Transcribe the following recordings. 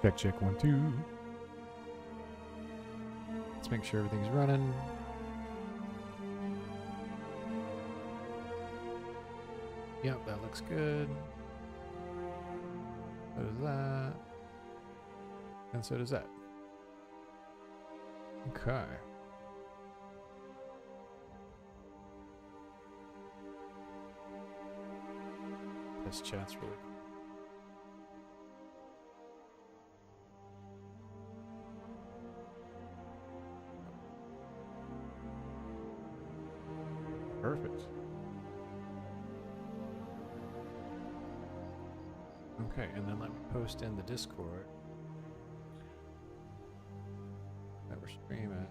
Check, check, 1, 2. Let's make sure everything's running. Yep, that looks good. So does that. And so does that. Okay. This chat's really cool. Perfect. Okay, and then let me post in the Discord that we're streaming.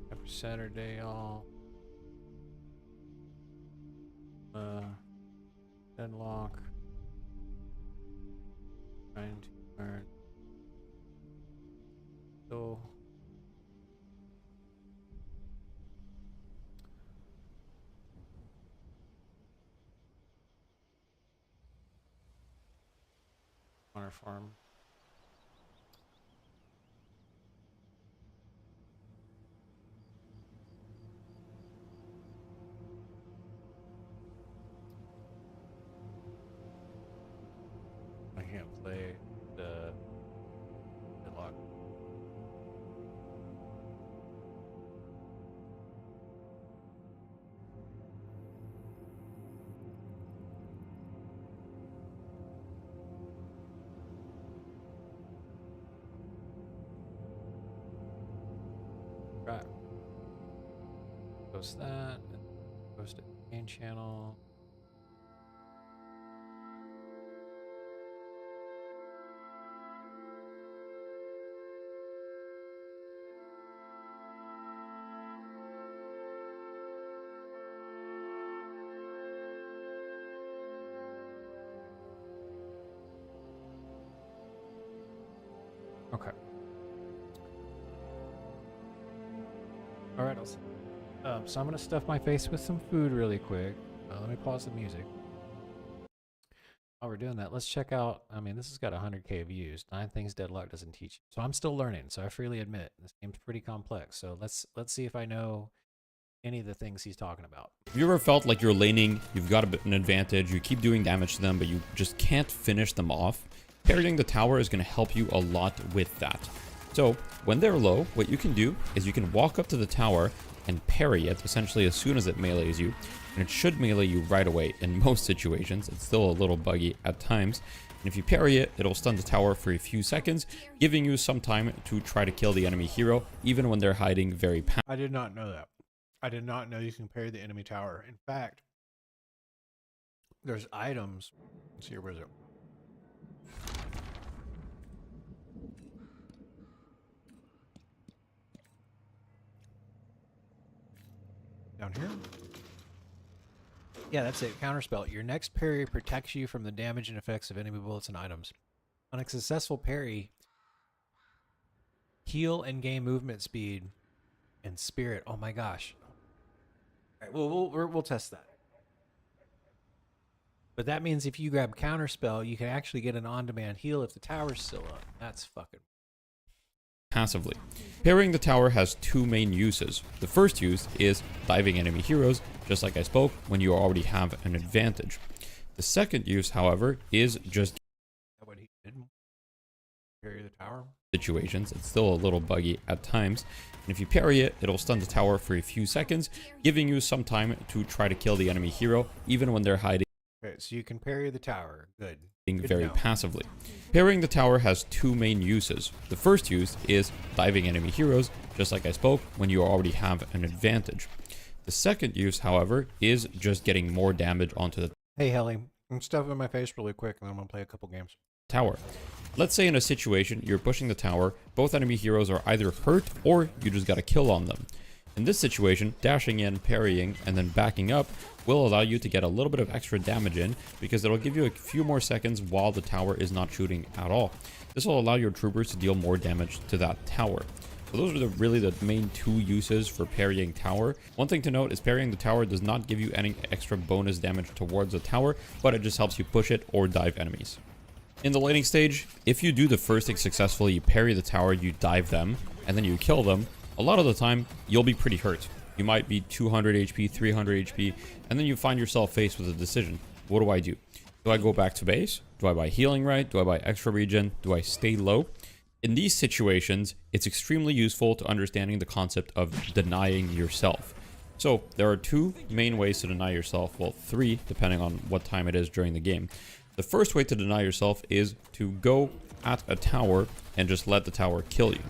Happy Saturday, y'all. Deadlock. Trying to learn. So. On our farm. I can't play the Deadlock. Right. Post that. Post it main channel. Okay. All right. So I'm gonna stuff my face with some food really quick. Let me pause the music. While we're doing that, let's check out. I mean, this has got 100K views. 9 things Deadlock doesn't teach you. So I'm still learning. So I freely admit this game's pretty complex. So let's see if I know any of the things he's talking about. Have you ever felt like you're laning, you've got an advantage, you keep doing damage to them, but you just can't finish them off? Parrying the tower is going to help you a lot with that. So when they're low, what you can do is you can walk up to the tower and parry it essentially as soon as it melees you, and it should melee you right away in most situations. It's still a little buggy at times, and if you parry it, it'll stun the tower for a few seconds, giving you some time to try to kill the enemy hero even when they're hiding very past. I did not know that. I did not know you can parry the enemy tower. In fact, there's items. Let's see here, where is it? Down here? Yeah, that's it. Counterspell. Your next parry protects you from the damage and effects of enemy bullets and items. On a successful parry, heal and gain movement speed and spirit. Oh my gosh. All right, well, we'll test that. But that means if you grab Counterspell, you can actually get an on-demand heal if the tower's still up. That's fucking... Passively. Parrying the tower has 2 main uses. The first use is diving enemy heroes, just like I spoke, when you already have an advantage. The second use, however, is just what he did. Parry the tower. Situations. It's still a little buggy at times. And if you parry it, it'll stun the tower for a few seconds, giving you some time to try to kill the enemy hero, even when they're hiding. Okay, so you can parry the tower. Good. Very passively. Parrying the tower has 2 main uses. The first use is diving enemy heroes, just like I spoke, when you already have an advantage. The second use, however, is just getting more damage onto the Hey, Helly. I'm stuffing my face really quick, and I'm going to play a couple games. tower. Let's say in a situation you're pushing the tower, both enemy heroes are either hurt or you just got a kill on them. In this situation, dashing in, parrying, and then backing up will allow you to get a little bit of extra damage in because it'll give you a few more seconds while the tower is not shooting at all. This will allow your troopers to deal more damage to that tower. So those are really the main two uses for parrying tower. One thing to note is parrying the tower does not give you any extra bonus damage towards the tower, but it just helps you push it or dive enemies. In the laning stage, if you do the first thing successfully, you parry the tower, you dive them, and then you kill them, a lot of the time, you'll be pretty hurt. You might be 200 HP, 300 HP, and then you find yourself faced with a decision. What do I do? Do I go back to base? Do I buy healing right? Do I buy extra regen? Do I stay low? In these situations, it's extremely useful to understanding the concept of denying yourself. So there are two main ways to deny yourself. Well, three, depending on what time it is during the game. The first way to deny yourself is to go at a tower and just let the tower kill you.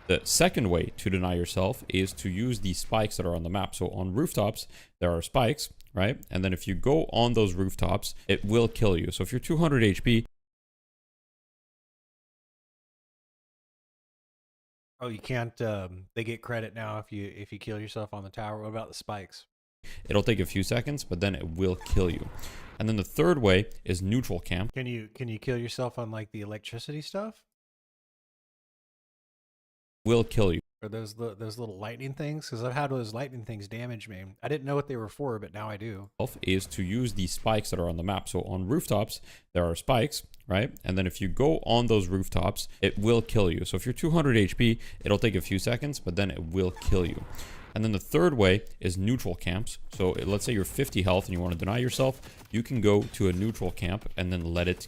The second way to deny yourself is to use the spikes that are on the map. So on rooftops, there are spikes, right? And then if you go on those rooftops, it will kill you. So if you're 200 HP... Oh, you can't, they get credit now if you kill yourself on the tower. What about the spikes? It'll take a few seconds, but then it will kill you. And then the third way is neutral camp. Can you kill yourself on like the electricity stuff? Will kill you. Or those little lightning things? Because I've had those lightning things damage me. I didn't know what they were for, but now I do. Is to use the spikes that are on the map. So on rooftops, there are spikes, right? And then if you go on those rooftops, it will kill you. So if you're 200 HP, it'll take a few seconds, but then it will kill you. And then the third way is neutral camps. So let's say you're 50 health and you want to deny yourself, you can go to a neutral camp and then let it.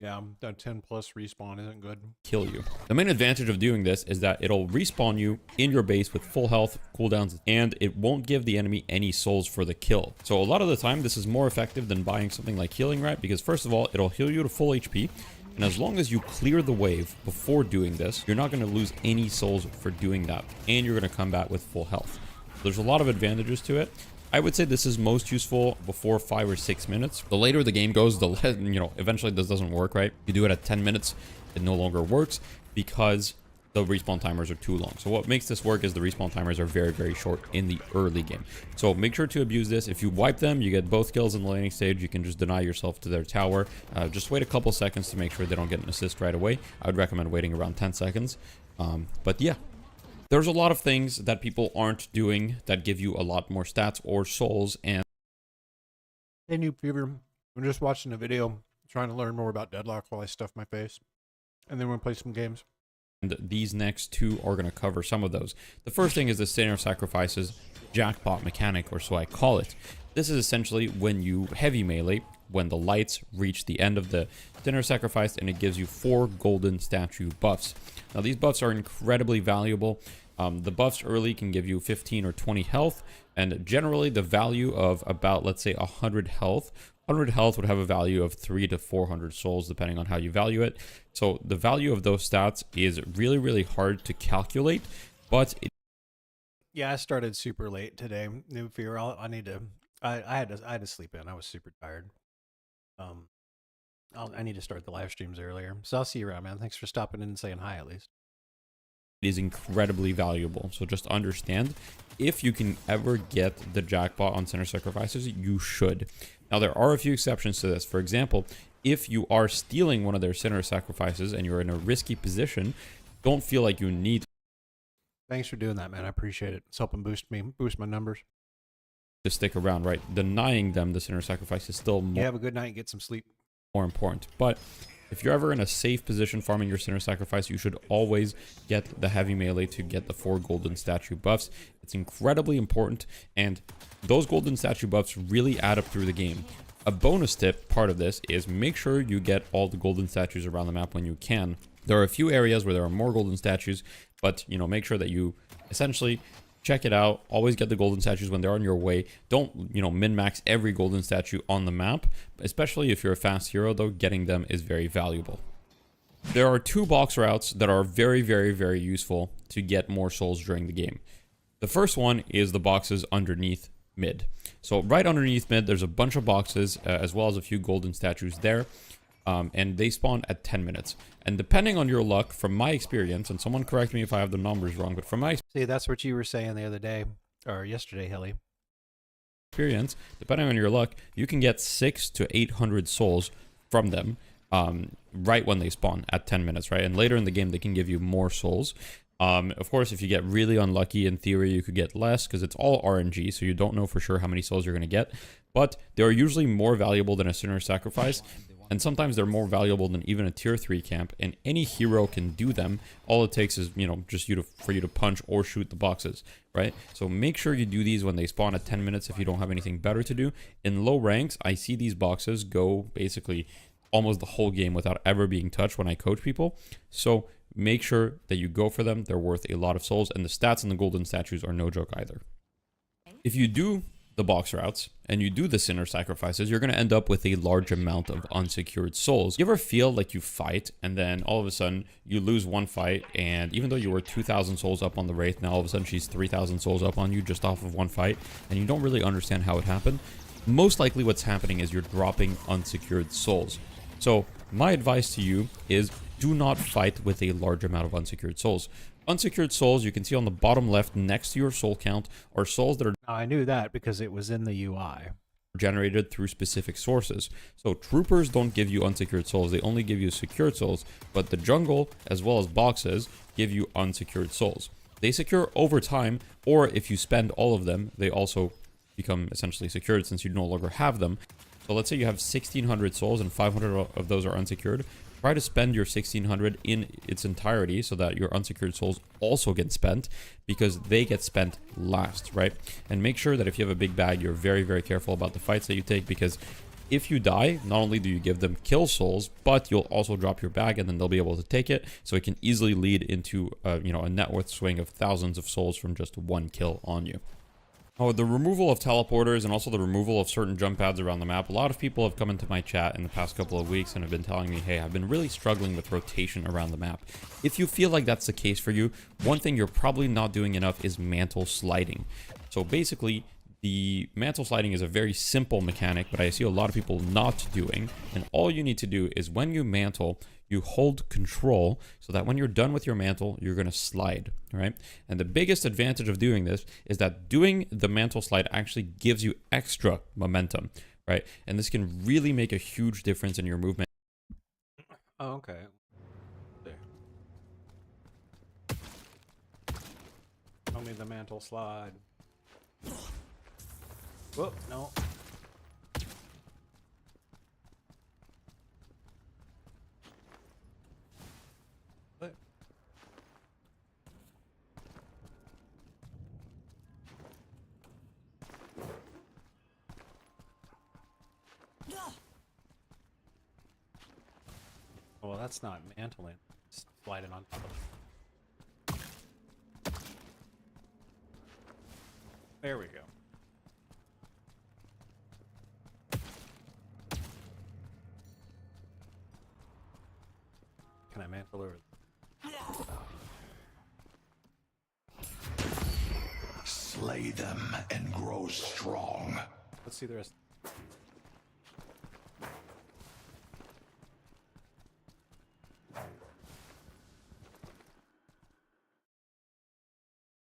Yeah, that 10 plus respawn isn't good. Kill you. The main advantage of doing this is that it'll respawn you in your base with full health, cooldowns, and it won't give the enemy any souls for the kill. So a lot of the time, this is more effective than buying something like healing right, because first of all, it'll heal you to full HP. And as long as you clear the wave before doing this, you're not going to lose any souls for doing that. And you're going to combat with full health. There's a lot of advantages to it. I would say this is most useful before 5 or 6 minutes. The later the game goes, the less, eventually this doesn't work, right? You do it at 10 minutes, it no longer works because the respawn timers are too long. So what makes this work is the respawn timers are very, very short in the early game. So make sure to abuse this. If you wipe them, you get both kills in the laning stage. You can just deny yourself to their tower. Just wait a couple seconds to make sure they don't get an assist right away. I would recommend waiting around 10 seconds. But yeah. There's a lot of things that people aren't doing that give you a lot more stats or souls. And hey, Noob Fever, I'm just watching a video trying to learn more about Deadlock while I stuff my face, and then we'll play some games. And these next two are going to cover some of those. The first thing is the Sinner Sacrifices jackpot mechanic, or so I call it. This is essentially when you heavy melee, when the lights reach the end of the Sinner Sacrifice, and it gives you 4 golden statue buffs. Now these buffs are incredibly valuable. The buffs early can give you 15 or 20 health, and generally the value of about, let's say, 100 health. 100 health would have a value of 300 to 400 souls, depending on how you value it. So the value of those stats is really, really hard to calculate, but yeah, I started super late today. Noob Fever, I had to sleep in. I was super tired. I need to start the live streams earlier. So I'll see you around, man. Thanks for stopping in and saying hi, at least. It is incredibly valuable. So just understand, if you can ever get the jackpot on Sinner Sacrifices, you should. Now, there are a few exceptions to this. For example, if you are stealing one of their Sinner Sacrifices and you're in a risky position, don't feel like you need. Thanks for doing that, man. I appreciate it. It's helping boost my numbers. To stick around, right? Denying them the Sinner Sacrifice is still more. Yeah, have a good night and get some sleep. More important. But if you're ever in a safe position farming your Sinner Sacrifice, you should always get the heavy melee to get the 4 golden statue buffs. It's incredibly important, and those golden statue buffs really add up through the game. A bonus tip part of this is make sure you get all the golden statues around the map when you can. There are a few areas where there are more golden statues, but make sure that you essentially check it out. Always get the golden statues when they're on your way. Don't, min-max every golden statue on the map, especially if you're a fast hero, though. Getting them is very valuable. There are 2 box routes that are very, very, very useful to get more souls during the game. The first one is the boxes underneath mid. So right underneath mid, there's a bunch of boxes, as well as a few golden statues there. And they spawn at 10 minutes. And depending on your luck, from my experience, and someone correct me if I have the numbers wrong, but from my See, that's what you were saying the other day, or yesterday, Hilly. experience, depending on your luck, you can get 600 to 800 souls from them right when they spawn at 10 minutes, right? And later in the game, they can give you more souls. Of course, if you get really unlucky, in theory, you could get less because it's all RNG, so you don't know for sure how many souls you're going to get. But they are usually more valuable than a Sinner's Sacrifice. And sometimes they're more valuable than even a tier 3 camp, and any hero can do them. All it takes is, you know, just for you to punch or shoot the boxes, right? So make sure you do these when they spawn at 10 minutes if you don't have anything better to do. In low ranks, I see these boxes go basically almost the whole game without ever being touched when I coach people. So make sure that you go for them. They're worth a lot of souls, and the stats and the golden statues are no joke either. If you do the box routes and you do the Sinner Sacrifices, you're going to end up with a large amount of unsecured souls. You ever feel like you fight and then all of a sudden you lose one fight, and even though you were 2,000 souls up on the Wraith, now all of a sudden she's 3,000 souls up on you just off of one fight, and you don't really understand how it happened? Most likely what's happening is you're dropping unsecured souls. So my advice to you is do not fight with a large amount of unsecured souls. Unsecured souls, you can see on the bottom left next to your soul count, are souls that are I knew that because it was in the UI. generated through specific sources. So troopers don't give you unsecured souls, they only give you secured souls, but the jungle as well as boxes give you unsecured souls. They secure over time, or if you spend all of them, they also become essentially secured since you no longer have them. So let's say you have 1,600 souls and 500 of those are unsecured. Try to spend your 1,600 in its entirety so that your unsecured souls also get spent, because they get spent last, right? And make sure that if you have a big bag, you're very, very careful about the fights that you take, because if you die, not only do you give them kill souls, but you'll also drop your bag and then they'll be able to take it. So it can easily lead into a net worth swing of thousands of souls from just one kill on you. Oh, the removal of teleporters and also the removal of certain jump pads around the map. A lot of people have come into my chat in the past couple of weeks and have been telling me, hey, I've been really struggling with rotation around the map. If you feel like that's the case for you, one thing you're probably not doing enough is mantle sliding. So basically, the mantle sliding is a very simple mechanic, but I see a lot of people not doing. And all you need to do is when you mantle, you hold control so that when you're done with your mantle, you're going to slide, right? And the biggest advantage of doing this is that doing the mantle slide actually gives you extra momentum, right? And this can really make a huge difference in your movement. Oh, okay. There. Show me the mantle slide. Whoop, no. What? Well, that's not mantling. It's sliding on top of it. There we go. Can I mantle over? Slay them and grow strong. Let's see the rest.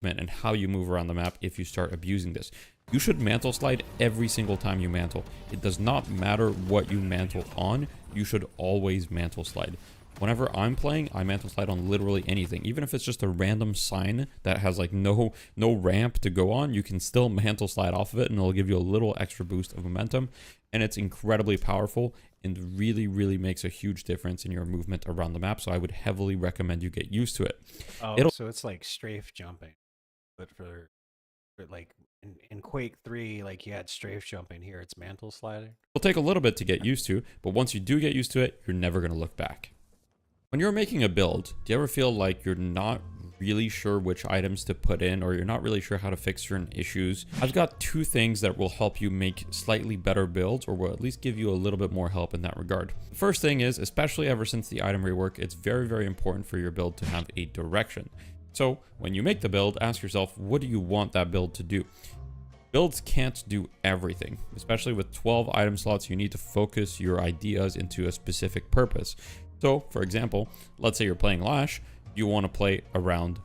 And how you move around the map if you start abusing this. You should mantle slide every single time you mantle. It does not matter what you mantle on, you should always mantle slide. Whenever I'm playing, I mantle slide on literally anything. Even if it's just a random sign that has like no ramp to go on, you can still mantle slide off of it and it'll give you a little extra boost of momentum. And it's incredibly powerful and really, really makes a huge difference in your movement around the map. So I would heavily recommend you get used to it. Oh, so it's like strafe jumping, but for like in Quake 3, like you had strafe jumping. Here it's mantle sliding. It'll take a little bit to get used to, but once you do get used to it, you're never going to look back. When you're making a build, do you ever feel like you're not really sure which items to put in, or you're not really sure how to fix certain issues? I've got 2 things that will help you make slightly better builds, or will at least give you a little bit more help in that regard. The first thing is, especially ever since the item rework, it's very, very important for your build to have a direction. So when you make the build, ask yourself, what do you want that build to do? Builds can't do everything, especially with 12 item slots. You need to focus your ideas into a specific purpose. So for example, let's say you're playing Lash. Do you want to play around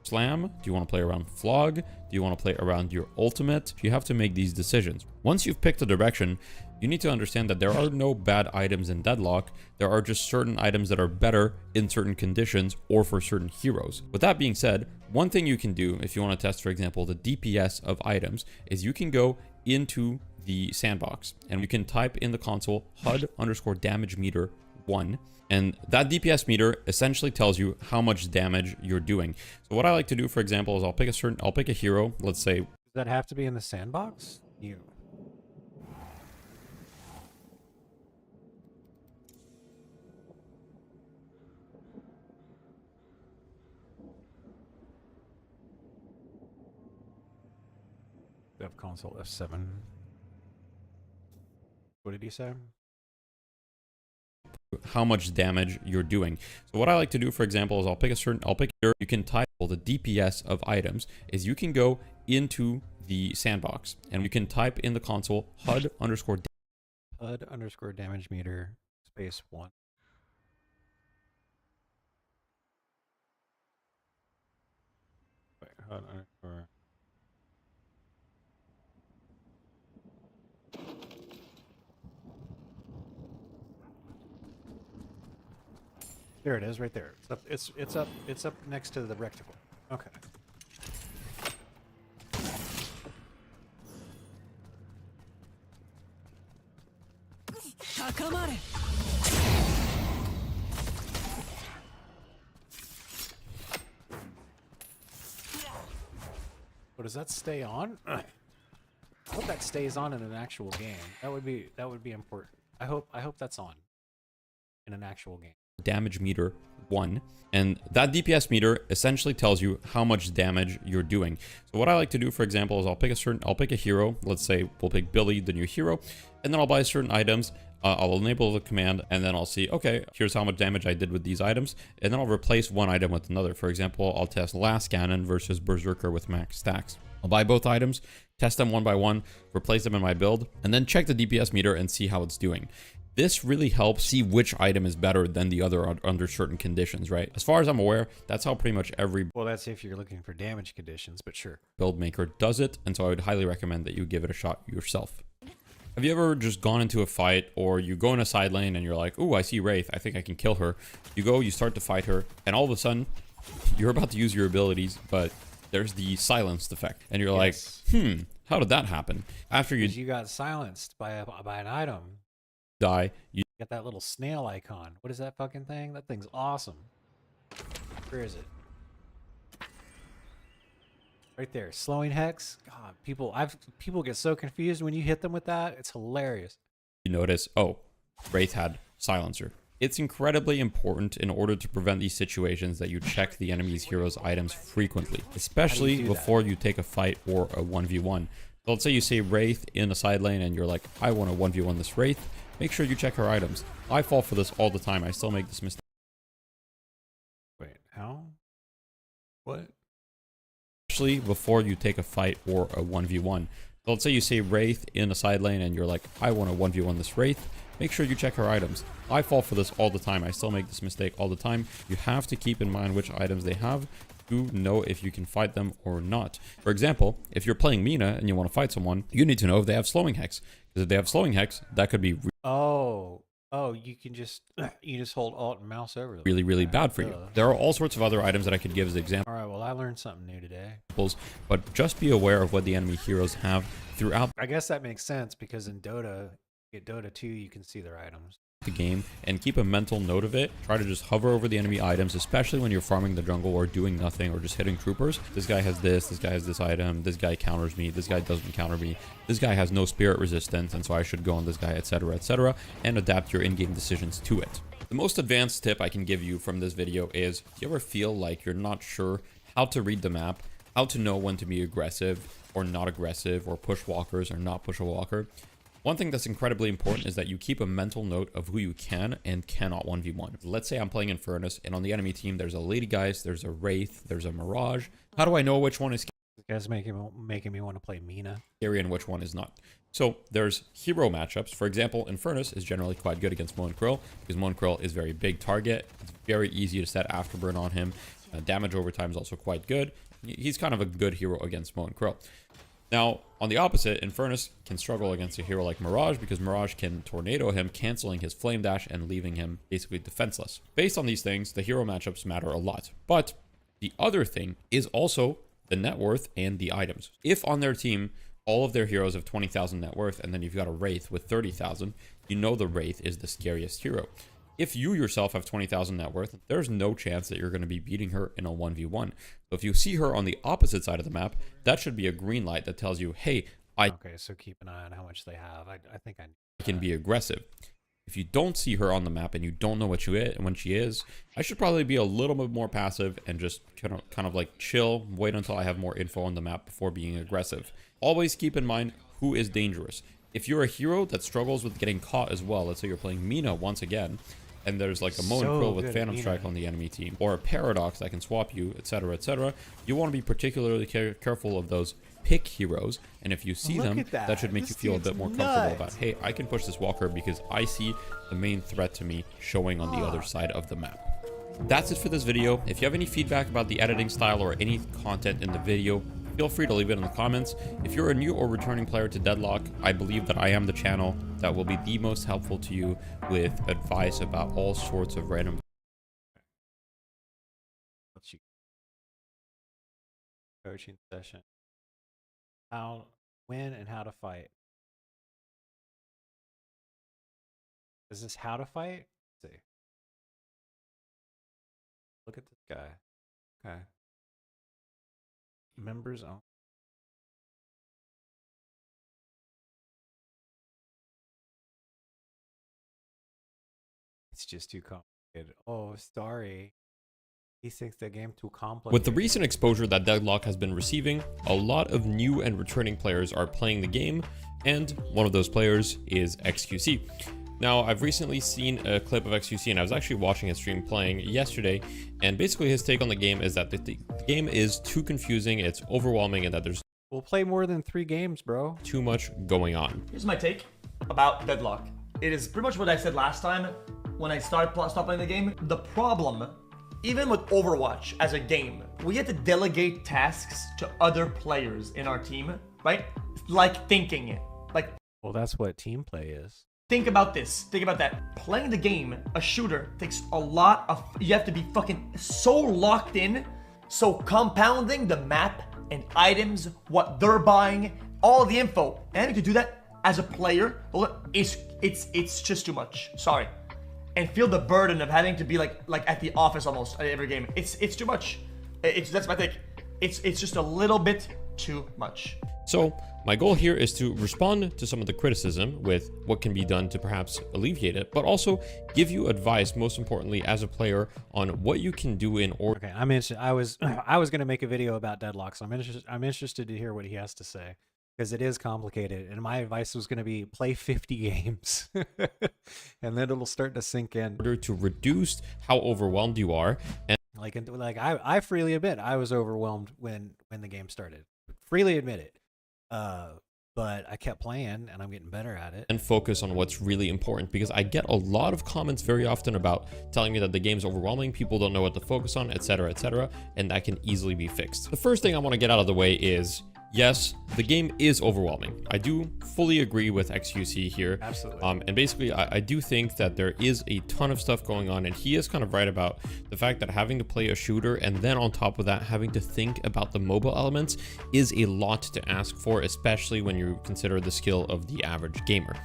Slam? Do you want to play around Flog? Do you want to play around your ultimate? You have to make these decisions. Once you've picked a direction, you need to understand that there are no bad items in Deadlock. There are just certain items that are better in certain conditions or for certain heroes. With that being said, one thing you can do if you want to test, for example, the DPS of items is you can go into the sandbox and you can type in the console HUD_damage meter 1. And that DPS meter essentially tells you how much damage you're doing. So what I like to do, for example, is I'll pick a hero. Let's say, Does that have to be in the sandbox? You. Dev console F7. What did he say? how much damage you're doing. So what I like to do, for example, is I'll pick here. You can type the DPS of items is you can go into the sandbox and you can type in the console HUD_damage meter space 1. Wait, HUD underscore. There it is, right there. It's up next to the rectangle. Okay. But does that stay on? I hope that stays on in an actual game. That would be important. I hope that's on in an actual game. Damage meter 1, and that DPS meter essentially tells you how much damage you're doing. So what I like to do, for example, is I'll pick a hero. Let's say we'll pick Billy, the new hero, and then I'll buy certain items. I'll enable the command, and then I'll see, okay, here's how much damage I did with these items, and then I'll replace one item with another. For example, I'll test Last Cannon versus Berserker with max stacks. I'll buy both items, test them one by one, replace them in my build, and then check the DPS meter and see how it's doing. This really helps see which item is better than the other under certain conditions, right? As far as I'm aware, that's how pretty much every Well, that's if you're looking for damage conditions, but sure. build maker does it, and so I would highly recommend that you give it a shot yourself. Have you ever just gone into a fight, or you go in a side lane and you're like, ooh, I see Wraith, I think I can kill her. You go, you start to fight her, and all of a sudden, you're about to use your abilities, but there's the silenced effect. And you're like, how did that happen? After You got silenced by an item. Die, you Got that little snail icon. What is that fucking thing? That thing's awesome. Where is it? Right there. Slowing hex. God, people get so confused when you hit them with that. It's hilarious. notice, oh, Wraith had silencer. It's incredibly important in order to prevent these situations that you check the enemy's hero's items frequently, especially before you take a fight or a 1v1. So let's say you see Wraith in a side lane and you're like, I want to 1v1 this Wraith. Make sure you check her items. I fall for this all the time. I still make this mistake. Wait, how? What? Especially before you take a fight or a 1v1. So let's say you see Wraith in a side lane and you're like, I want to 1v1 this Wraith. Make sure you check her items. I fall for this all the time. I still make this mistake all the time. You have to keep in mind which items they have to know if you can fight them or not. For example, if you're playing Mina and you want to fight someone, you need to know if they have slowing hex. Because if they have slowing hex, that could be You can just hold Alt and mouse over them. really, really bad for you. There are all sorts of other items that I could give as examples. All right, well, I learned something new today. But just be aware of what the enemy heroes have throughout I guess that makes sense because in Dota 2, you can see their items. the game and keep a mental note of it. Try to just hover over the enemy items, especially when you're farming the jungle or doing nothing or just hitting troopers. This guy has this guy has this item, this guy counters me, this guy doesn't counter me, this guy has no spirit resistance, and so I should go on this guy, etc., and adapt your in-game decisions to it. The most advanced tip I can give you from this video is, do you ever feel like you're not sure how to read the map, how to know when to be aggressive or not aggressive, or push walkers or not push a walker? One thing that's incredibly important is that you keep a mental note of who you can and cannot 1v1. Let's say I'm playing Infernus, and on the enemy team, there's a Lady Geist, there's a Wraith, there's a Mirage. How do I know which one is... This Guys making me want to play Mina. scary and which one is not. So there's hero matchups. For example, Infernus is generally quite good against Moen Krill because Moen Krill is very big target. It's very easy to set afterburn on him. Damage over time is also quite good. He's kind of a good hero against Moen Krill. Now, on the opposite, Infernus can struggle against a hero like Mirage because Mirage can tornado him, canceling his flame dash and leaving him basically defenseless. Based on these things, the hero matchups matter a lot. But the other thing is also the net worth and the items. If on their team, all of their heroes have 20,000 net worth, and then you've got a Wraith with 30,000, you know the Wraith is the scariest hero. If you yourself have 20,000 net worth, there's no chance that you're going to be beating her in a 1v1. So if you see her on the opposite side of the map, that should be a green light that tells you, hey, Okay, so keep an eye on how much they have. I think I can be aggressive. If you don't see her on the map and you don't know what when she is, I should probably be a little bit more passive and just kind of like chill, wait until I have more info on the map before being aggressive. Always keep in mind who is dangerous. If you're a hero that struggles with getting caught as well, let's say you're playing Mina once again, and there's like a Moen Krill with Phantom Strike on the enemy team, or a Paradox that can swap you, etc., etc., you want to be particularly careful of those pick heroes, and if you see them, that should make you feel a bit more comfortable about, hey, I can push this walker because I see the main threat to me showing on the other side of the map. That's it for this video. If you have any feedback about the editing style or any content in the video, feel free to leave it in the comments. If you're a new or returning player to Deadlock, I believe that I am the channel that will be the most helpful to you with advice about all sorts of random coaching session. When and how to fight. Is this how to fight? Let's see. Look at this guy. Okay. Members on. It's just too complicated. Oh, sorry. He thinks the game too complicated. With the recent exposure that Deadlock has been receiving, a lot of new and returning players are playing the game, and one of those players is XQC. Now, I've recently seen a clip of XQC, and I was actually watching his stream playing yesterday, and basically his take on the game is that the game is too confusing, it's overwhelming, and that there's We'll play more than 3 games, bro. too much going on. Here's my take about Deadlock. It is pretty much what I said last time when I stopped playing the game. The problem, even with Overwatch as a game, we had to delegate tasks to other players in our team, right? Like thinking it. Like, Well, that's what team play is. think about this. Think about that. Playing the game, a shooter, takes a lot of... You have to be fucking so locked in. So compounding the map and items, what they're buying, all the info. And to do that as a player, it's just too much. Sorry. And feel the burden of having to be like at the office almost at every game. It's too much. That's my take. It's just a little bit too much. So my goal here is to respond to some of the criticism with what can be done to perhaps alleviate it, but also give you advice, most importantly, as a player on what you can do in order. Okay, I'm interested. I was going to make a video about Deadlock, so I'm interested to hear what he has to say, because it is complicated. And my advice was going to be play 50 games, and then it'll start to sink in. To reduce how overwhelmed you are. And Like I freely admit I was overwhelmed when the game started. Freely admit it. But I kept playing and I'm getting better at it. And focus on what's really important, because I get a lot of comments very often about telling me that the game's overwhelming, people don't know what to focus on, etc., etc., and that can easily be fixed. The first thing I want to get out of the way is, yes, the game is overwhelming. I do fully agree with XQC here. Absolutely. And basically, I do think that there is a ton of stuff going on, and he is kind of right about the fact that having to play a shooter and then on top of that, having to think about the MOBA elements is a lot to ask for, especially when you consider the skill of the average gamer.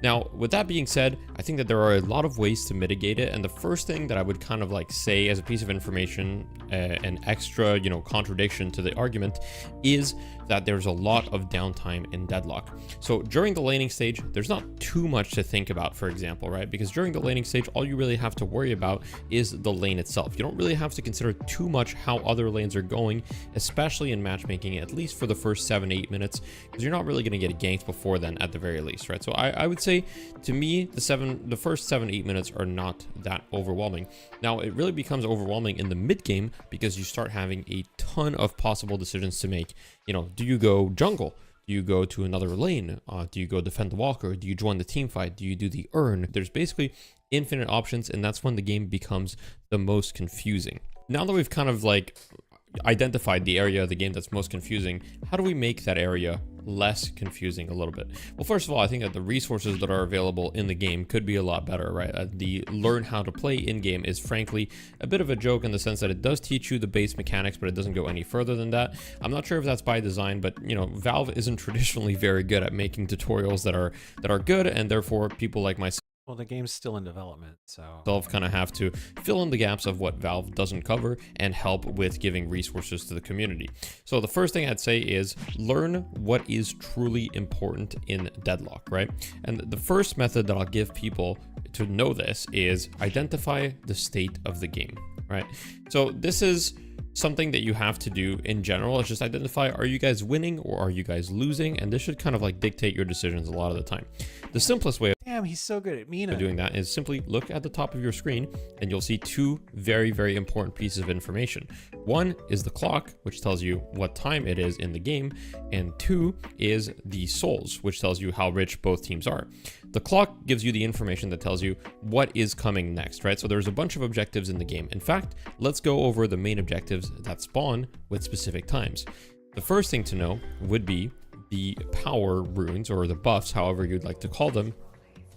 Now, with that being said, I think that there are a lot of ways to mitigate it. And the first thing that I would kind of like say as a piece of information, an extra, contradiction to the argument, is that there's a lot of downtime in Deadlock. So during the laning stage, there's not too much to think about, for example, right? Because during the laning stage, all you really have to worry about is the lane itself. You don't really have to consider too much how other lanes are going, especially in matchmaking, at least for the first 7-8 minutes, because you're not really going to get ganked before then at the very least, right? So I would say, to me, the first 7-8 minutes are not that overwhelming. Now, it really becomes overwhelming in the mid game because you start having a ton of possible decisions to make. You know, do you go jungle? Do you go to another lane? Do you go defend the walker? Do you join the team fight? Do you do the urn? There's basically infinite options, and that's when the game becomes the most confusing. Now that we've kind of like identified the area of the game that's most confusing, how do we make that area less confusing a little bit? Well, first of all, I think that the resources that are available in the game could be a lot better, right? The learn how to play in game is frankly a bit of a joke in the sense that it does teach you the base mechanics, but it doesn't go any further than that. I'm not sure if that's by design, but you know, Valve isn't traditionally very good at making tutorials that are good, and therefore people like myself, Well, the game's still in development, so kind of have to fill in the gaps of what Valve doesn't cover and help with giving resources to the community. So the first thing I'd say is learn what is truly important in Deadlock, right? And the first method that I'll give people to know this is identify the state of the game, right? So this is something that you have to do in general. Is just identify, are you guys winning or are you guys losing? And this should kind of like dictate your decisions a lot of the time. The simplest way damn, he's so good at Mina. doing that is simply look at the top of your screen and you'll see two very, very important pieces of information. One is the clock, which tells you what time it is in the game, and two is the souls, which tells you how rich both teams are. The clock gives you the information that tells you what is coming next, right? So there's a bunch of objectives in the game. In fact, let's go over the main objectives that spawn with specific times. The first thing to know would be the power runes, or the buffs, however you'd like to call them,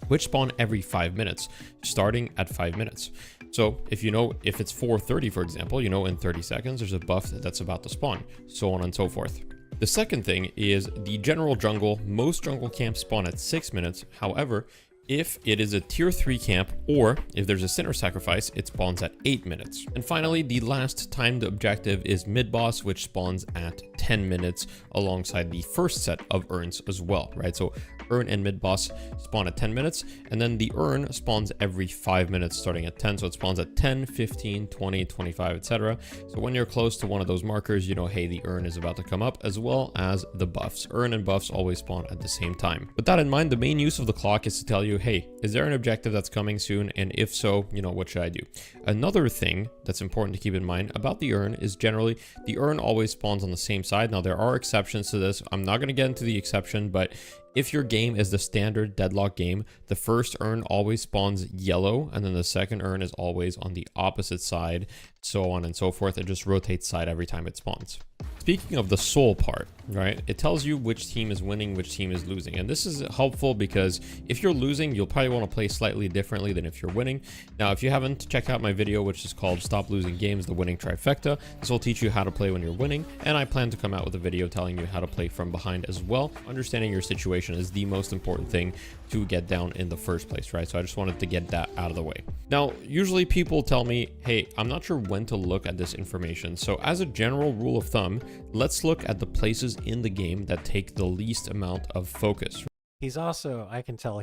which spawn every 5 minutes, starting at 5 minutes. So if you know, if it's 4:30, for example, you know in 30 seconds, there's a buff that's about to spawn, so on and so forth. The second thing is the general jungle. Most jungle camps spawn at 6 minutes. However, if it is a tier 3 camp, or if there's a sinner sacrifice, it spawns at 8 minutes. And finally, the last timed objective is mid-boss, which spawns at 10 minutes alongside the first set of urns as well, right? So urn and mid-boss spawn at 10 minutes, and then the urn spawns every 5 minutes starting at 10. So it spawns at 10, 15, 20, 25, etc. So when you're close to one of those markers, you know, hey, the urn is about to come up, as well as the buffs. Urn and buffs always spawn at the same time. With that in mind, the main use of the clock is to tell you, hey, is there an objective that's coming soon? And if so, you know, what should I do? Another thing that's important to keep in mind about the urn is generally the urn always spawns on the same side. Now, there are exceptions to this. I'm not going to get into the exception, but if your game is the standard Deadlock game, the first urn always spawns yellow, and then the second urn is always on the opposite side, so on and so forth. It just rotates side every time it spawns. Speaking of the soul part, right, it tells you which team is winning, which team is losing. And this is helpful because if you're losing, you'll probably want to play slightly differently than if you're winning. Now, if you haven't checked out my video, which is called Stop Losing Games, the Winning Trifecta, this will teach you how to play when you're winning. And I plan to come out with a video telling you how to play from behind as well. Understanding your situation is the most important thing to get down in the first place, right? So I just wanted to get that out of the way. Now, usually people tell me, hey, I'm not sure when to look at this information. So as a general rule of thumb, let's look at the places in the game that take the least amount of focus. He's also, I can tell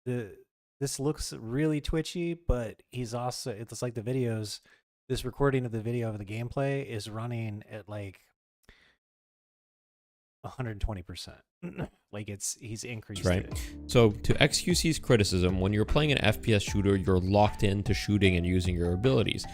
this looks really twitchy, but he's also, it's like the videos, this recording of the video of the gameplay is running at like 120%. Like he's increased right. it. So to XQC's criticism, when you're playing an FPS shooter, you're locked into shooting and using your abilities.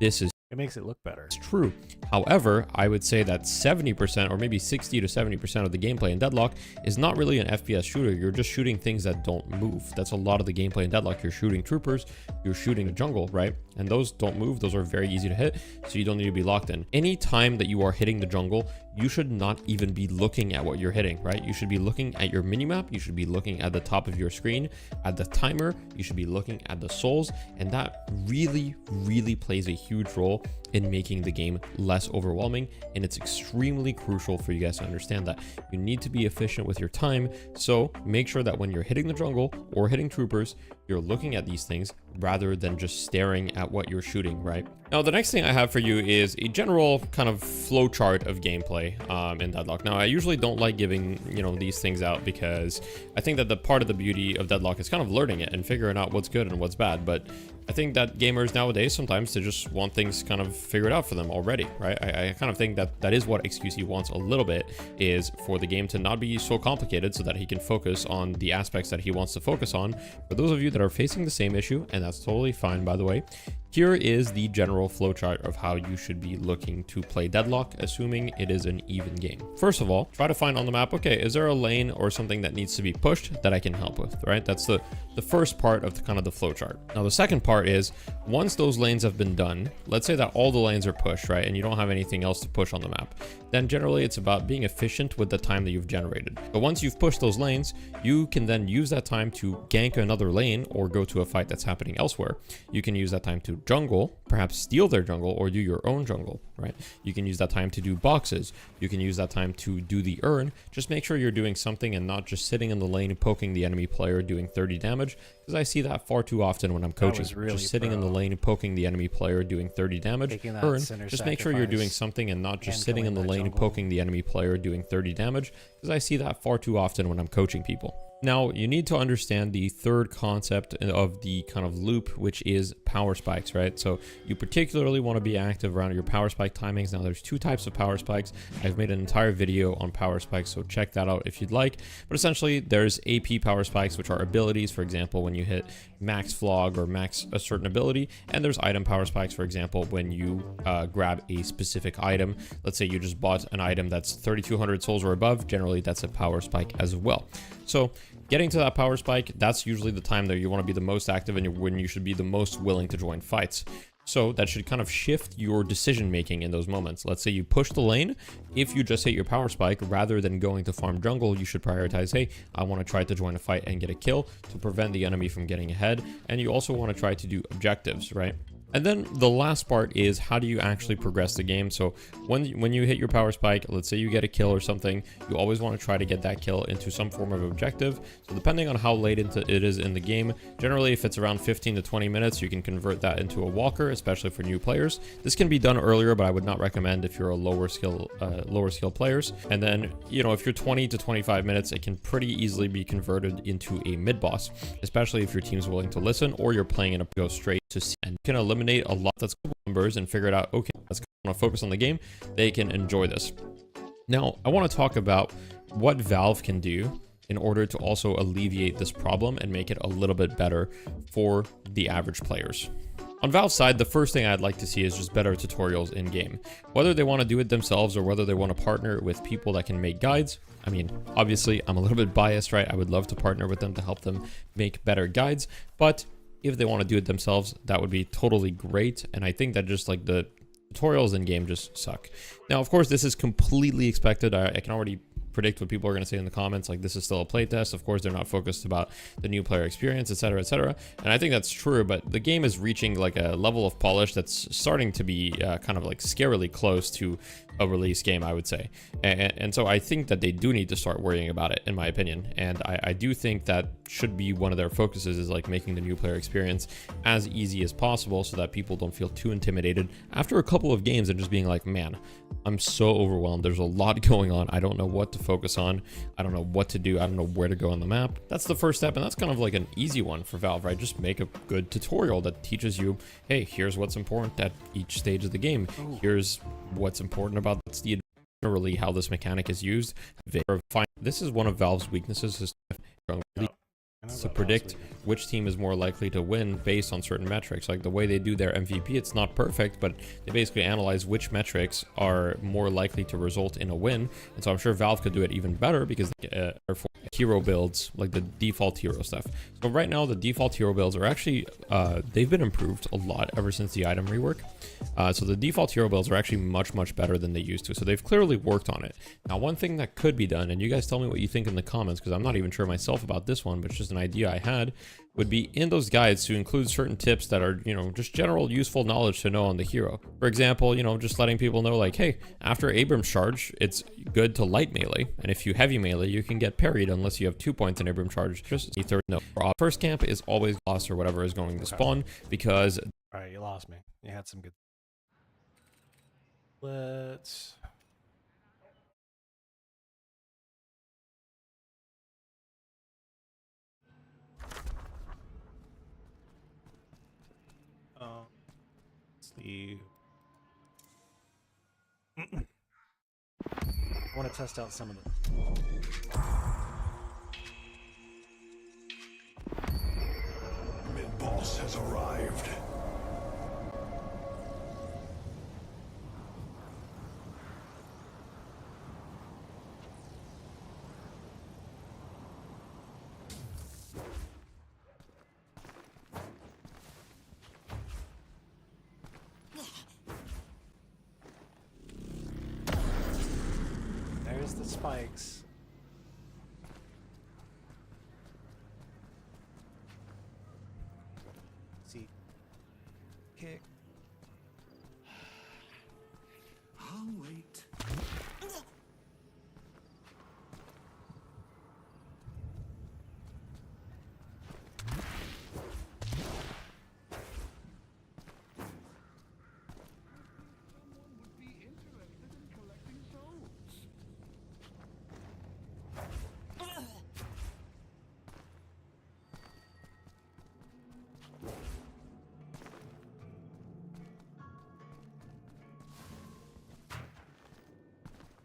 This is It makes it look better. It's true. However, I would say that 70% or maybe 60 to 70% of the gameplay in Deadlock is not really an FPS shooter. You're just shooting things that don't move. That's a lot of the gameplay in Deadlock. You're shooting troopers, you're shooting a jungle, right? And those don't move. Those are very easy to hit, so you don't need to be locked in. Any time that you are hitting the jungle, you should not even be looking at what you're hitting, right? You should be looking at your minimap. You should be looking at the top of your screen, at the timer. You should be looking at the souls, and that really, really plays a huge role in making the game less overwhelming. And it's extremely crucial for you guys to understand that you need to be efficient with your time. So make sure that when you're hitting the jungle or hitting troopers, you're looking at these things rather than just staring at what you're shooting, right? Now, the next thing I have for you is a general kind of flow chart of gameplay in Deadlock. Now, I usually don't like giving, you know, these things out because I think that the part of the beauty of Deadlock is kind of learning it and figuring out what's good and what's bad. But I think that gamers nowadays, sometimes they just want things kind of figured out for them already, right? I kind of think that that is what XQC wants a little bit, is for the game to not be so complicated so that he can focus on the aspects that he wants to focus on. For those of you that are facing the same issue, and that's totally fine, by the way, here is the general flowchart of how you should be looking to play Deadlock, assuming it is an even game. First of all, try to find on the map, okay, is there a lane or something that needs to be pushed that I can help with, right? That's the first part of the kind of the flowchart. Now, the second part is, once those lanes have been done, let's say that all the lanes are pushed, right? And you don't have anything else to push on the map. Then generally it's about being efficient with the time that you've generated. But once you've pushed those lanes, you can then use that time to gank another lane or go to a fight that's happening elsewhere. You can use that time to jungle, perhaps steal their jungle or do your own jungle, right? You can use that time to do boxes. You can use that time to do the urn. Just make sure you're doing something and not just sitting in the lane poking the enemy player doing 30 damage, because I see that far too often when I'm coaching. Really just sitting in the lane poking the enemy player doing 30 damage. Urn, just make sure you're doing something and not just sitting in the lane poking the enemy player doing 30 damage, because I see that far too often when I'm coaching people. Now, you need to understand the third concept of the kind of loop, which is power spikes, right? So you particularly want to be active around your power spike timings. Now, there's two types of power spikes. I've made an entire video on power spikes, so check that out if you'd like. But essentially, there's AP power spikes, which are abilities, for example, when you hit max flog or max a certain ability. And there's item power spikes, for example, when you grab a specific item. Let's say you just bought an item that's 3,200 souls or above. Generally, that's a power spike as well. So getting to that power spike, that's usually the time that you want to be the most active and when you should be the most willing to join fights. So that should kind of shift your decision making in those moments. Let's say you push the lane. If you just hit your power spike, rather than going to farm jungle, you should prioritize, hey, I want to try to join a fight and get a kill to prevent the enemy from getting ahead. And you also want to try to do objectives, right? And then the last part is, how do you actually progress the game? So when you hit your power spike, let's say you get a kill or something, you always want to try to get that kill into some form of objective. So depending on how late into it is in the game, generally if it's around 15 to 20 minutes, you can convert that into a walker, especially for new players. This can be done earlier, but I would not recommend if you're a lower skill players. And then, you know, if you're 20 to 25 minutes, it can pretty easily be converted into a mid boss, especially if your team's willing to listen or you're playing in a go straight to see, and you can eliminate a lot that's numbers and figure it out, okay, let's want to focus on the game. They can enjoy this. Now, I want to talk about what Valve can do in order to also alleviate this problem and make it a little bit better for the average players. On Valve's side, the first thing I'd like to see is just better tutorials in game. Whether they want to do it themselves or whether they want to partner with people that can make guides. I mean, obviously, I'm a little bit biased, right? I would love to partner with them to help them make better guides, but if they want to do it themselves, that would be totally great. And I think that just like the tutorials in game just suck. Now, of course, this is completely expected. I can already predict what people are going to say in the comments, like this is still a playtest. Of course, they're not focused about the new player experience, etc., etc. And I think that's true, but the game is reaching like a level of polish that's starting to be kind of like scarily close to a release game, I would say. And so I think that they do need to start worrying about it, in my opinion. And I do think that should be one of their focuses, is like making the new player experience as easy as possible so that people don't feel too intimidated after a couple of games and just being like, man, I'm so overwhelmed. There's a lot going on. I don't know what to focus on. I don't know what to do. I don't know where to go on the map. That's the first step. And that's kind of like an easy one for Valve, right? Just make a good tutorial that teaches you, hey, here's what's important at each stage of the game. Here's what's important about the generally how this mechanic is used. This is one of Valve's weaknesses, is to predict which team is more likely to win based on certain metrics. Like the way they do their MVP, it's not perfect, but they basically analyze which metrics are more likely to result in a win. And so I'm sure Valve could do it even better because they are for hero builds, like the default hero stuff. So right now, the default hero builds are actually, they've been improved a lot ever since the item rework. So the default hero builds are actually much, much better than they used to. So they've clearly worked on it. Now, one thing that could be done, and you guys tell me what you think in the comments, because I'm not even sure myself about this one, but it's just an idea I had, would be in those guides to include certain tips that are, you know, just general useful knowledge to know on the hero. For example, you know, just letting people know like, hey, after Abrams charge, it's good to light melee. And if you heavy melee, you can get parried unless you have 2 points in Abrams charge. Just third no. First camp is always boss or whatever is going to spawn because... All right, you lost me. You had some good... Let's... Let's see. I want to test out some of the... Mid-boss has arrived. There's the spikes. See. Kick. I'll wait.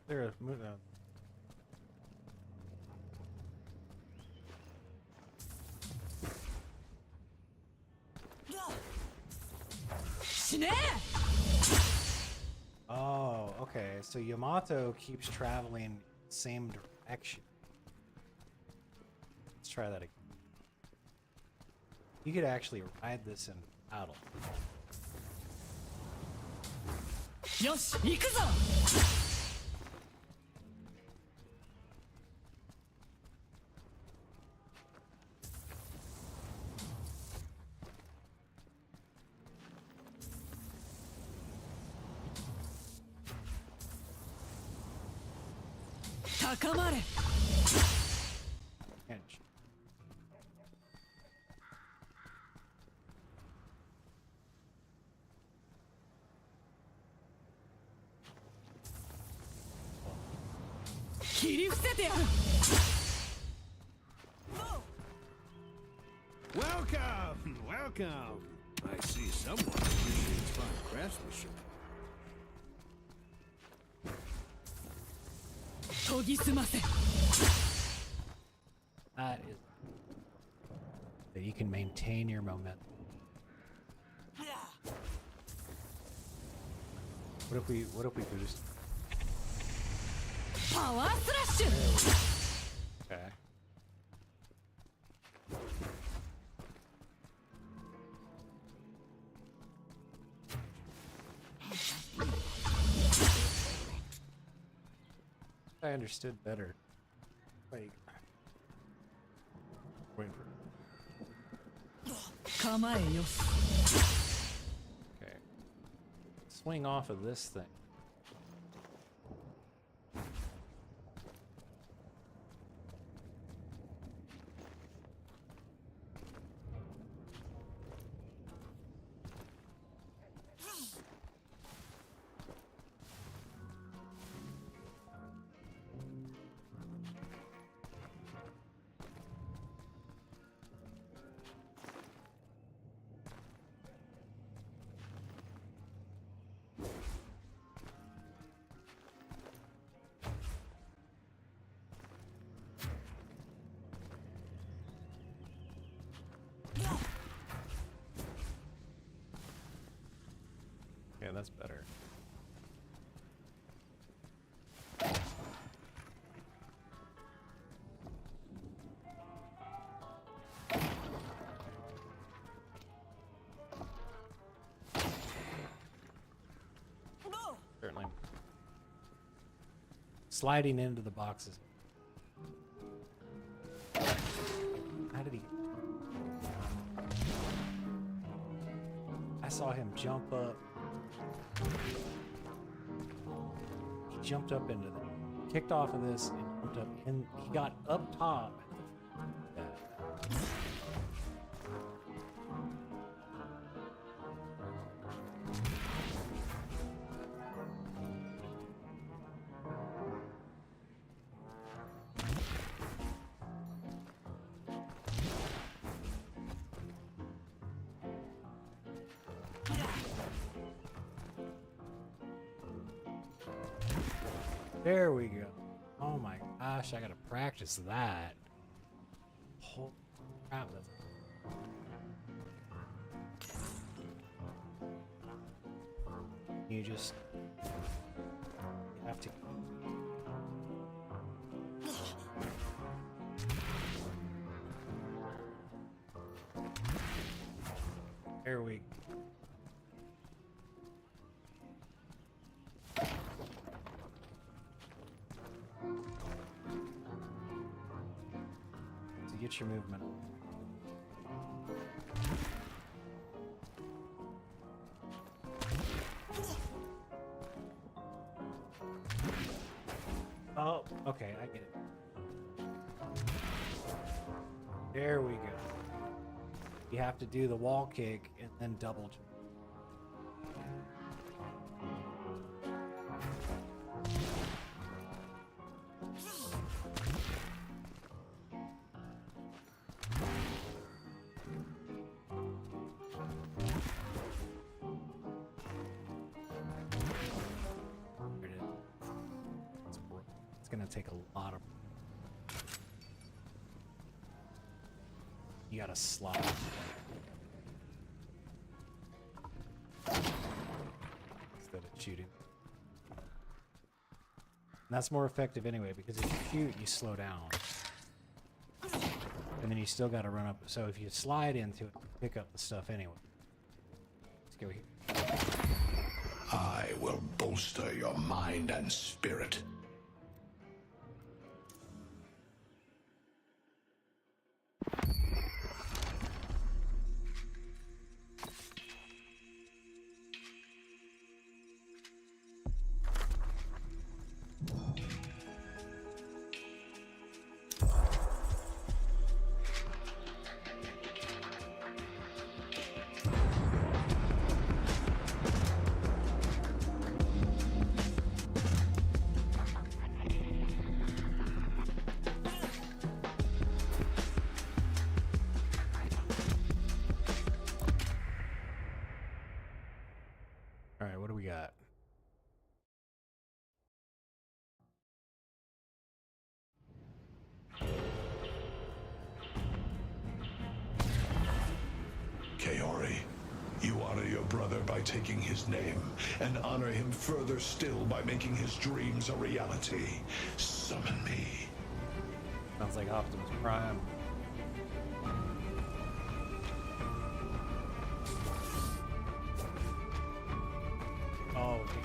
There, move Oh, okay. So Yamato keeps traveling same direction. Let's try that again. You could actually ride this in battle. Yosh, ikuzo! Takamare! Inch. Welcome, welcome. I see someone appreciates fine craftsmanship. That is that you can maintain your momentum. What if we boost? Power slash! Okay. I understood better. Like, wait for Kamae yoshi. okay. Swing off of this thing. Yeah, that's better. Certainly. Sliding into the boxes. How did he... saw him jump up. He jumped up into the, kicked off of this and jumped up, and he got up top. There we go. Oh my gosh, I gotta practice that. Holy crap, that's... You just... You have to... There we go. Get your movement. Oh, okay, I get it. There we go. You have to do the wall kick and then double jump. Gonna take a lot of. You gotta slide instead of shooting. And that's more effective anyway, because if you shoot, you slow down, and then you still gotta run up. So if you slide into it, pick up the stuff anyway. Let's go here. I will bolster your mind and spirit. All right, what do we got? Kaori, you honor your brother by taking his name, and honor him further still by making his dreams a reality. Summon me. Sounds like Optimus Prime. Oh, okay.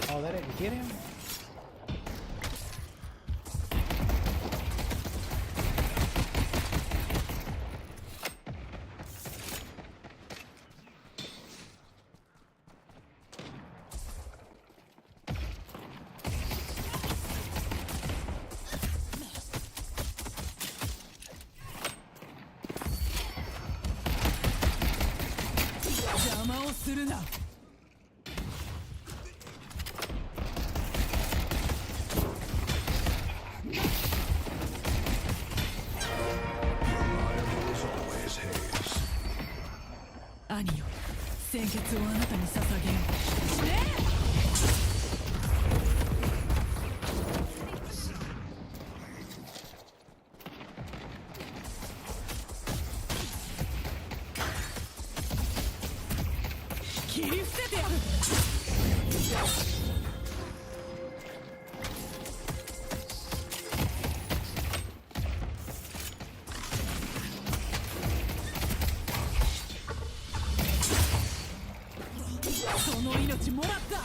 Oh, that didn't get him? Rival is always Hayes. 兄よ、鮮血をあなたに捧げよう。ねえ！切り捨ててやる。の命もらった。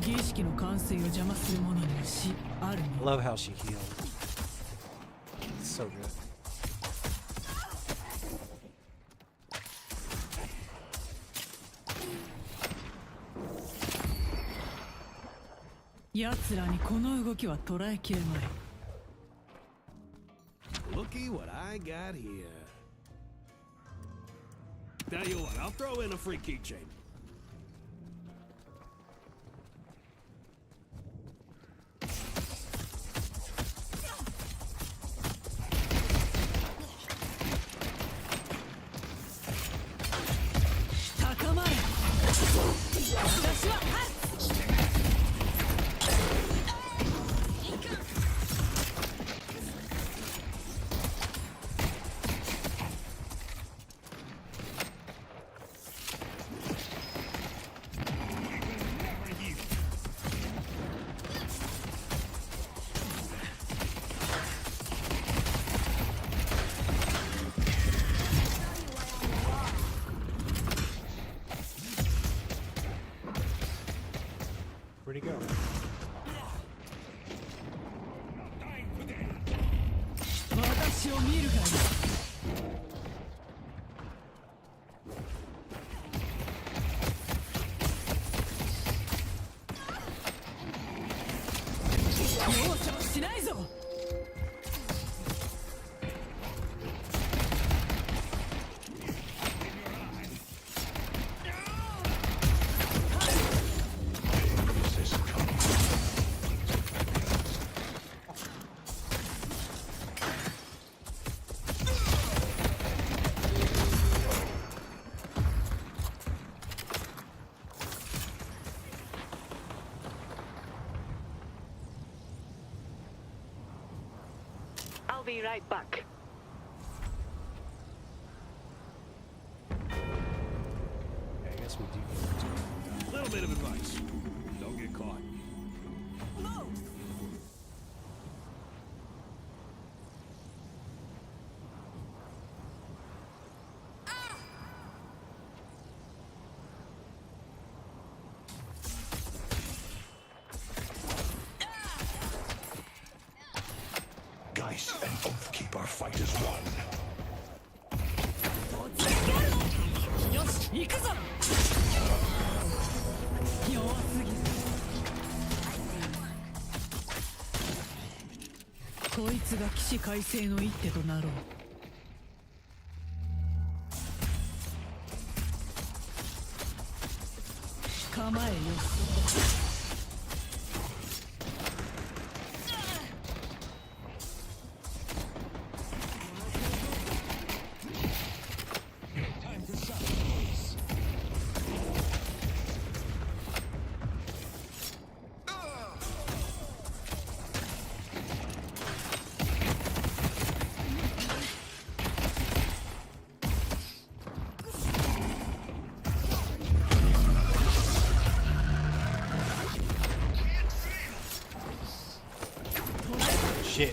儀式の完成を邪魔する者に死ある I の。 love how she healed. It's so good. 奴らにこの動きは捉えきれない。 Looky what I got here. Tell you what, I'll throw in a free keychain. Where'd he go? 私を見るがいい。容赦はしないぞ。I'll be right back. Okay, I guess we do need to. Little bit of advice. Don't get caught. Geist and Oathkeeper fight as one. よし行くぞ。弱すぎる。こいつが起死回生の一手となろう。構えよ。Shit.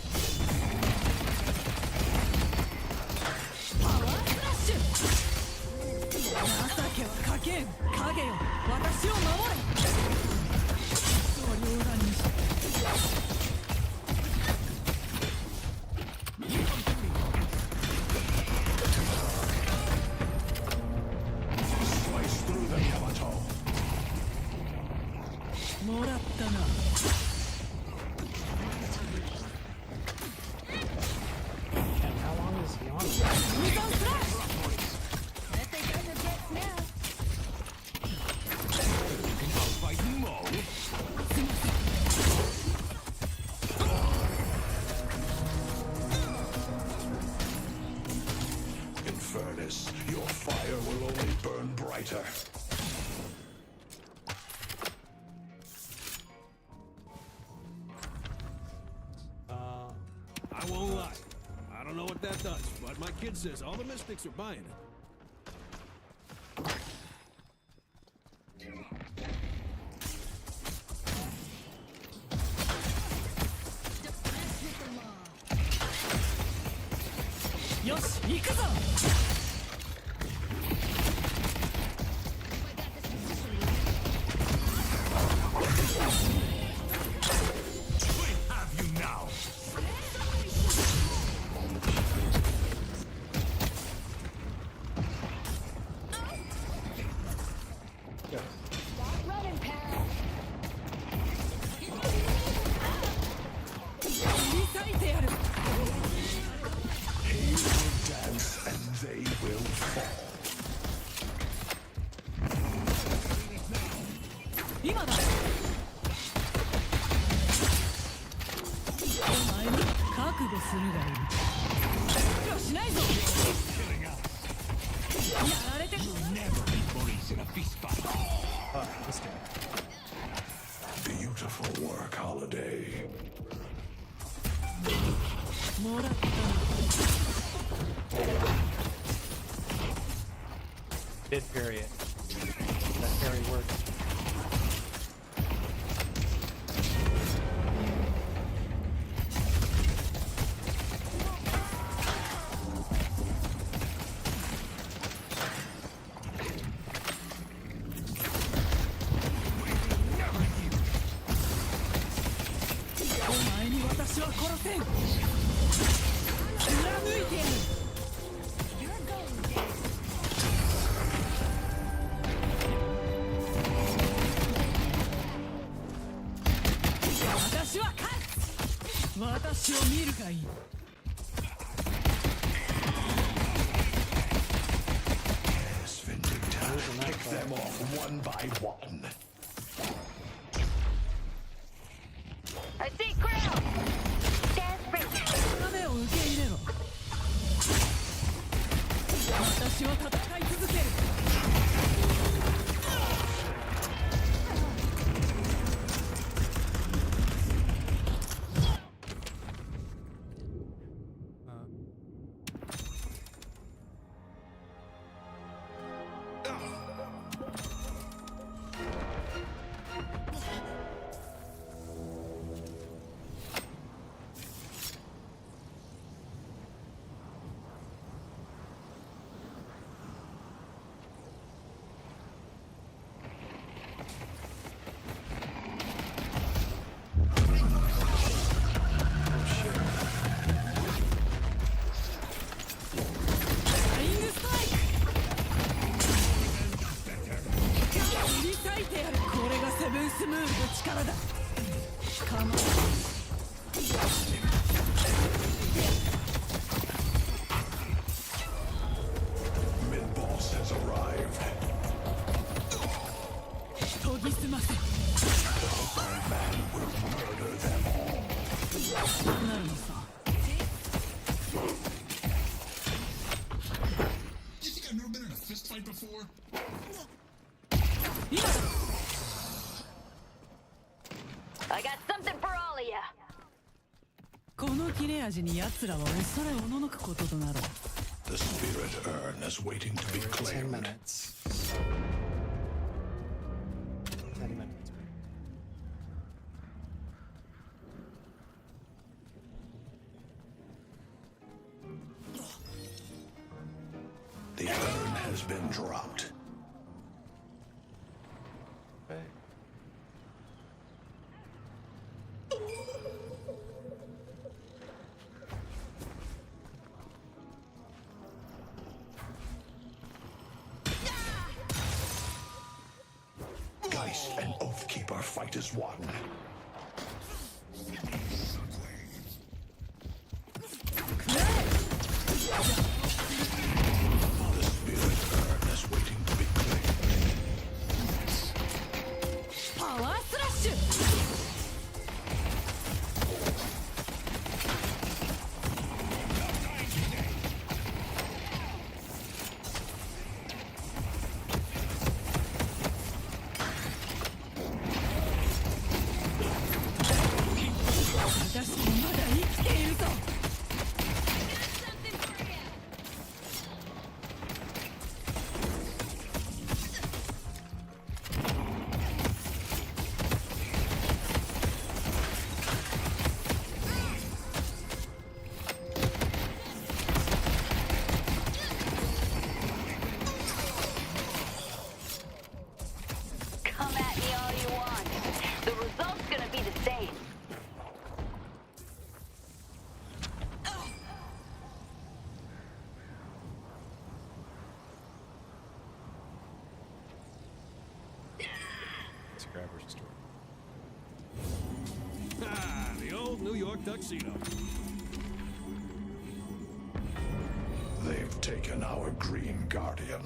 パワースラッシュ。情けはかけん。影よ、私を守れ。それを裏にして。 Slice through the Yamato. もらったな。 And how long is he on? 無残スラッシュ。 Fighting mode. In fairness, your fire will only burn brighter. I won't lie. I don't know what that does, but my kid says all the mystics are buying it. Yosh, 行くぞ。今だ。お前も覚悟するがいい。苦労しないぞ。やられて。 This guy. Beautiful work, Holiday. もらった。 Did parry it. That parry worked. Yes, Vindicta. Pick them off one by one. I see crowd. Stand ready. 雨を受け入れろ。私は戦い続ける。Mid-boss has arrived. 研ぎ澄ませ。 Man will murder them all. なるのさ。 You think I've never been in a fist fight before? 今だ。 I got something for all of you. この切れ味に奴らは恐れおののくこととなろう。 The spirit urn is waiting to be 10 claimed. minutes. 10 minutes. The urn has been dropped. Okay. Geist and Oathkeeper fight as one. The spirit urn is waiting to be claimed. パワースラッシュ。 私もまだ生きているぞ。 Come at me all you want. The result's gonna be the same. Let's grab her story. Ah, the old New York tuxedo. They've taken our Green Guardian.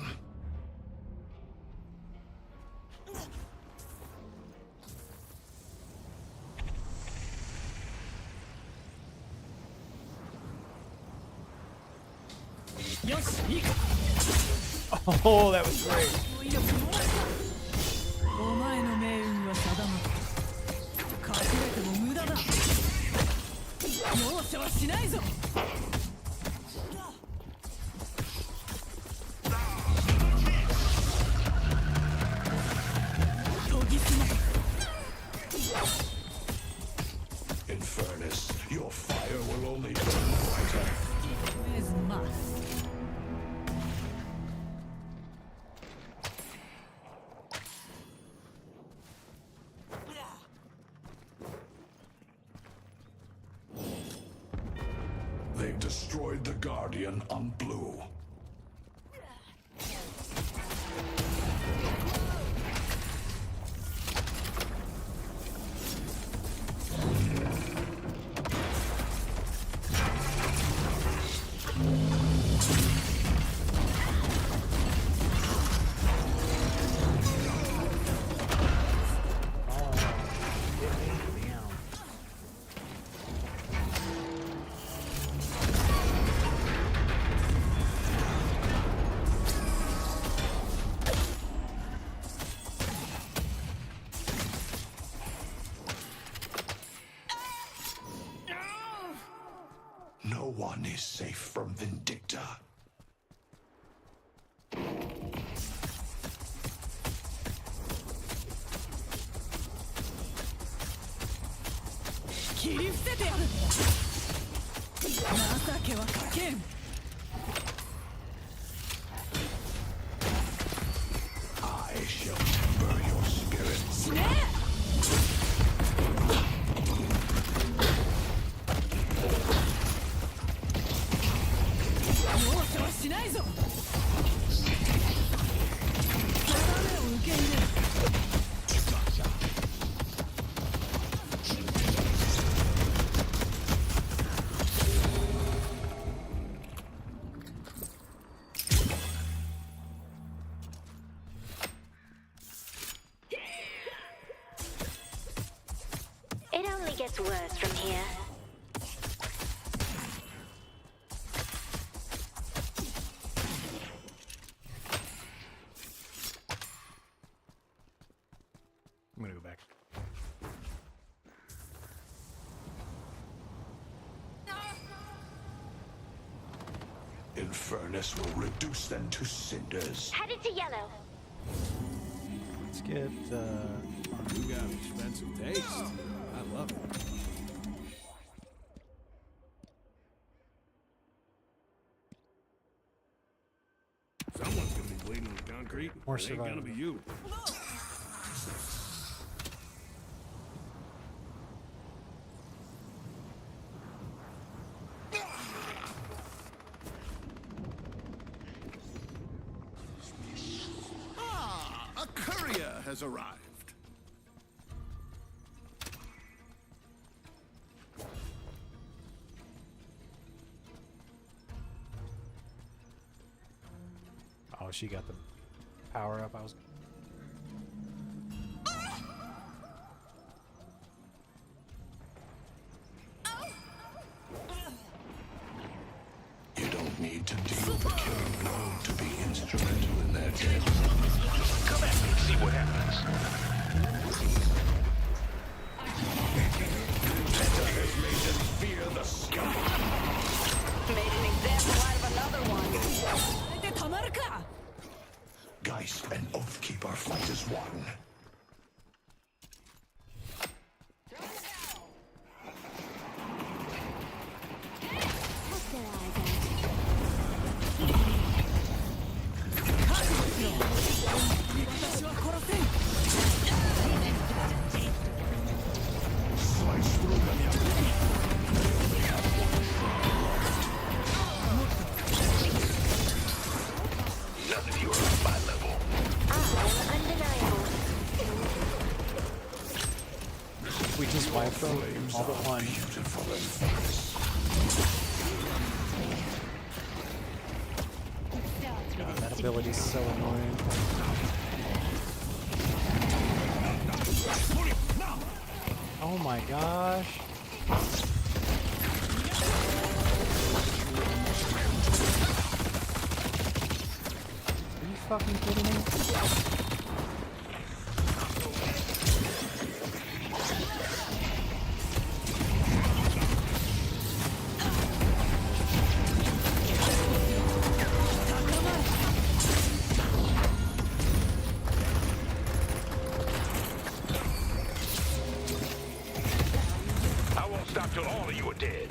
よしいいか Oh, that was great. 威力もお前の命運は定まった隠れても無駄だ容赦はしないぞ研ぎ澄ま In fairness, your fire will only burn brighter. Where's Mass? They've destroyed the Guardian on Blue. No one is safe from Vindicta. 切り伏せてやる情けはかけん I shall temper your spirit. 死ね容赦はしないぞ定めを受け入れる It only gets worse from here. I'm gonna go back. Infernus will reduce them to cinders. Headed to yellow. Let's get You got expensive taste. I love it. Someone's gonna be bleeding on the concrete. More It ain't gonna be survival. you. Ah, a courier has arrived. oh, she got the power up. I was You don't need to deal the killing blow to be instrumental in their death. Come at me and see what happens. Vindicta has made them fear the sky. Made an example out of another one. これでたまるか Geist and Oathkeeper fight as one. What's their eyes at? 私は殺せん Slice through them. None of you are on my level. I'm undeniable. we just wiped them Flames all but are one. beautiful Infernus. God, that ability's so annoying. Oh my gosh. fucking kidding me? I won't stop till all of you are dead.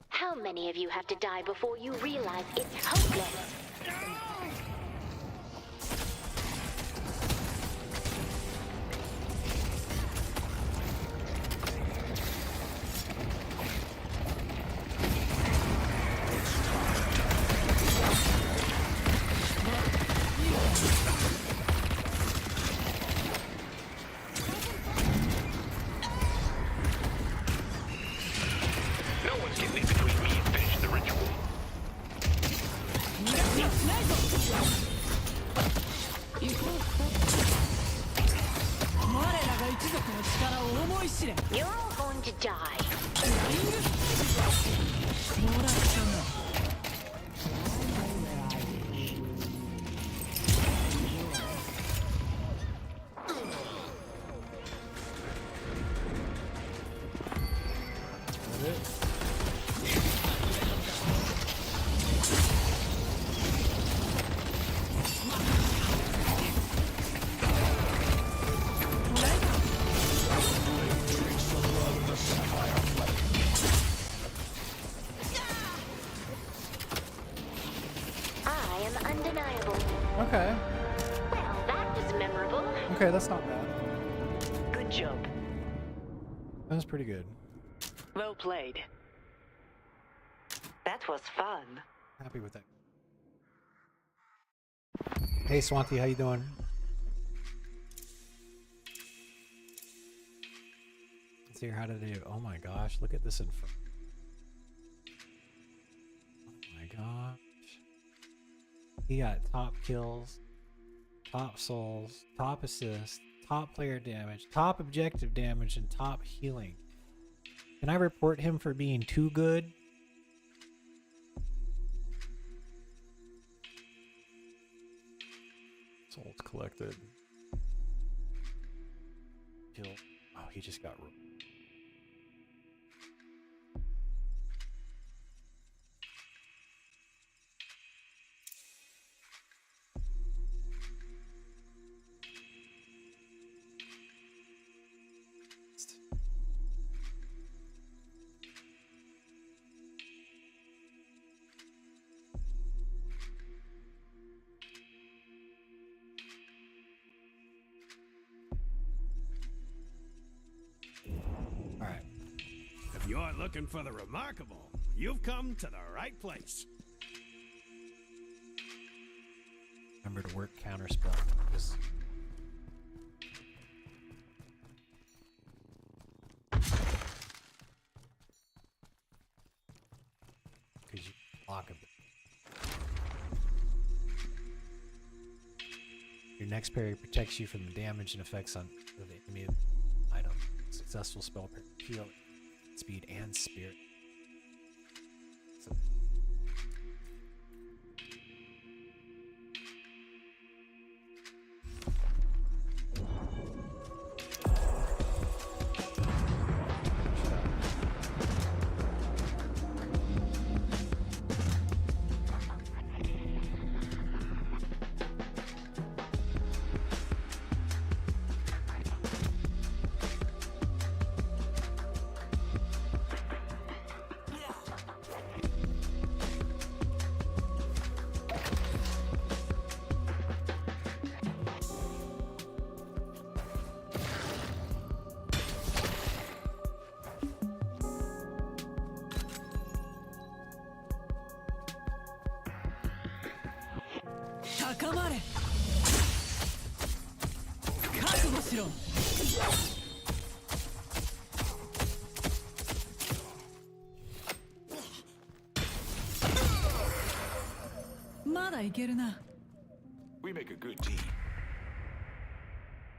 How many of you have to die before you realize it's hopeless? No one's getting in between me and finishing the ritual. 逃がしはしないぞ我らが一族の力を思い知れ You're all going to die. もらったな I am undeniable. Okay. Well, that was memorable. Okay, that's not bad. Good job. That was pretty good. Well played. That was fun. Happy with that. Hey Swanti, how you doing? Let's hear how did it do. Oh my gosh, look at this in front. Oh my gosh. He got top kills, top souls, top assists, top player damage, top objective damage, and top healing. Can I report him for being too good? Souls collected. Kill. Oh, he just got. Alright. If you're looking for the remarkable, you've come to the right place. Remember to work counterspell. Because you block a bit. Your next parry protects you from the damage and effects on the enemy item. Successful spell parry. Heal, speed, and spirit. So,高まれ覚悟しろまだいけるな We make a good team.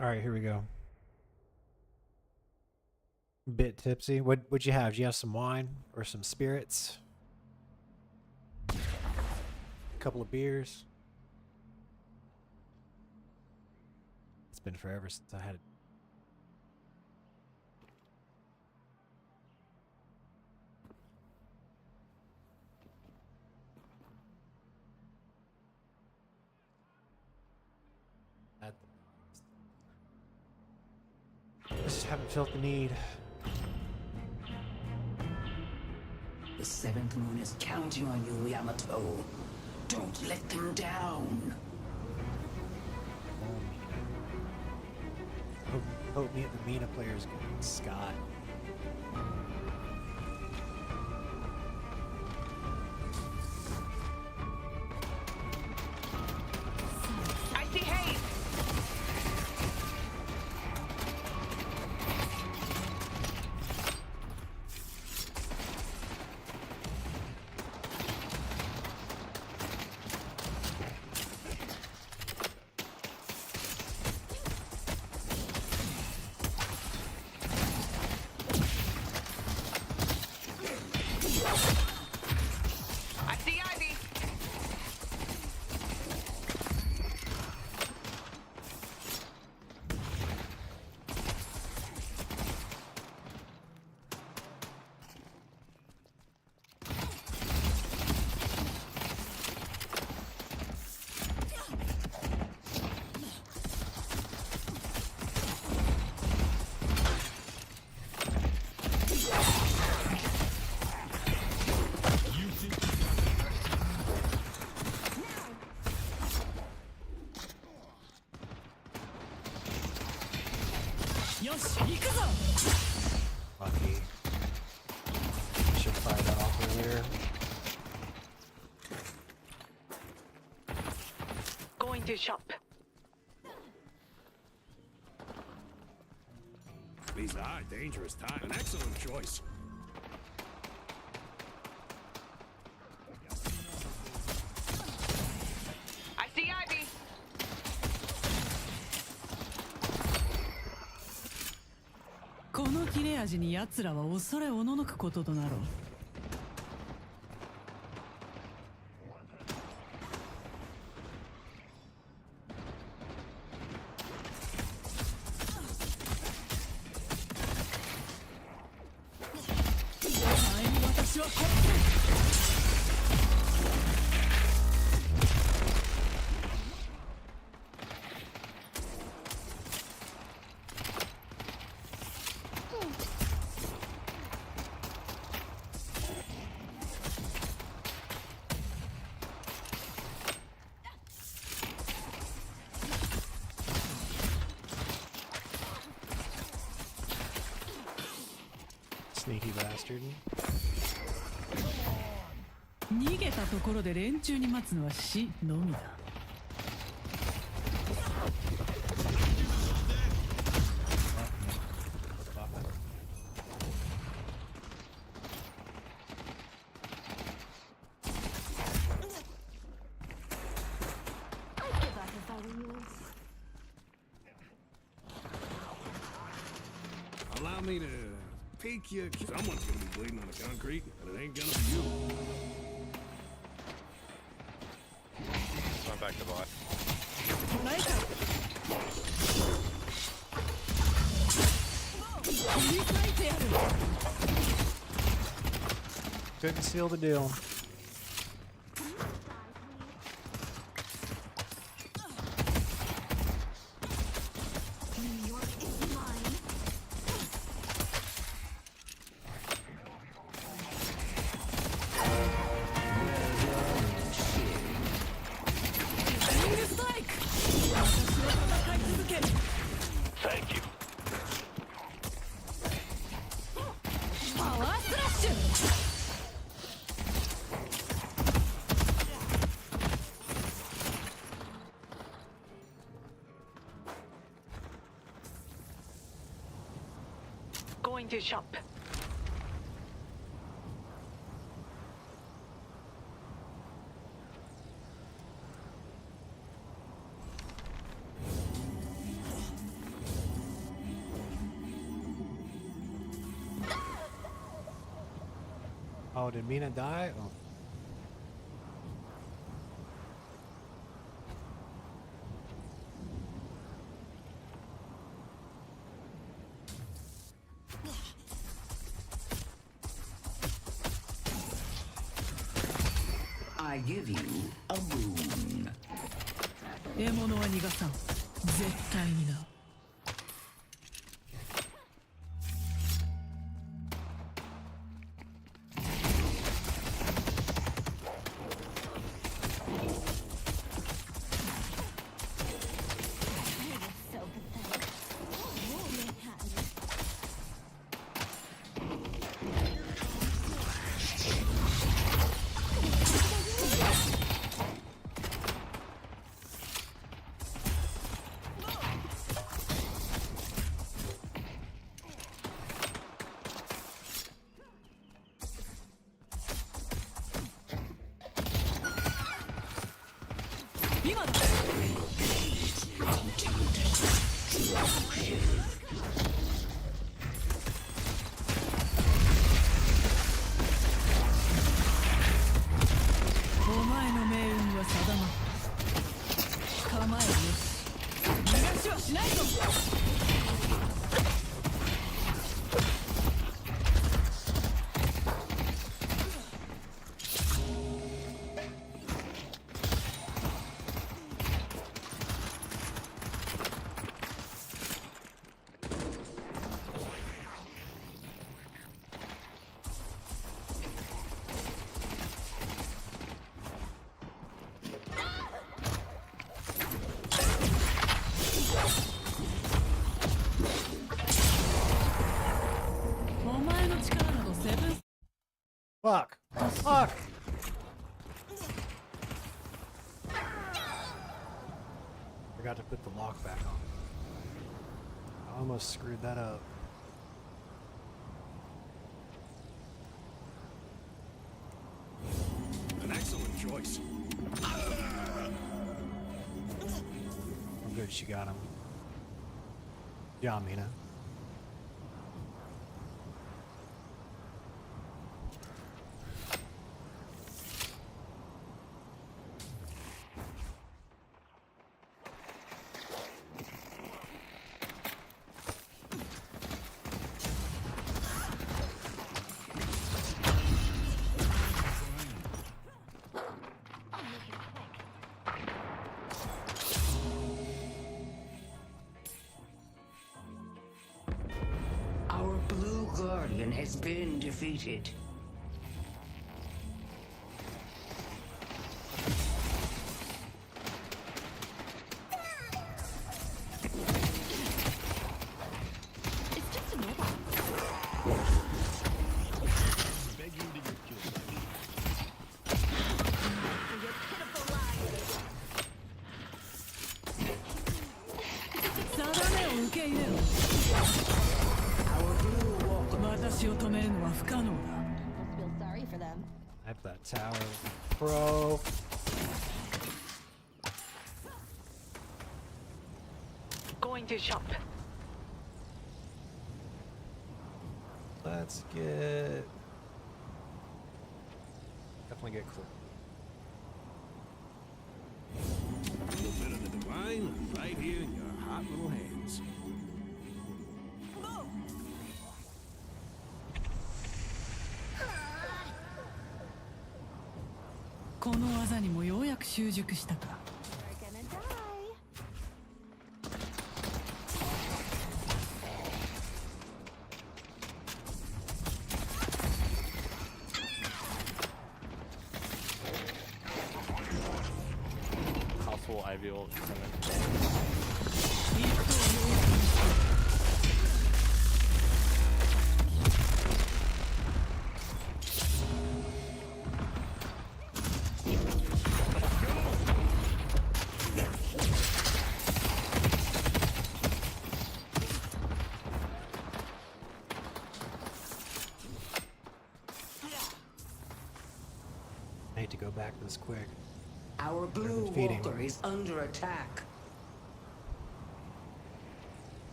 Alright, here we go. Bit tipsy. What'd you have? Did you have some wine or some spirits? A couple of beers. It's been forever since I had it. I just haven't felt the need. The seventh moon is counting on you, Yamato. Don't let them down. Hope me and the Mina players get Scott. I see haze. I see Ivy. Lucky. Should fire that off earlier. Going to shop. These are dangerous times. An excellent choice. I see Ivy.「この切れ味に奴らは恐れおののくこととなろう」前に私はこっ Sneaky bastard. 逃げたところで連中に待つのは死のみだ。Allow me to peek you. Someone's gonna be bleeding on the concrete, and it ain't gonna be you. I'm back to bot. ないか切り裂いてやる Couldn't seal the deal. Thank you. Going to shop. Oh, did Mina die? Oh. I give you a boon. 獲物は逃がさん。絶対にな。今だ。お前の命運は定まった構えよし逃がしはしないぞ。お前の力などセブン。 Fuck! Fuck! Forgot to put the lock back on. I almost screwed that up. An excellent choice. I'm good she got him. Yeah, Mina. Our blue guardian has been defeated. Begging to get killed. 定めを受け入れろ。私を止めるのは不可能だ。 Feel sorry for them. Snipe that tower. Bro. Going to shop. Let's get... Definitely get clear. A little bit of the divine right here in your hot little hands. この技にもようやく習熟したか。 We're gonna die. Household Ivy will come in. 一頭の I hate to go back this quick. Our blue feeding. walker is under attack.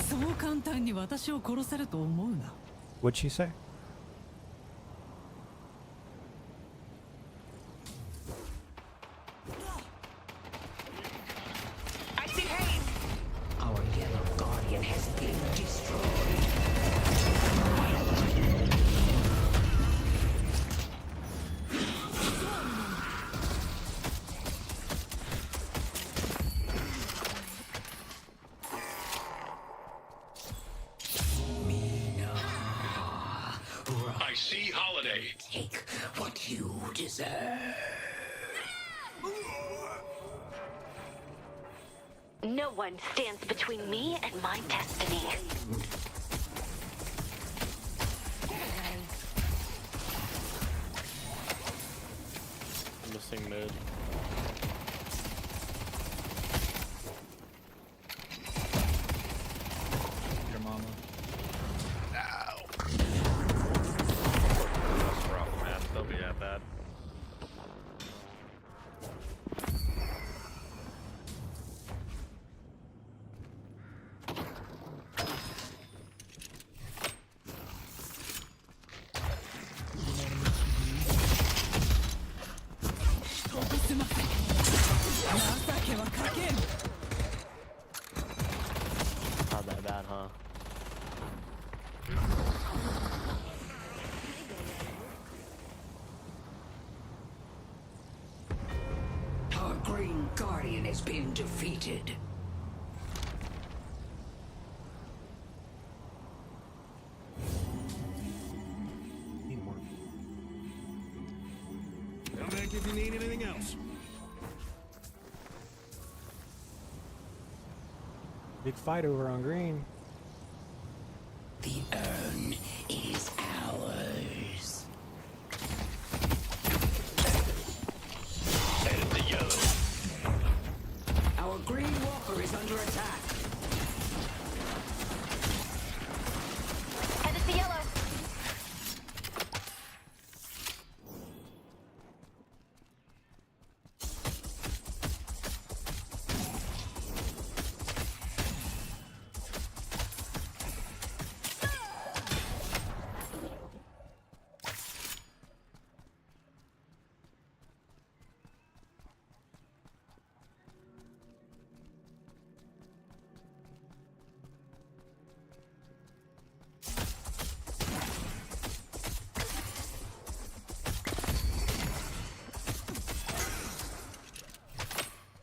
そう簡単に私を殺せると思うな。 What'd she say? I see Hayes. Our yellow guardian has been destroyed. I see Holiday. Take what you deserve. No one stands between me and my destiny. I'm missing mid. Your mama. That's rough, man. Don't be that bad. Not that bad, huh? Our green guardian has been defeated. Need more. Come back if you need anything else. Big fight over on green. The urn is ours. Headed to yellow. Our green walker is under attack. Headed to yellow.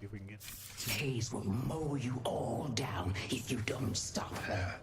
See if we can get. Hayes will mow you all down if you don't stop her.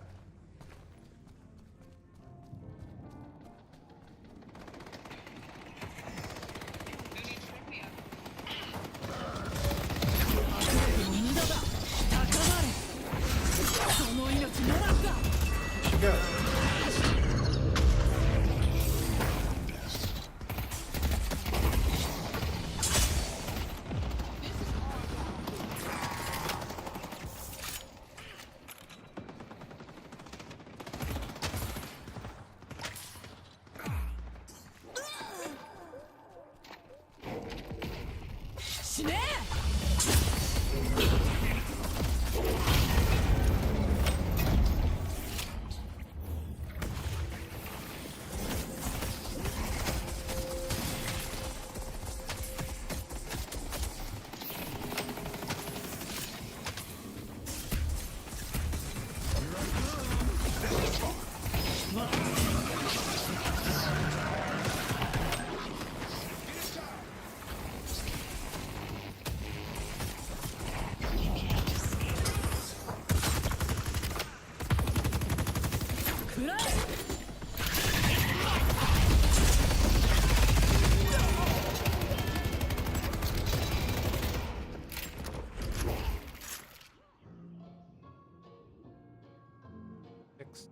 Six.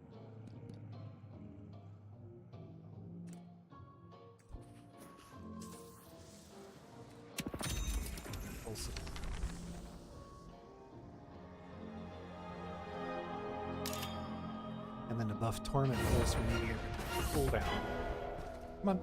Also. And then to buff torment plus when you get cooldown. Come on.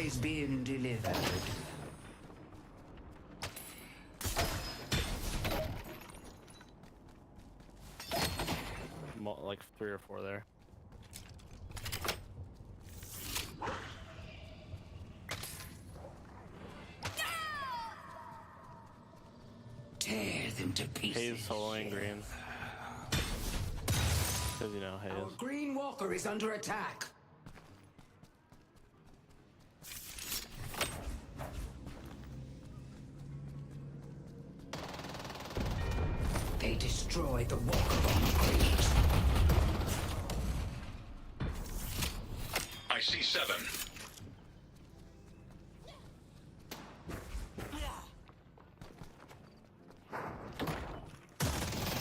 has been delivered. Like 3 or 4 there. Tear them to pieces. Hayes soloing green. Because you know, Hayes. Our green walker is under attack. They destroyed the walker on the green. I see 7.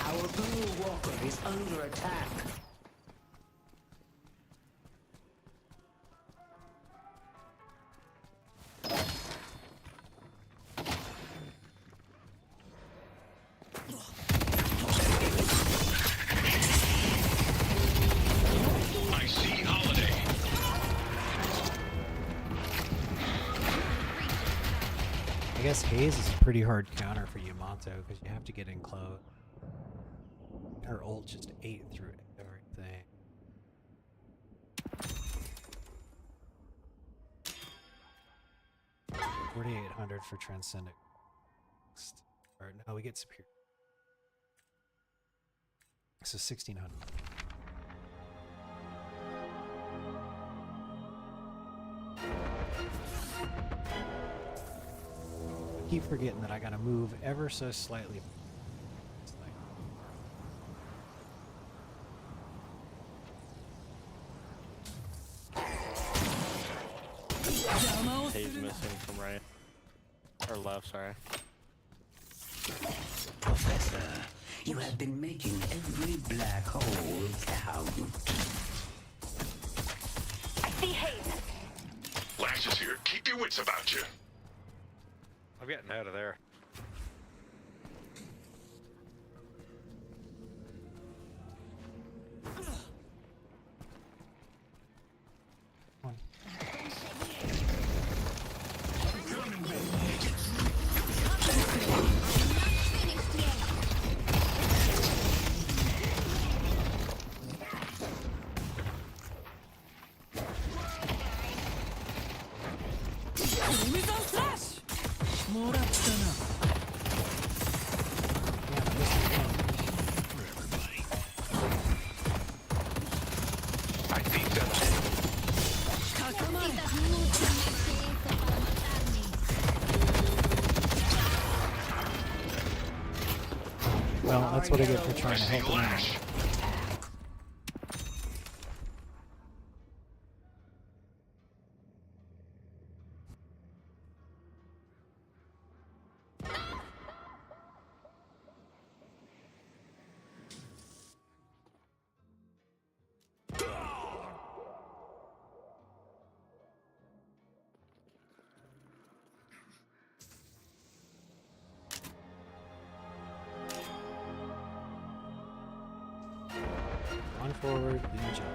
Our blue walker is under attack. I see Holiday. I guess Hayes is a pretty hard counter for Yamato because you have to get in close. Her ult just ate through everything. $4,800 for Transcendent. Or no, we get Superior. So 1,600. I keep forgetting that I gotta move ever so slightly. Hayes missing from right. Or left, sorry. Professor, you have been making every black hole count. I see Hayes. Lash is here. Keep your wits about you. I'm getting out of there. Well, that's what I get for trying to help him out. Run forward, then jump.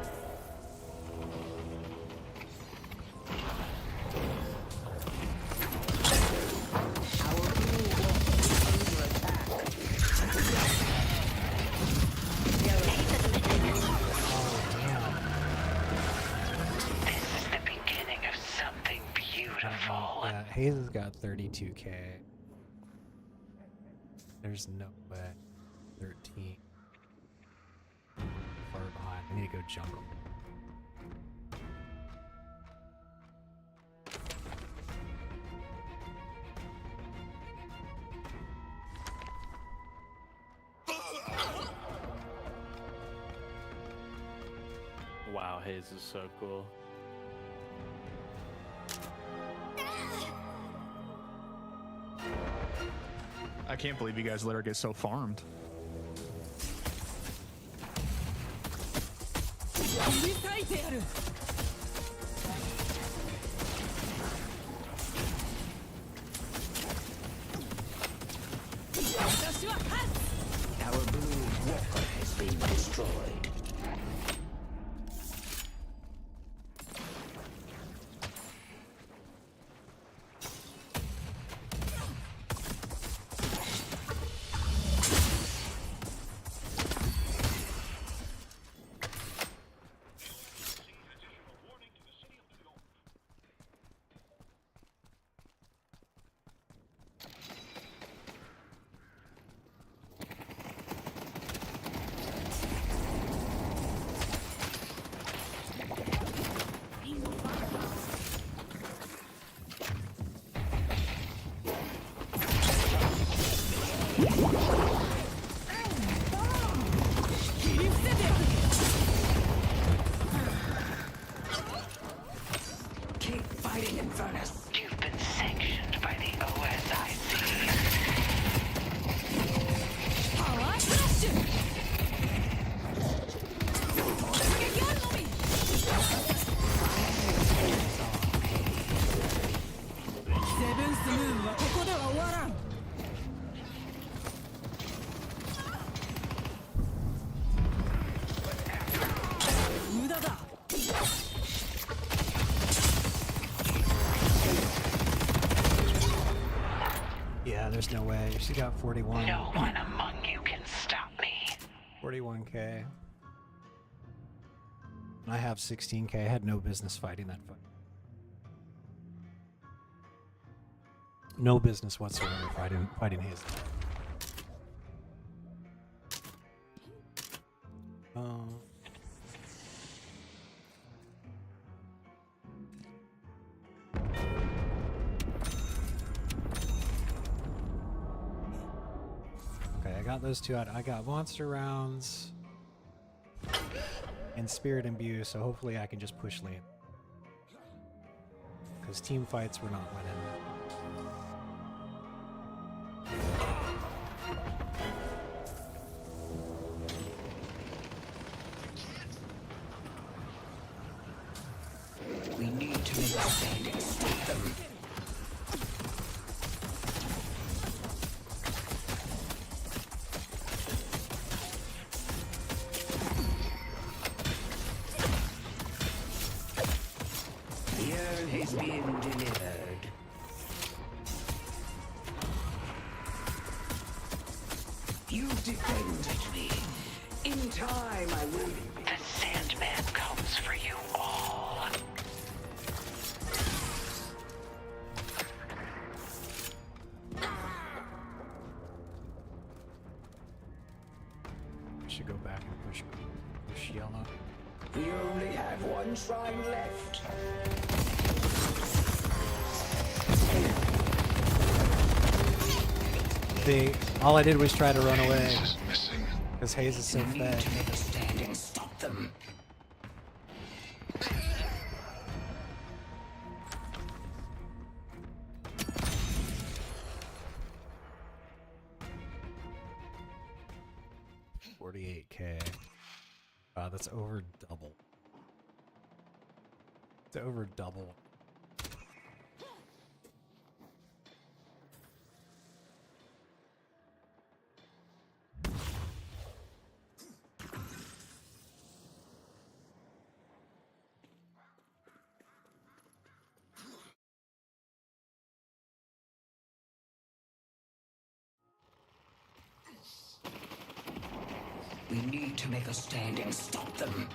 Yeah, Hayes has got 32k. There's no way. 13. Far behind. I need to go jungle. Wow, Hayes is so cool. I can't believe you guys let her get so farmed. Our blue walker has been destroyed. there's no way. She got 41. No one among you can stop me. 41k. And I have 16k. I had no business fighting that fight. No business whatsoever fighting his. Okay, I got those two out. I got monster rounds and spirit imbue, so hopefully I can just push lane. Because team fights we're not winning. We need to make a stand and stop them. The urn has been delivered. You defended me. In time, I will. The Sandman comes for you all. Should go back and push yellow. We only have one shrine left. All I did was try to run away because Hayes is so fed. To make a stand and stop them. $48k. Wow, that's over double. It's over double. We need to make a stand and stop them.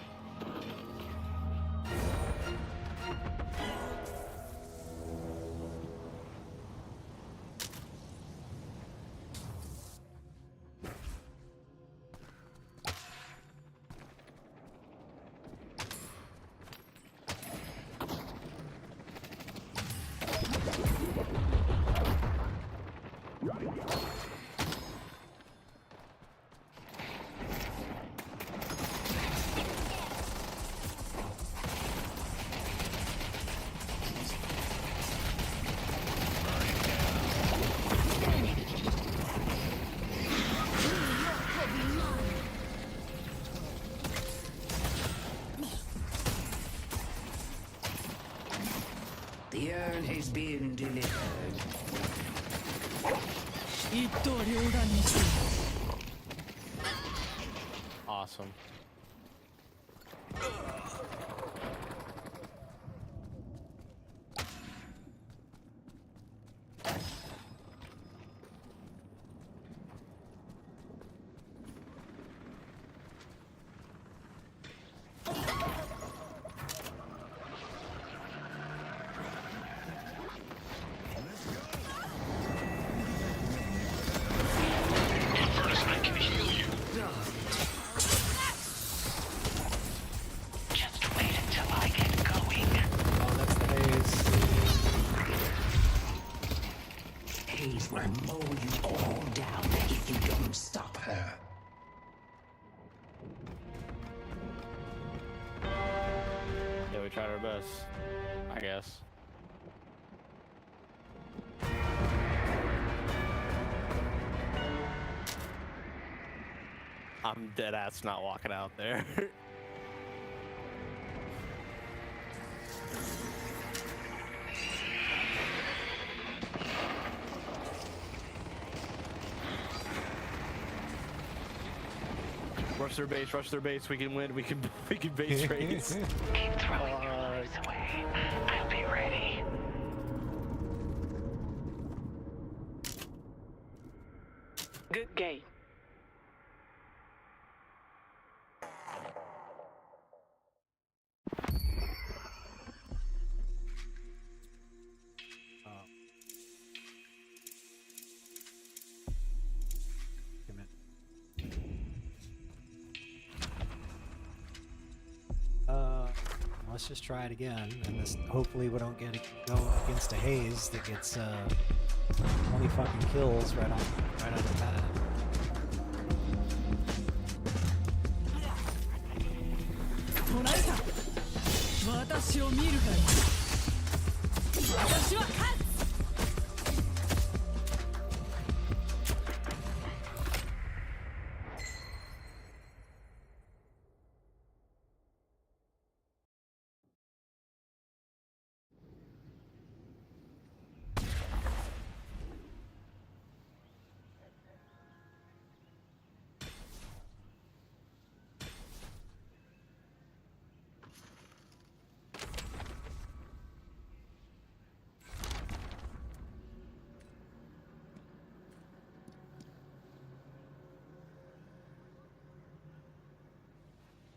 The urn has been delivered. Awesome. Just wait until I get going. Oh, that's the Hayes. Hayes will mow you all down if you don't stop her. Yeah, we tried our best, I guess. I'm dead ass not walking out there. Rush their base, we can win, we can base race. Keep throwing your lives away. I'll be ready. game. Let's just try it again, and this hopefully we don't go against a haze that gets 20 fucking kills right off the bat. 捕らえた。私を見るがいい。私は勝つ。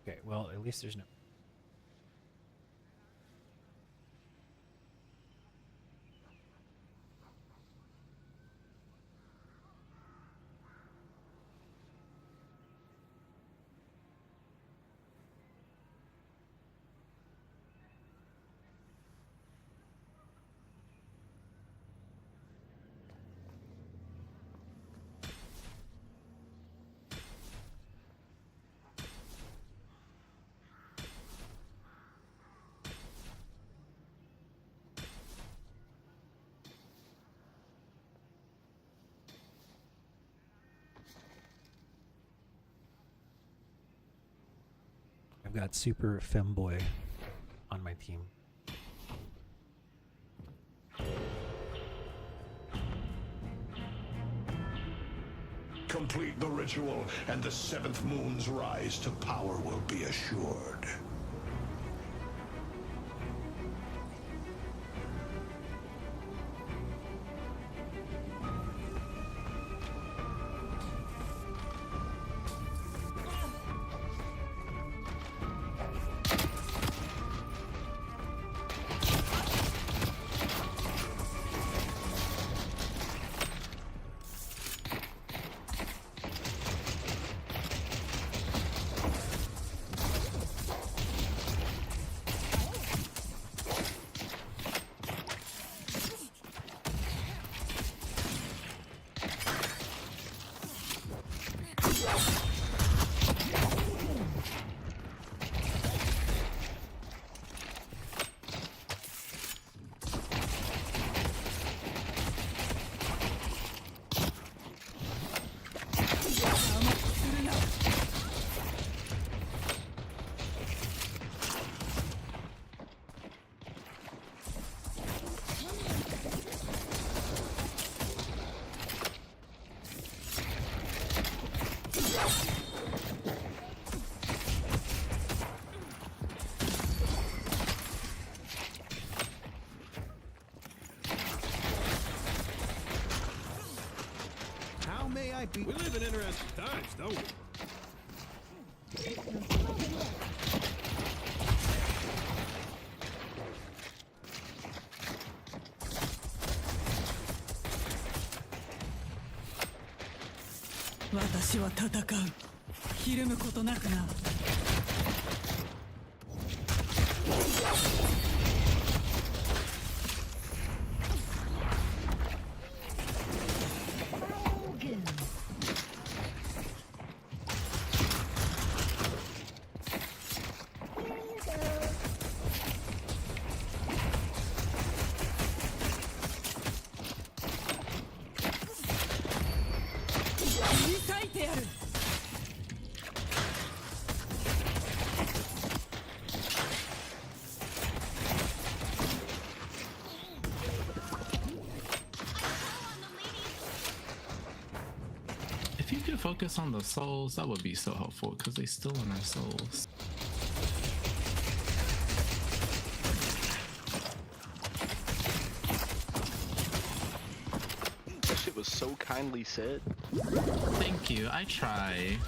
Okay, well, at least there's no... I've got Super Femboy on my team. Complete the ritual, and the seventh moon's rise to power will be assured. We live in interesting times, don't we?私は戦う。ひるむことなくな。 If you could focus on the souls, that would be so helpful because they still in their souls. That shit was so kindly said. Thank you, I try.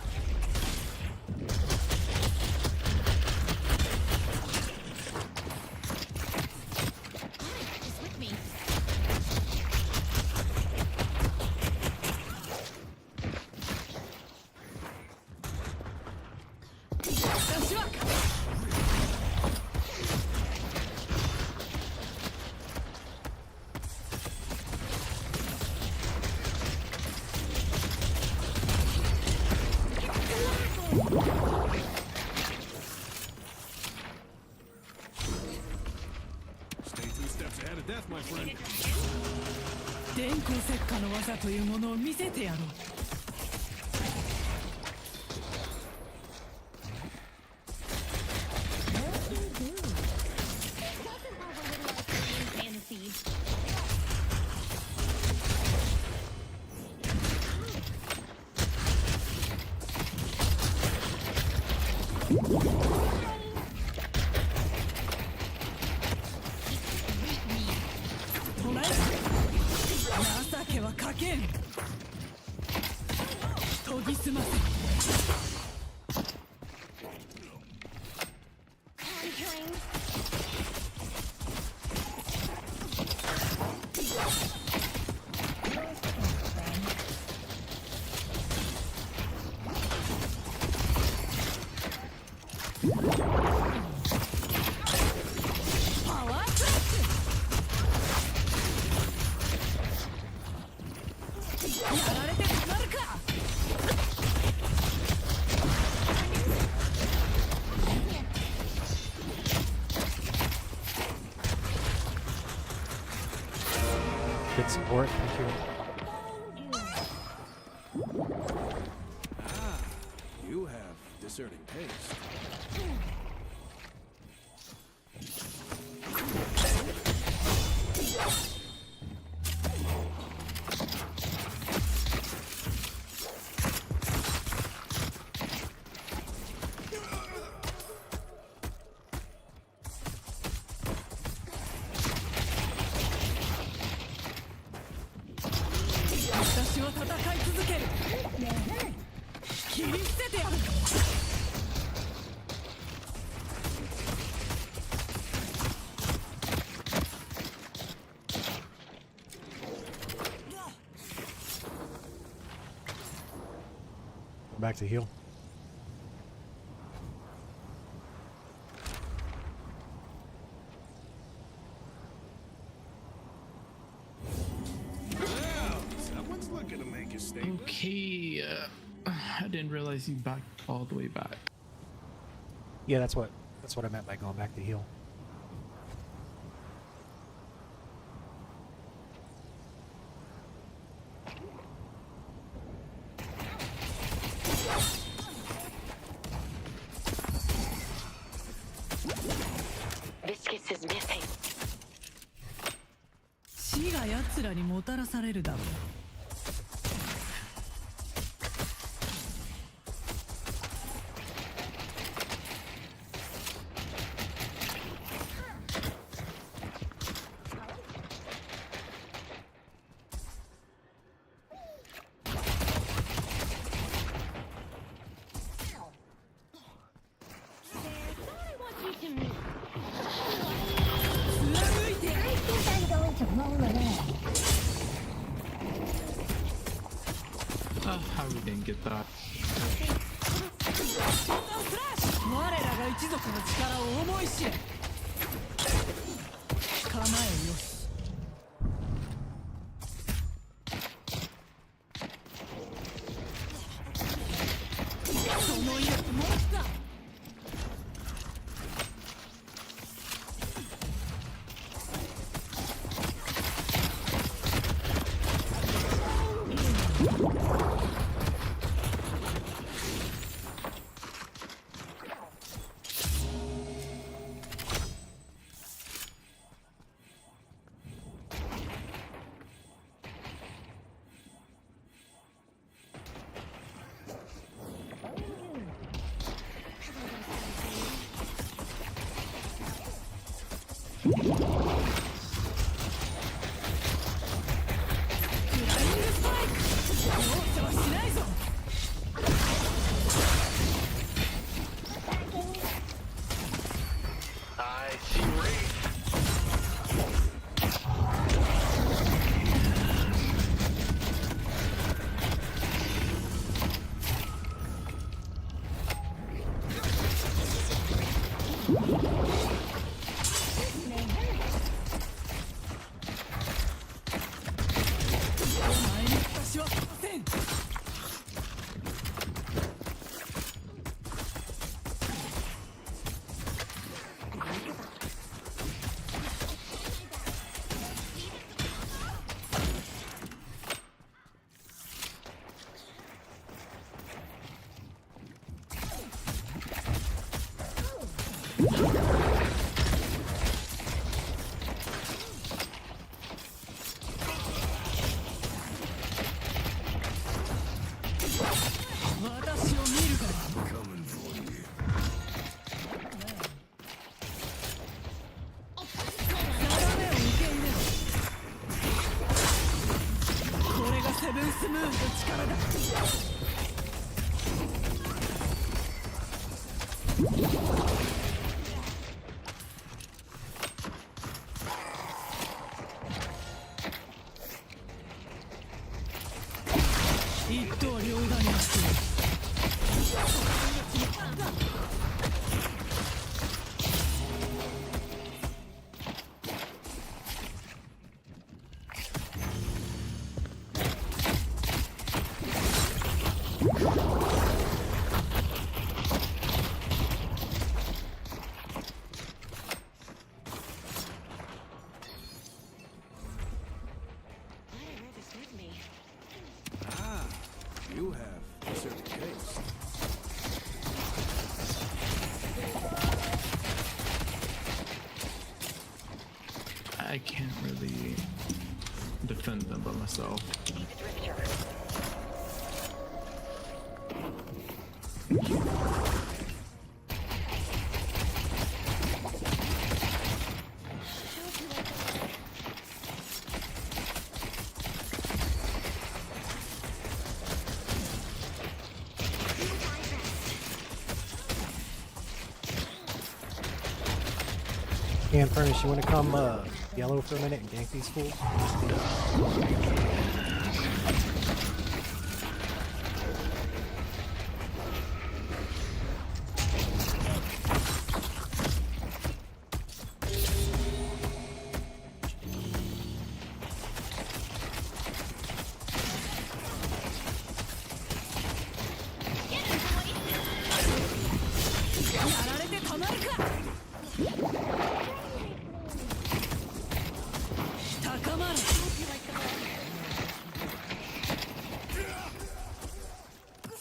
Stay 2 steps ahead of death, my friend. 電光石火の技というものを見せてやろう。情けはかけん。研ぎ澄ませ。Good support, thank you. Ah, you have discerning taste. Back to heal. Well, someone's looking to make a statement. Okay, I didn't realize you backed all the way back. Yeah, that's what I meant by going back to heal. Viscous is missing. 死が奴らにもたらされるだろう。Oh, how we didn't get that. 我らが一族の力を思い知れ。構えよし。その威力もった。Coming for you. これがセブンスムーンの力だ。一刀両断にして Ah, you have a certain taste. I can't really defend them by myself. Can Furnace, you want to come yellow for a minute and gank these fools?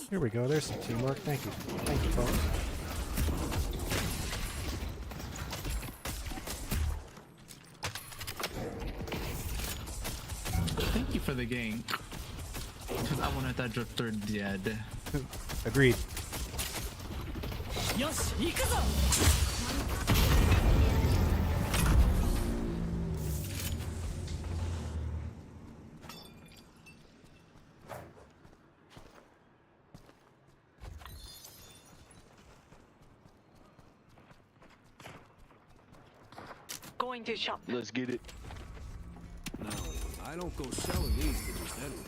Here we go, there's some teamwork. Thank you. Thank you, folks. Thank you for the gank. Because I wanted that drifter dead. Agreed. よし行くぞ Going to shop. Let's get it. No, I don't go selling these to just anyone.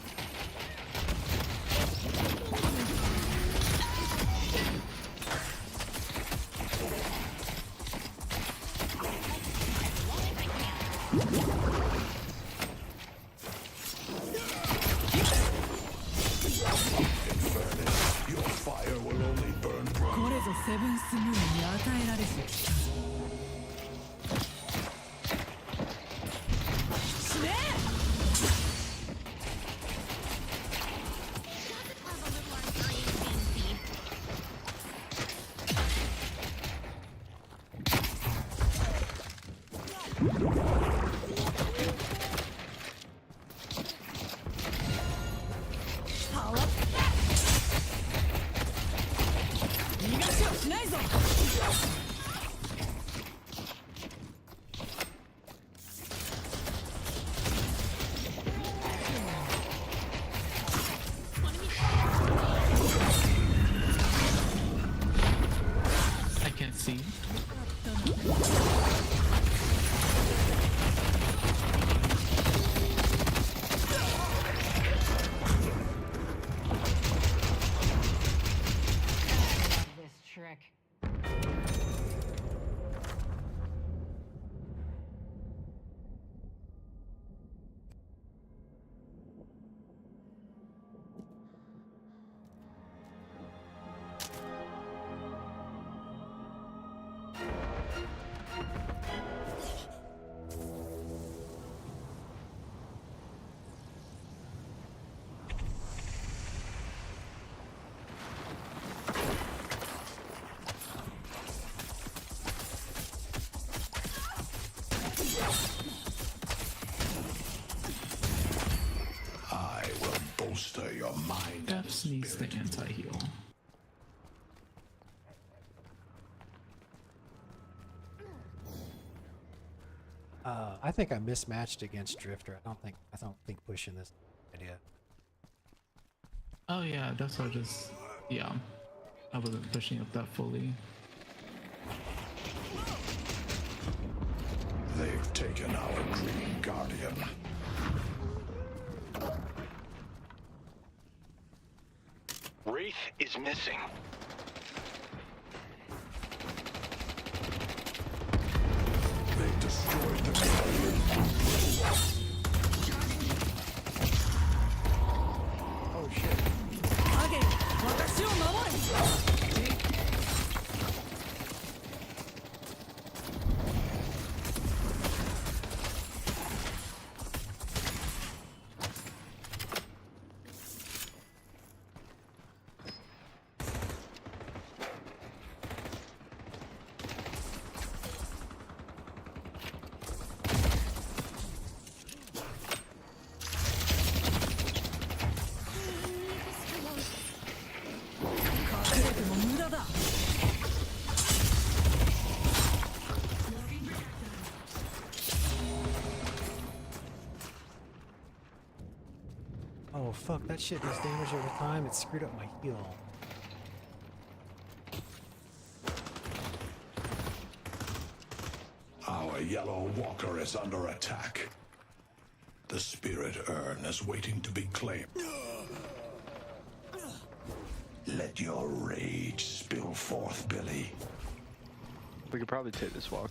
Your fire will only burn これぞセブンスムーンに与えられし力死ね 逃がしはしないぞ I can't see. This trick. I will bolster your mind. Depths needs the anti-heal. I think I mismatched against Drifter. I don't think pushing this idea. Oh yeah, that's what I just, yeah. I wasn't pushing up that fully. They've taken our Green Guardian. Wraith is missing. They've destroyed the Guardian. Oh shit. Oh fuck, that shit does damage over time. It screwed up my heal. Our yellow walker is under attack. The spirit urn is waiting to be claimed. Let your rage spill forth, Billy. We could probably take this walk.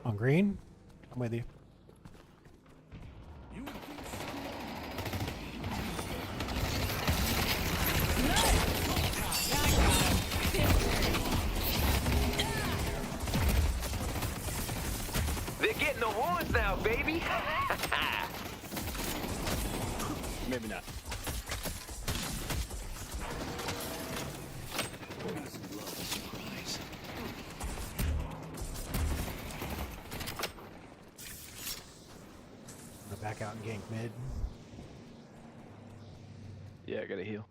On green? I'm with you. They're getting the horns now, baby. Maybe not. Back out and gank mid. Yeah, I gotta heal.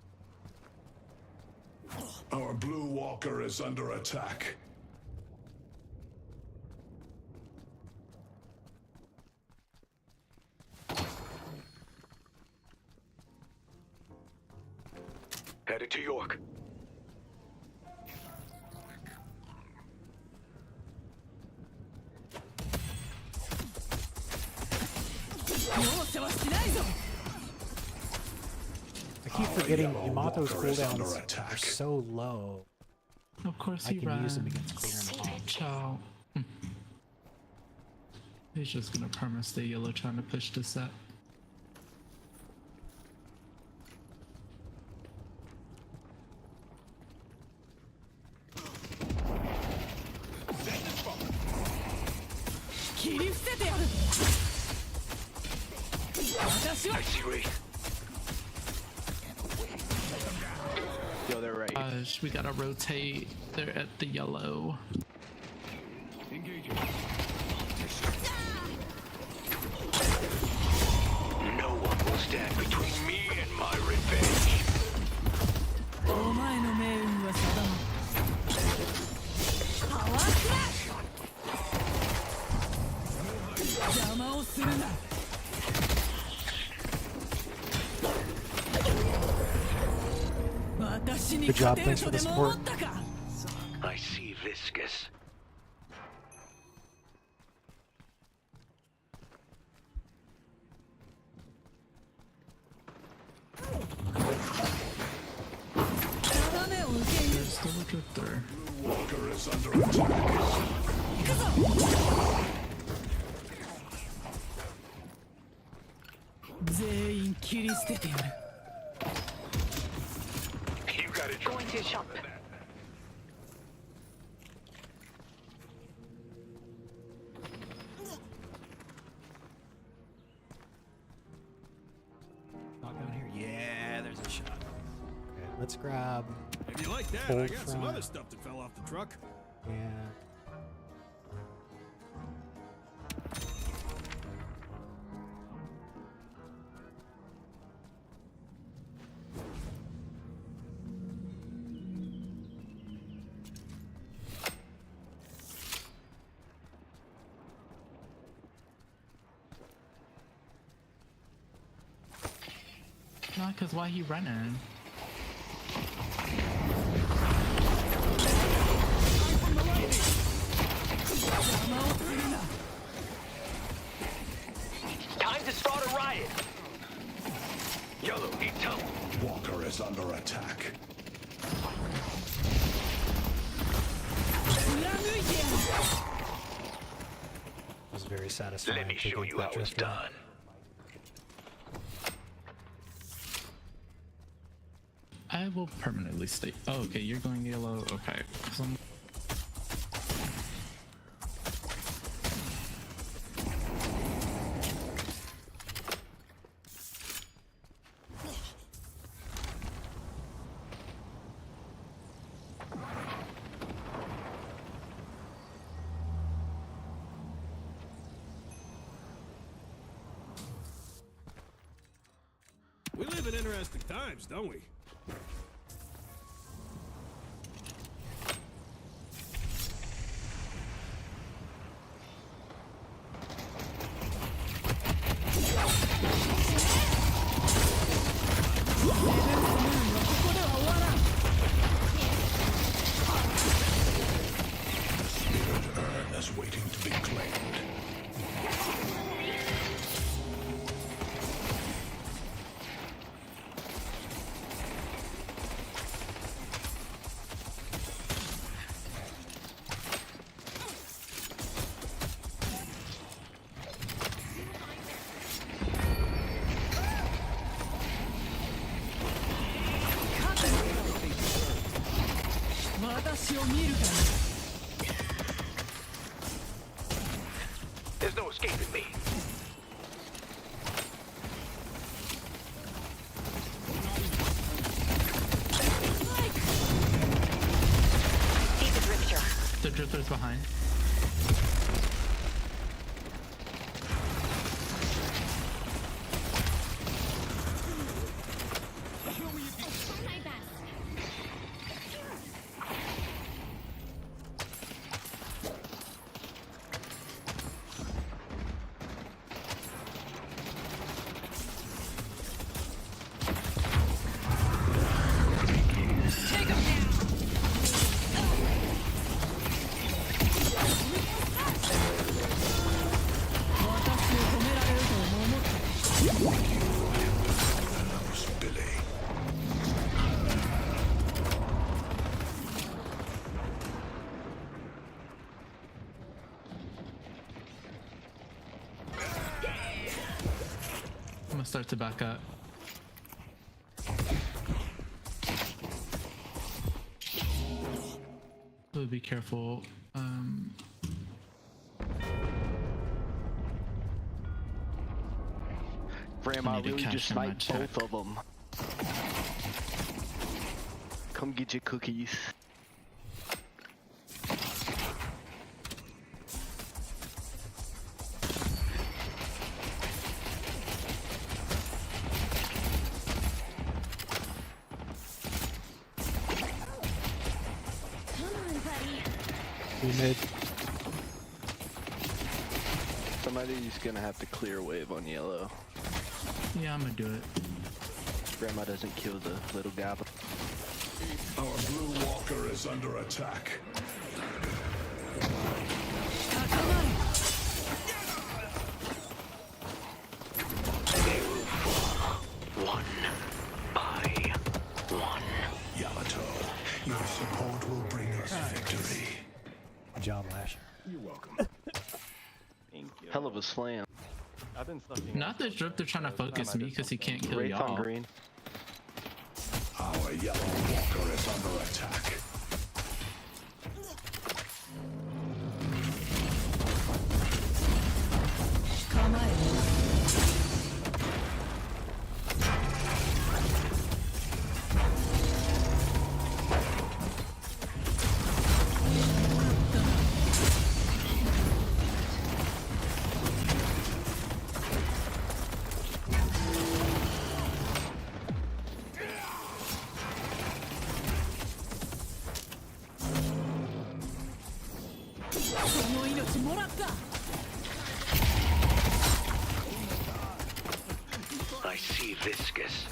Our blue walker is under attack. Headed to York. I keep forgetting Yamato's cooldowns are so low. Of course I he can ran. use them against clearing bombs. Ciao. He's just gonna perma stay yellow trying to push the set. I see Wraith. Yo, they're right. We gotta rotate. They're at the yellow. Engaging. No one will stand between me and my revenge. Good job, thanks for the support. I see viscous. There's still a drifter. Walker is under attack. You got it. Going to shop. Not down here. Yeah, there's a shot. Okay, let's grab. If you like that, I Cold got some front. other stuff that fell off the truck. Yeah. Not cause why he running? Time to start a riot. Yellow, need help. Walker is under attack. It was very satisfying. Let me to show get you that how it's drift in. done. I will permanently stay. Oh, okay, you're going yellow. Okay. We live in interesting times, don't we? Urn is waiting to be claimed. There's no escaping me. See the drifter. The drifter's behind. I'm gonna start to back up. So be careful. Grandma I need to really cash just in my sniped check. both of them. Come get your cookies. We made. Somebody's gonna have to clear wave on yellow. Yeah, I'm gonna do it. Grandma doesn't kill the little goblin. Our blue walker is under attack. One by one. Yamato, your support will bring us victory. Good job, Lash. You're welcome. Thank you. Hell of a slam. I've been stuffing. Not this drifter trying to focus me because he can't kill Wraith on y'all. green. Our yellow walker is under attack. I see viscous.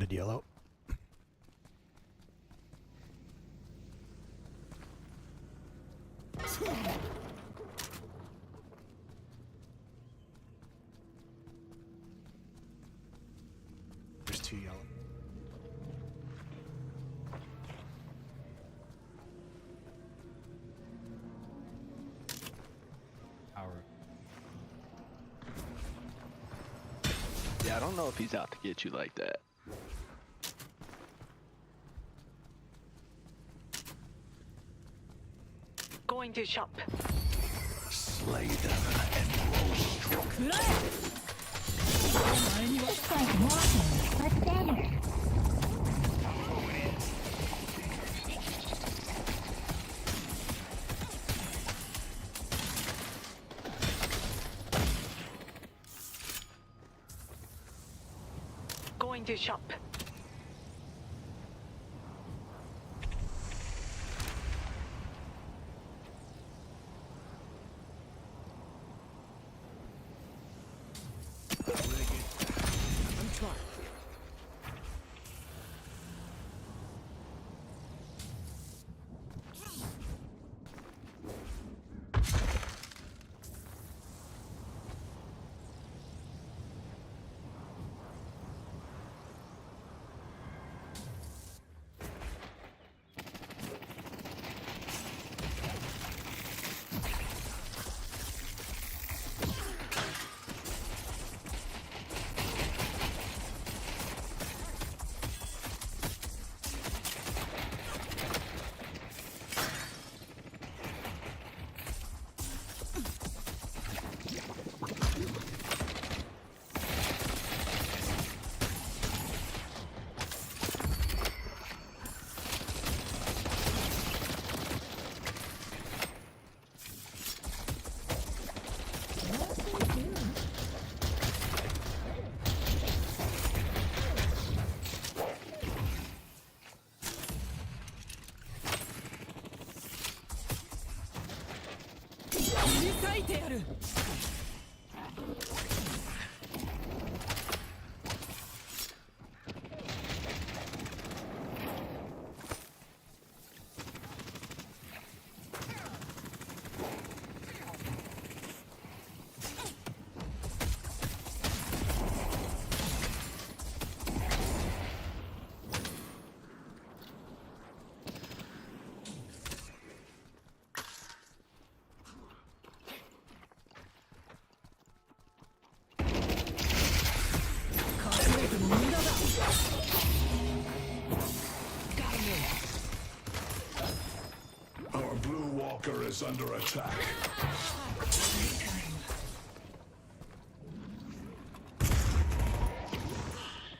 Got a deal out. There's 2 yellow. Power. Yeah, I don't know if he's out to get you like that. Going to shop. Slay them and grow strong. It's like walking, but better. Going to shop. Our blue walker is under attack.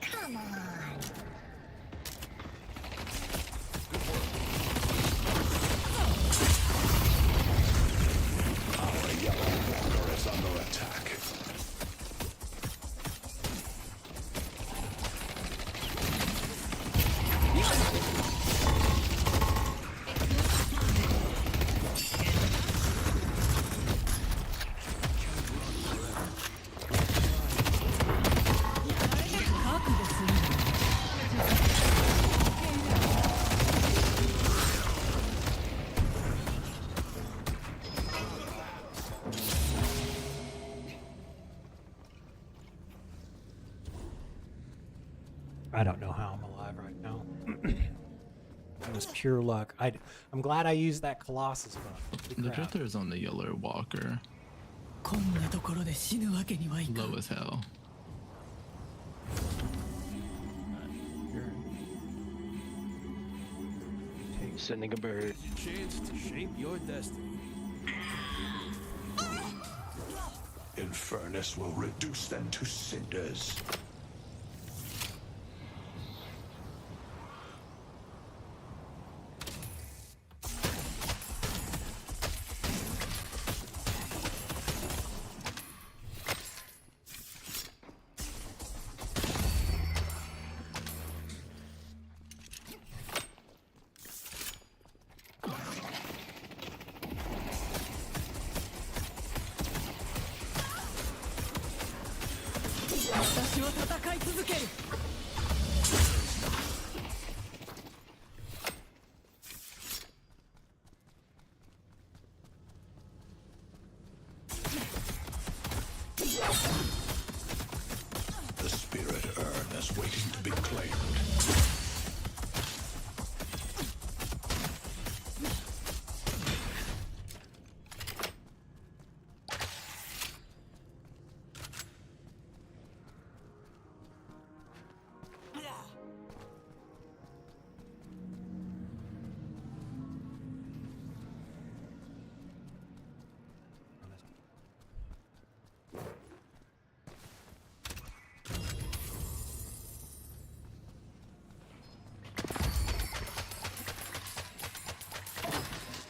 Come on. Our yellow walker is under attack. I don't know how I'm alive right now. It was pure luck. I'm glad I used that Colossus buff. The drifter is on the yellow walker. Low as hell. Sending a bird. Chance to shape your destiny. Infernus will reduce them to cinders.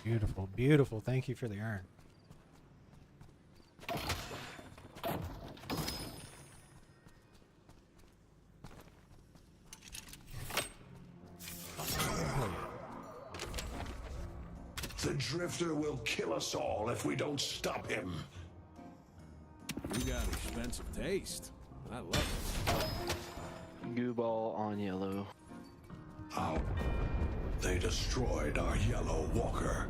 Beautiful, beautiful. Thank you for the urn. The Drifter will kill us all if we don't stop him. You got expensive taste. I love it. Goo ball on yellow. How? They destroyed our yellow walker.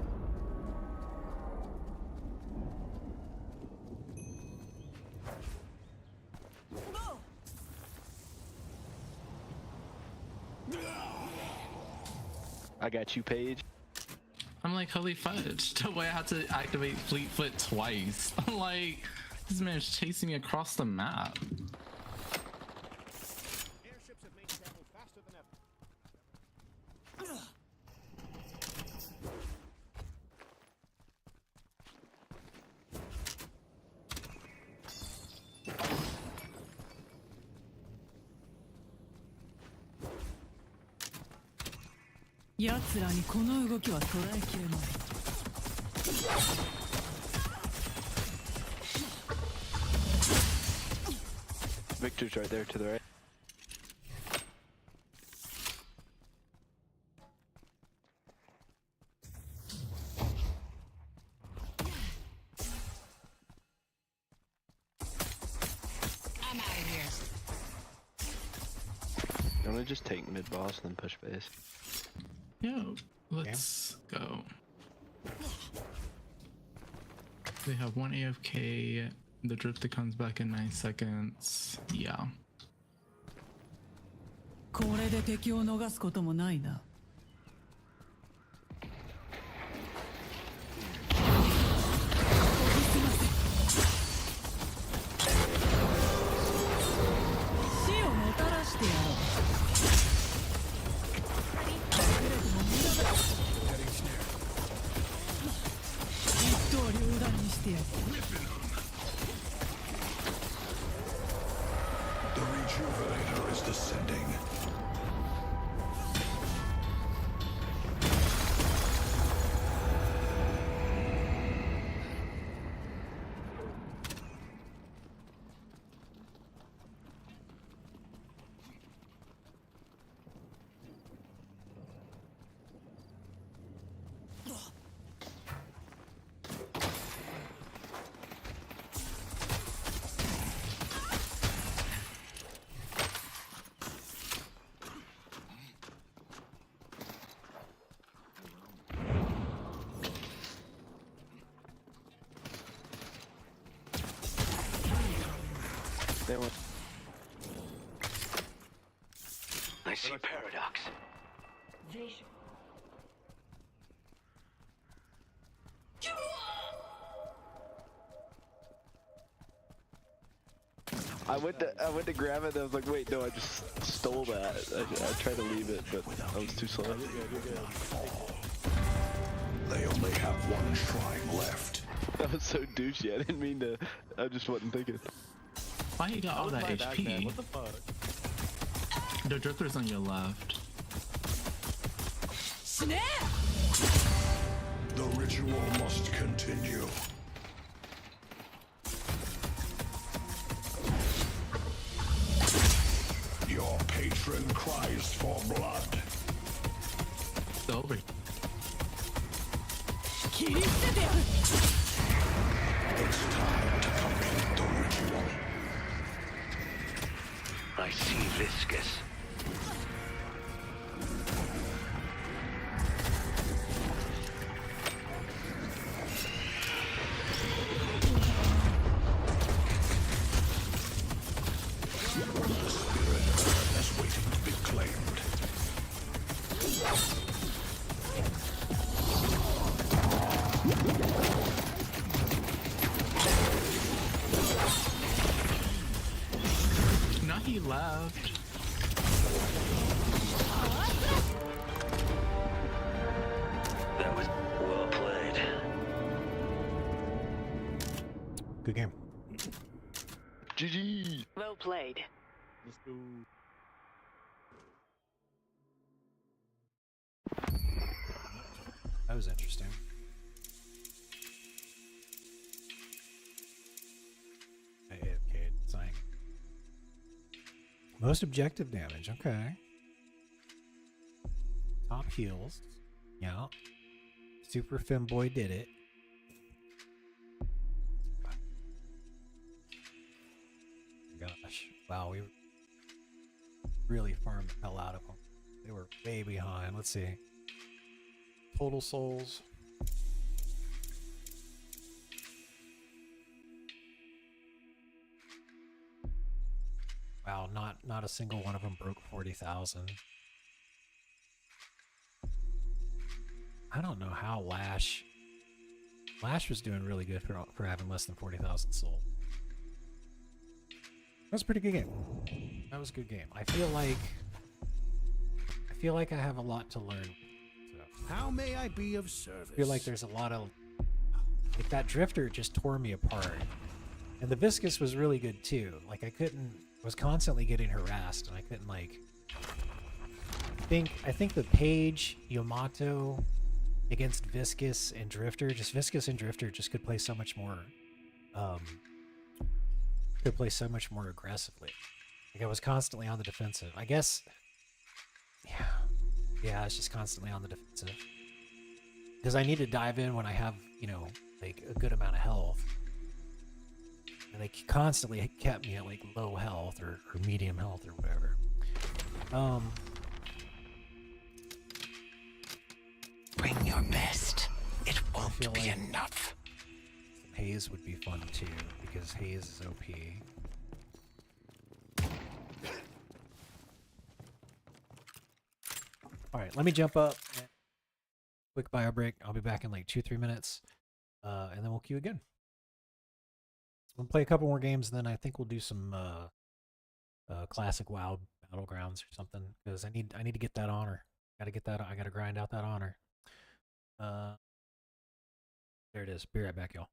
I got you, Paige. I'm like, holy fudge. The way I had to activate Fleetfoot twice. I'm like, this man is chasing me across the map. Airships have made travel faster than ever. 奴らにこの動きは捉えきれない。Victor's right there to the right. I'm out of here. You wanna just take mid boss and then push base? Yo, let's go. They have one AFK. The drifter comes back in 9 seconds. Yeah. これで敵を逃すこともないな。死をもたらしてやろう。一刀両断にしてやる。 The Rejuvenator is descending. I see paradox. I went to grab it and I was like, wait, no, I just stole that. I tried to leave it, but I was too slow. They only have one shrine left. That was so douchey. I didn't mean to. I just wasn't thinking. Why you got all that HP? What the fuck? The drifter's on your left. Snap! The ritual must continue. Your patron cries for blood. It's over. It's time to complete the ritual. I see viscous. The spirit earth is waiting to be claimed. Now he left. That was well played. Good game. GG. Well played. Let's go. That was interesting. Most objective damage. Okay. Top heals. Yeah. Super Femboy did it. Gosh. Wow, we really farmed the hell out of them. They were way behind. Let's see. Total souls. Wow, not a single one of them broke 40,000. I don't know how Lash was doing really good for having less than 40,000 souls. That was a pretty good game. That was a good game. I feel like I have a lot to learn. So. How may I be of service? I feel like there's a lot of like that drifter just tore me apart. And the viscous was really good too. Like I was constantly getting harassed and I couldn't like I think the Page, Yamato against Viscous and Drifter, Viscous and Drifter just could play so much more aggressively. Like I was constantly on the defensive. I guess yeah, it's just constantly on the defensive. Because I need to dive in when I have, you know, like a good amount of health. And they constantly kept me at like low health or medium health or whatever. Bring your best. It won't be enough. Haze would be fun too, because Haze is OP. Alright, let me jump up. Quick bio break. I'll be back in like 2-3 minutes. And then we'll queue again. We'll play a couple more games, and then I think we'll do some classic WoW battlegrounds or something, because I need to get that honor. Gotta get that. I gotta grind out that honor. There it is. Be right back, y'all.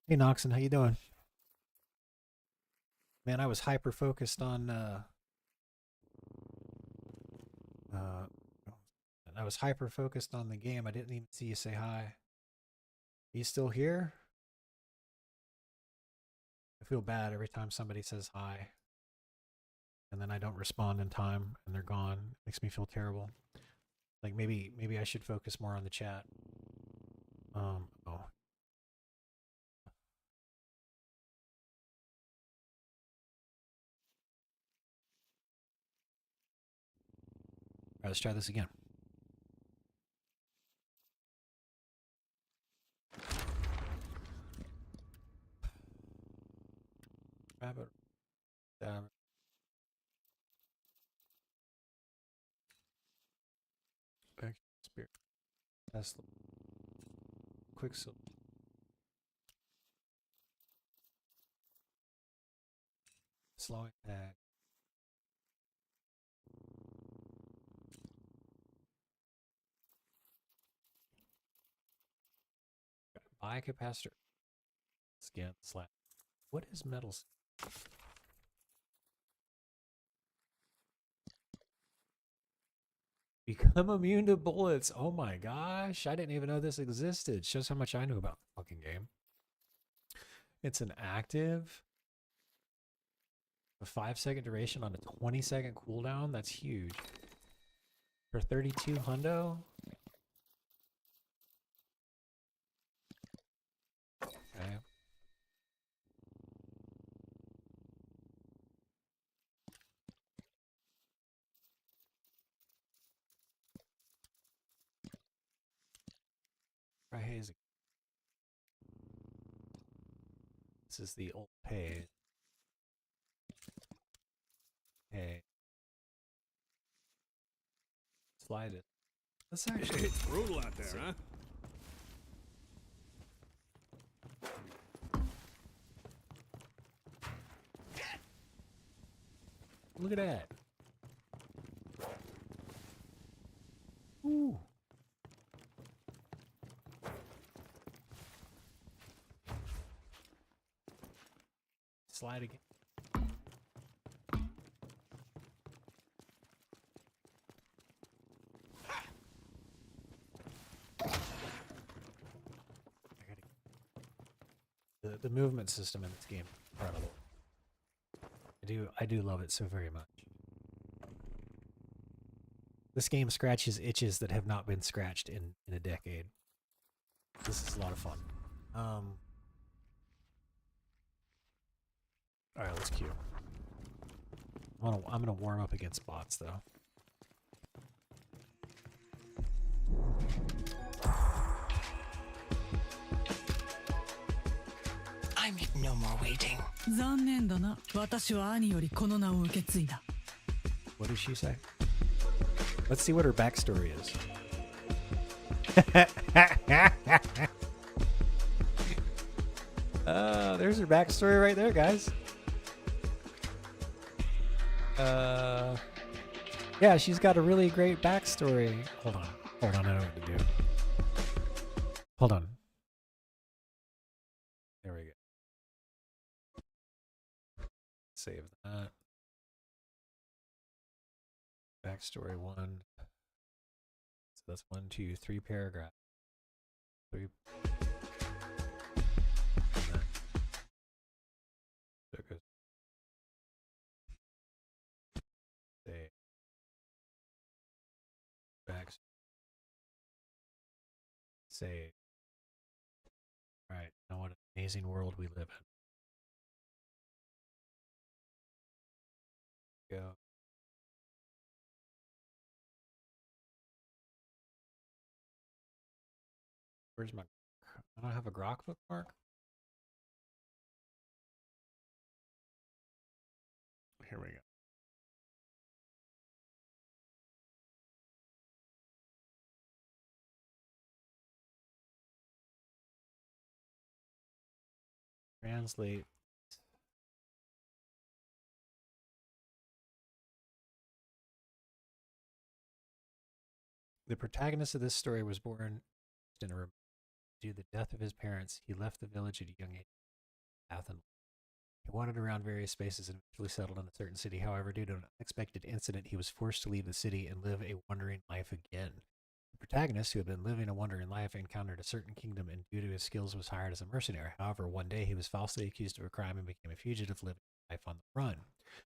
Hey Noxon, how you doing? Man, I was hyper focused on I was hyper focused on the game. I didn't even see you say hi. Are you still here? I feel bad every time somebody says hi and then I don't respond in time and they're gone. It makes me feel terrible. Like maybe I should focus more on the chat. Oh. All right, let's try this again. Rabbit. Damn. Back spirit. Tesla. Quicksilver. Slowing tag. Biocapacitor. Scan slap. What is metals? Become immune to bullets. Oh my gosh. I didn't even know this existed. Shows how much I knew about the fucking game. It's an active. A 5-second duration on a 20-second cooldown. That's huge. For 32 hundo. Okay. Try hazing. This is the old pay. Hey. Slide it. Let's actually. It's brutal out there, huh? Look at that. Ooh. Slide again. The movement system in this game is incredible. I do love it so very much. This game scratches itches that have not been scratched in a decade. This is a lot of fun. Alright, let's queue. I'm gonna warm up against bots though. I need no more waiting. 残念だな。私は兄よりこの名を受け継いだ。 What did she say? Let's see what her backstory is. There's her backstory right there, guys. Yeah, she's got a really great backstory. Hold on, I know what to do. Hold on. There we go. Save that. Backstory 1. So that's 1, 2, 3 paragraphs. 3. There it goes. Save. Back. Save. Alright, now what an amazing world we live in. Go. Where's my... I don't have a grok bookmark? Here we go. Translate. The protagonist of this story was born in a remote. Due to the death of his parents, he left the village at a young age. Athens. He wandered around various spaces and eventually settled in a certain city. However, due to an unexpected incident, he was forced to leave the city and live a wandering life again. The protagonist, who had been living a wandering life, encountered a certain kingdom and due to his skills was hired as a mercenary. However, one day he was falsely accused of a crime and became a fugitive living life on the run.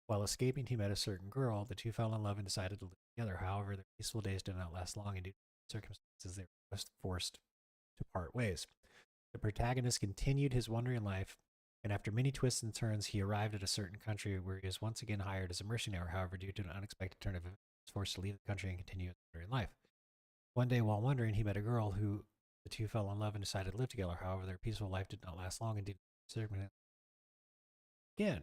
While escaping, he met a certain girl. The two fell in love and decided to live together. However, their peaceful days did not last long, and due to circumstances, they were forced to part ways. The protagonist continued his wandering life, and after many twists and turns, he arrived at a certain country where he was once again hired as a mercenary. However, due to an unexpected turn of events, was forced to leave the country and continue his wandering life. One day, while wandering, he met a girl who the two fell in love and decided to live together. However, their peaceful life did not last long and did again.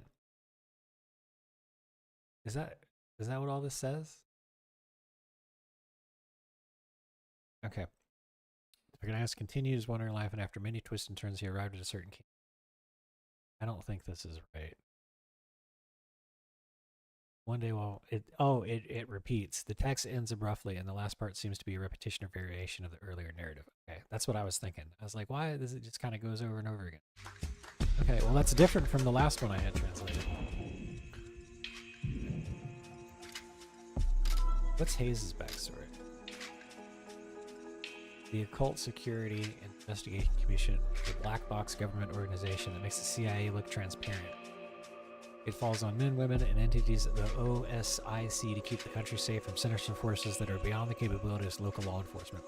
Is that what all this says? Okay. The protagonist continued his wandering life, and after many twists and turns, he arrived at a certain king. I don't think this is right. One day while it repeats. The text ends abruptly, and the last part seems to be a repetition or variation of the earlier narrative. Okay, that's what I was thinking. I was like, why does it just kind of goes over and over again? Okay, well that's different from the last one I had translated. What's Hayes' backstory? The Occult Security Investigation Commission is a black box government organization that makes the CIA look transparent. It falls on men, women, and entities of the OSIC to keep the country safe from sinister forces that are beyond the capabilities of local law enforcement.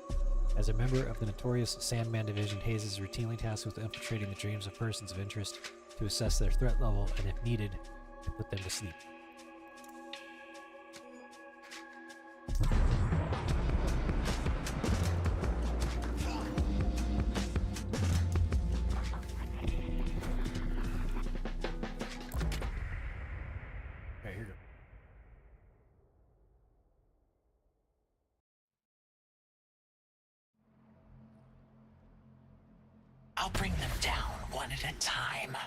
As a member of the notorious Sandman Division, Hayes is routinely tasked with infiltrating the dreams of persons of interest to assess their threat level and, if needed, to put them to sleep. Okay, here we go. I'll bring them down one at a time.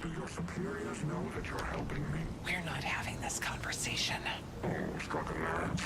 Do your superiors know that you're helping me? We're not having this conversation. Oh, struck a match.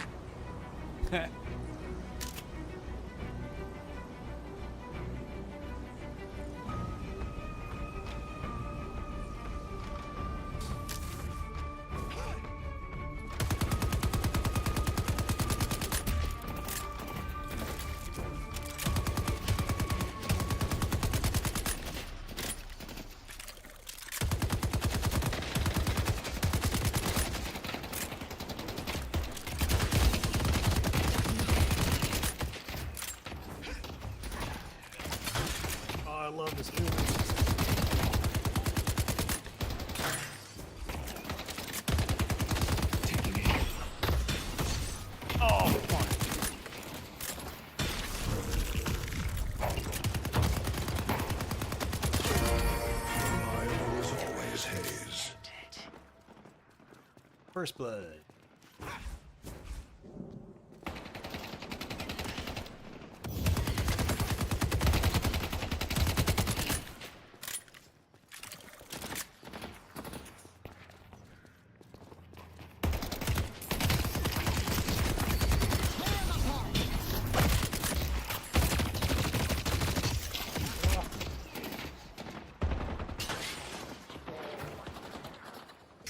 I love this movie. Oh, fuck. Reliable as always, Hayes. First blood.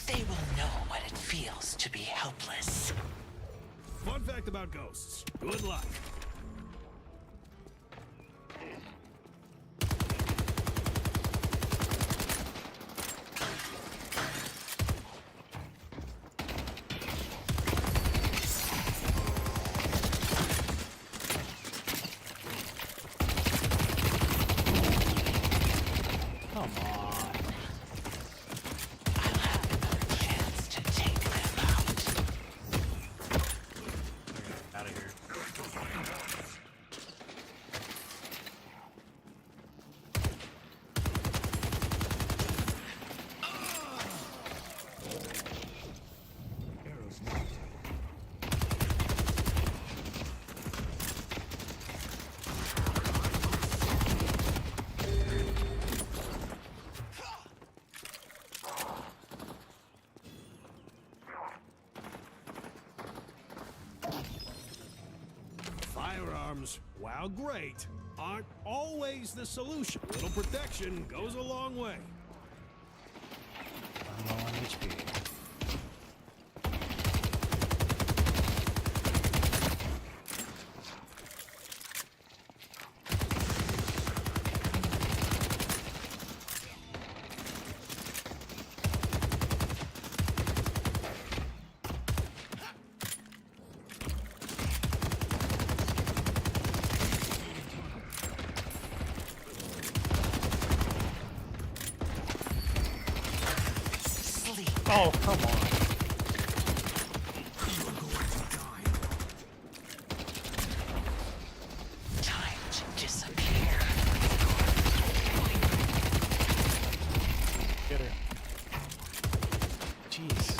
They will know what it feels to be helpless. Fun fact about ghosts. Good luck. Come on. I'll have another chance to take them out. Out of here. Firearms, while great, aren't always the solution. Little protection goes a long way. I'm low on HP. Oh, come on. Time to disappear. Get her. Jeez.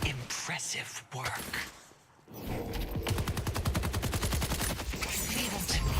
Impressive work. Leave them to me.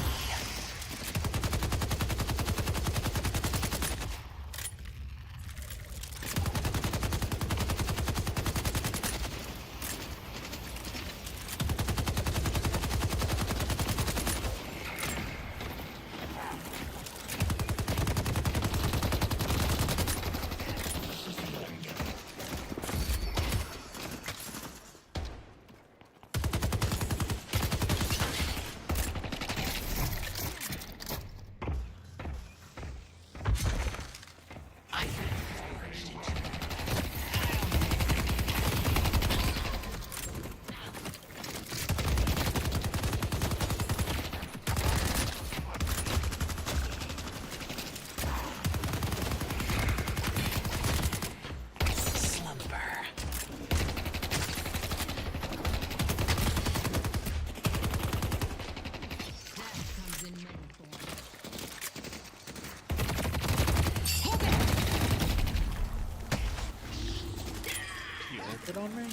It on me.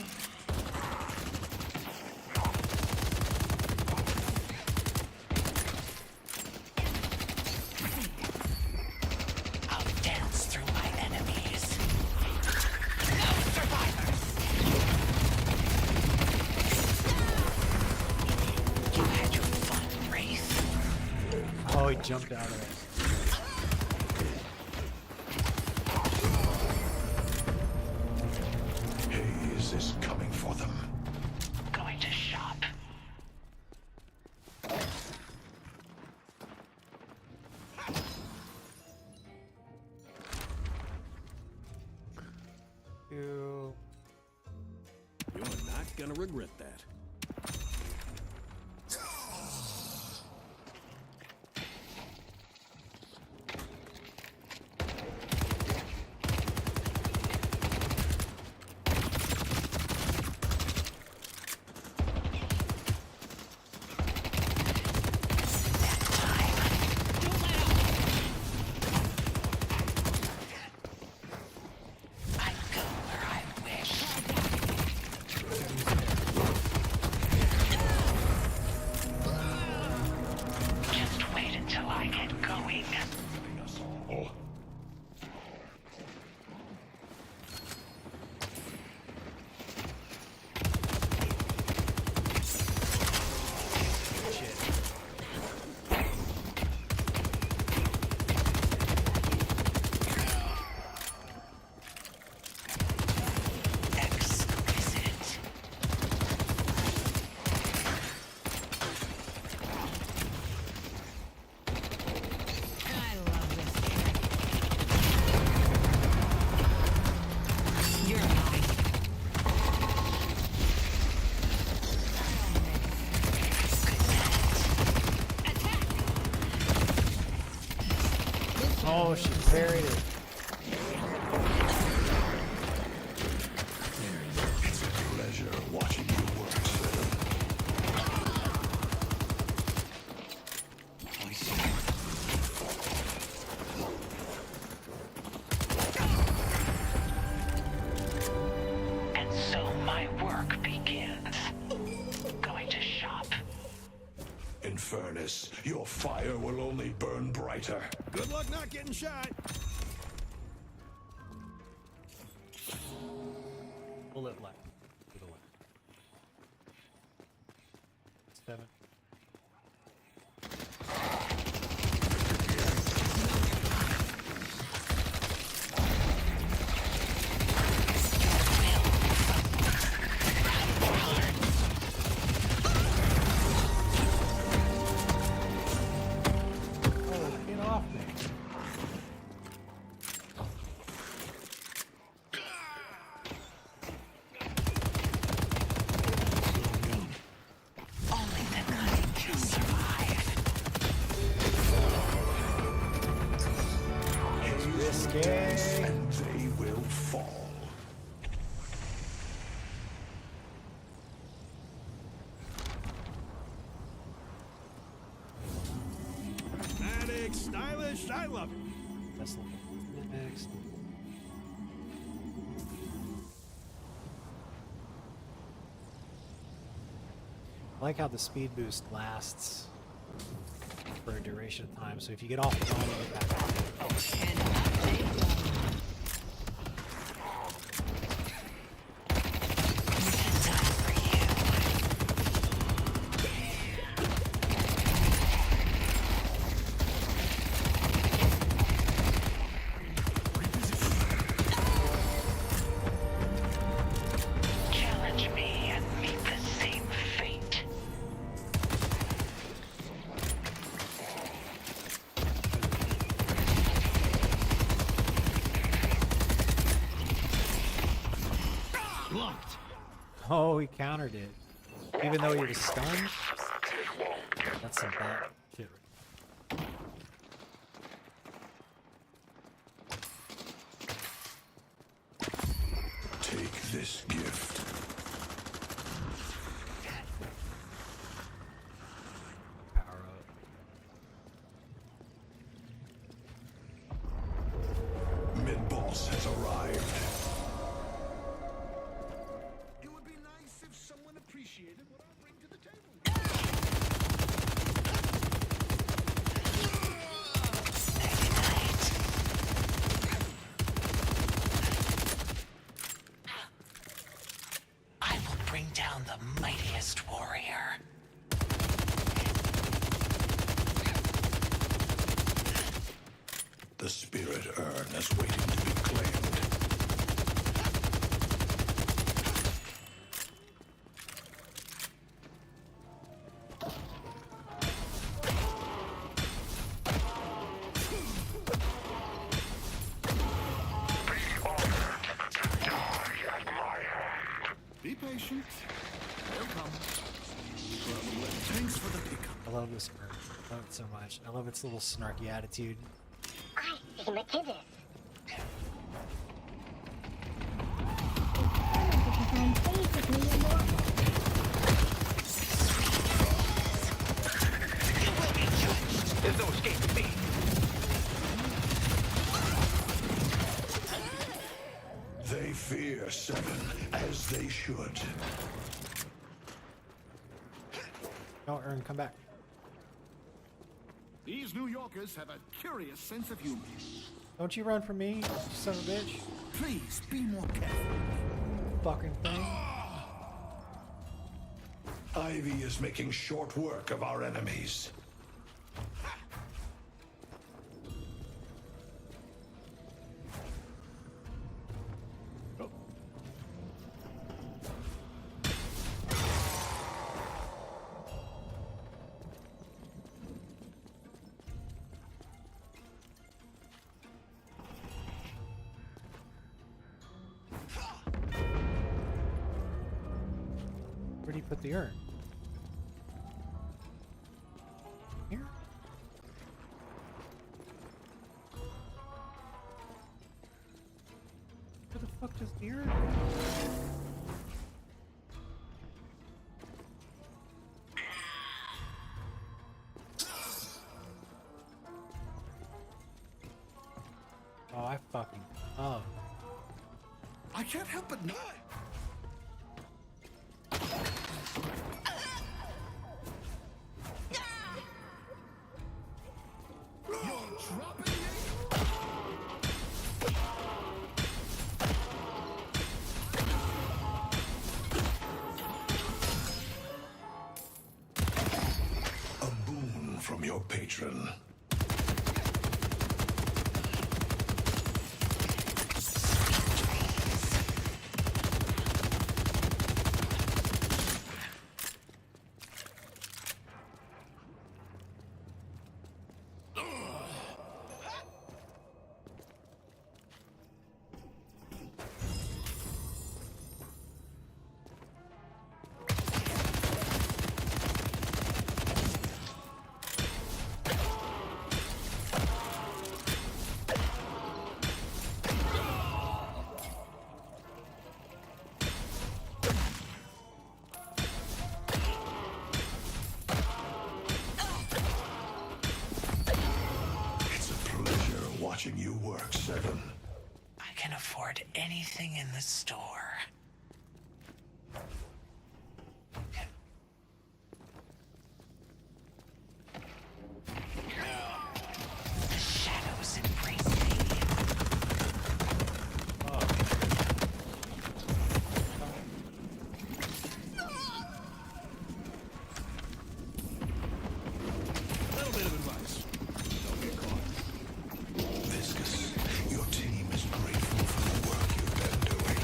I'll dance through my enemies. No survivors. You had your fun, Wraith. Oh, he jumped out of it. Haze is coming for them. Going to shop. You. You're not gonna regret that. I go where I wish. Just wait until I get going. Oh. Exquisite. I love this trick. You're mine. Oh, she parried it. It's a pleasure watching you work, Venom. And so my work begins. Going to shop. In fairness, your fire will only burn brighter. Good luck not getting shot. Bullet left. To the left. 7. Oh, get off me. It's stylish. I love it. That's next. I like how the speed boost lasts for a duration of time. So if you get off the line, you get back on. Challenge me and meet the same fate. Blocked. Oh, he countered it. Even though he was stunned? That's some bad shit. Take this gift. Power up. Mid-boss has arrived. It would be nice if someone appreciated what I bring to the table. I will bring down the mightiest warrior. The spirit urn is waiting to be claimed. Be patient. They'll come. Thanks for the pickup. I love this bird. I love it so much. I love its little snarky attitude. I see Matidis. There's no escaping me. They fear Seven, as they should. No, Ern, come back. These New Yorkers have a curious sense of humor. Don't you run from me, you son of a bitch. Please be more careful. Fucking thing. Ivy is making short work of our enemies. Where do you put the urn? Here? Where the fuck does the urn go? Oh, I fucking... Oh. I can't help but know. A boon from your patron. watching you work, Seven. I can afford anything in the store. The shadows embrace me. Little bit of advice. Don't get caught. Viscous, your team is grateful for the work you've been doing.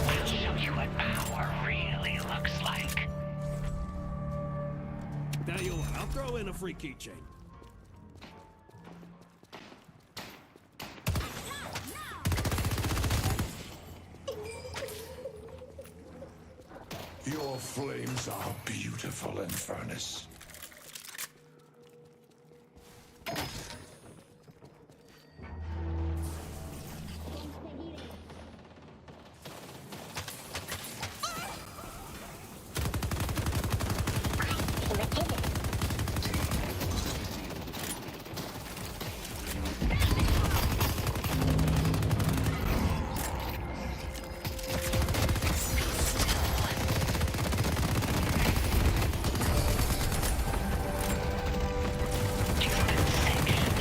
I'll show you what power really looks like. Tell you what, I'll throw in a free keychain. Your flames are beautiful, Infernus.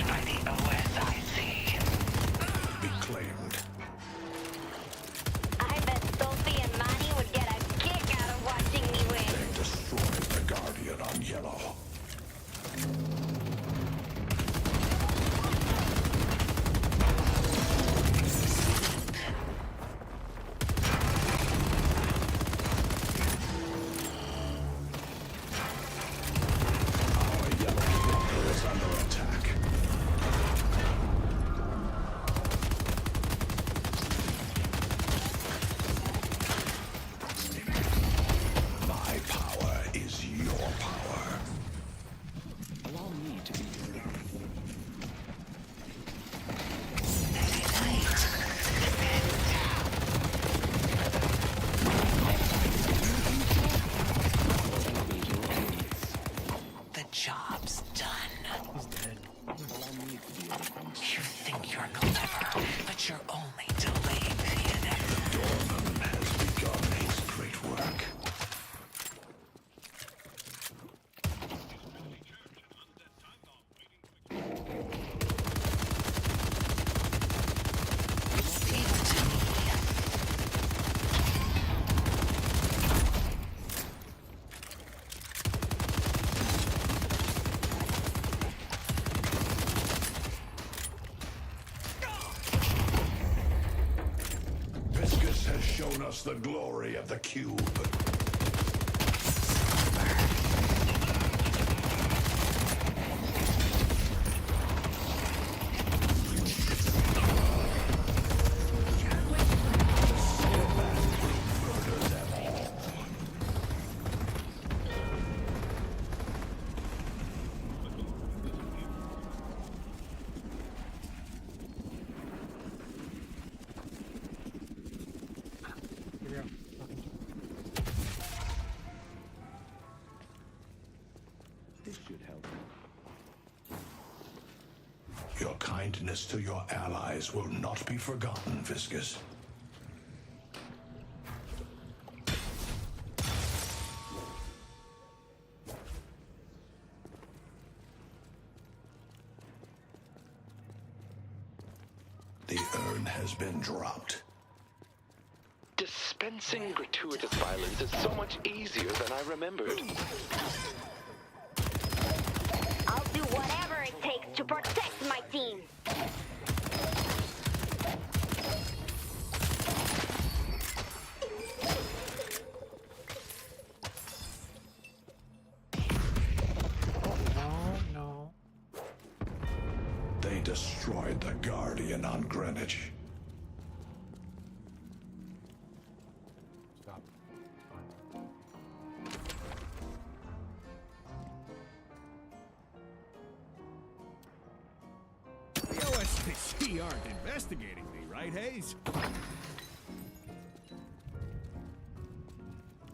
By the OSIC. Be claimed. I bet Sophie and Monty would get a kick out of watching me win. They destroyed the Guardian on Yellow. Our Yellow Walker is under attack. My power is your power. Allow me to be your The job's done. He's dead. You think you're clever, but you're only delaying the inevitable. Dorman has begun his great work. Viscous has shown us the glory of the cube. Here we go. This should help. Your kindness to your allies will not be forgotten, Viscous. The urn has been dropped. Dispensing gratuitous violence is so much easier than I remembered. I'll do whatever it takes to protect my team. No. They destroyed the Guardian on Greenwich. Stop. The really aren't investigating me, right, Hayes?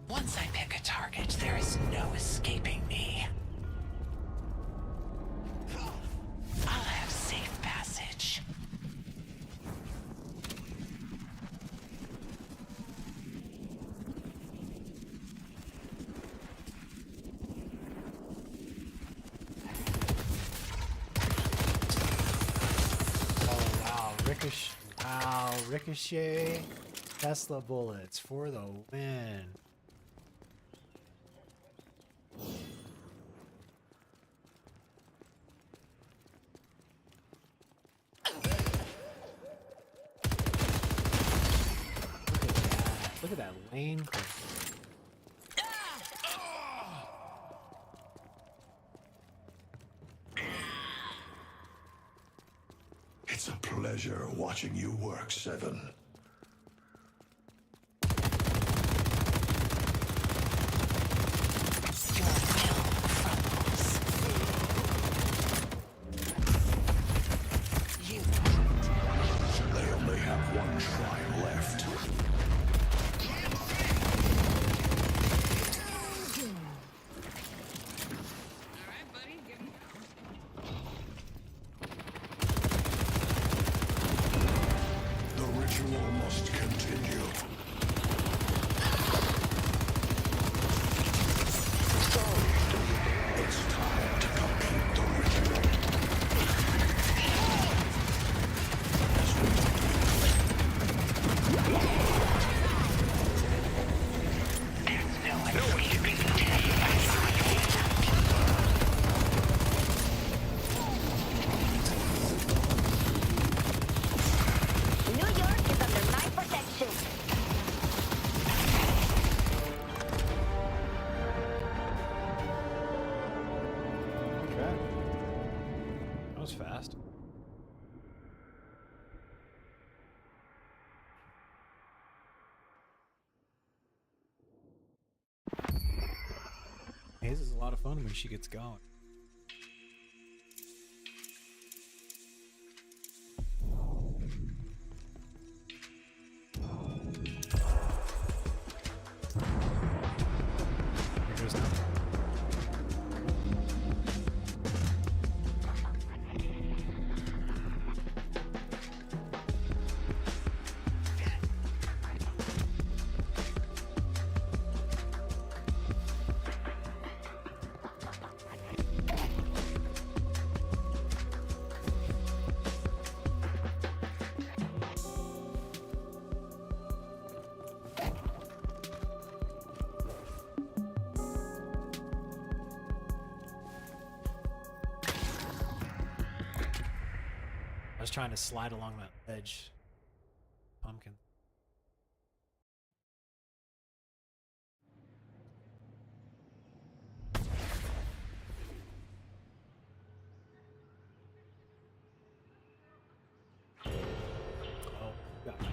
Once I pick a target, there is no escaping me. I'll have safe passage. Oh wow, ricochet Tesla bullets for the win. Look at that lane. It's a pleasure watching you work, Seven. They only have one shrine left. The ritual must continue. It's time to complete the ritual. New York is under my protection. Okay. That was fast. Hayes is a lot of fun when she gets going. Here goes nothing. I was trying to slide along that ledge. Pumpkin. Oh, got me.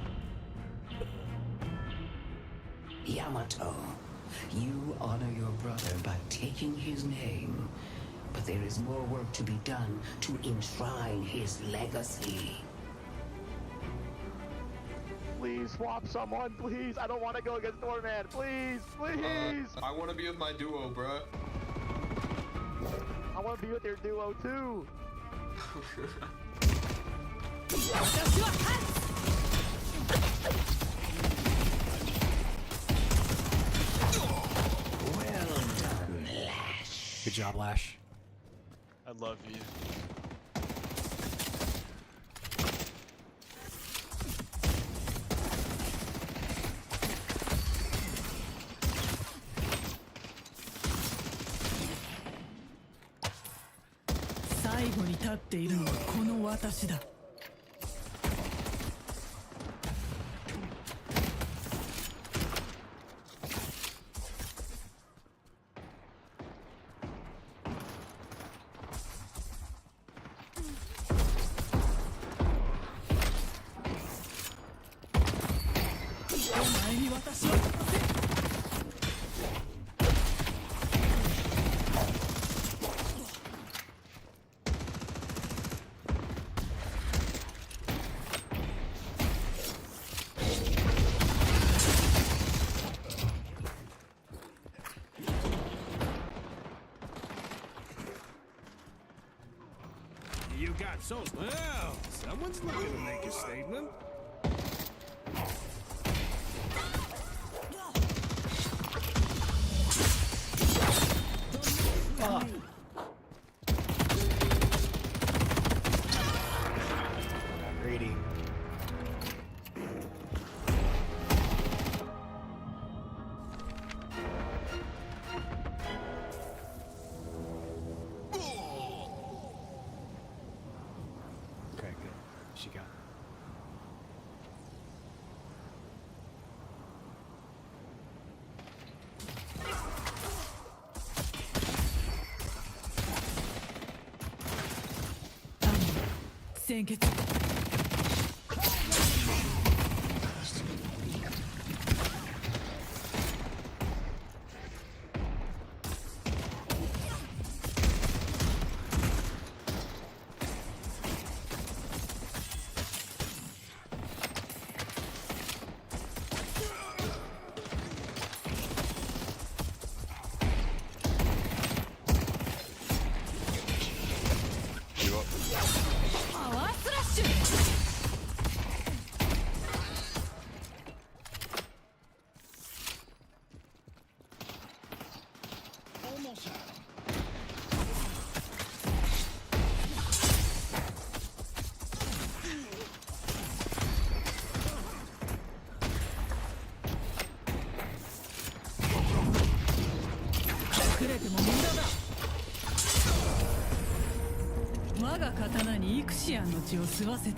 Yamato, you honor your brother by taking his name. But there is more work to be done to enshrine his legacy. Please swap someone, please. I don't want to go against Doorman. Please, please. I want to be with my duo, bruh. I want to be with your duo too. Well done, Lash. Good job, Lash. I love you.最後に立っているのはこの私だ。お前に私を渡せ。You got souls. Well, someone's looking to make a statement. Fuck. Greedy. Okay, good. She got it. You up? Power slash! Almost had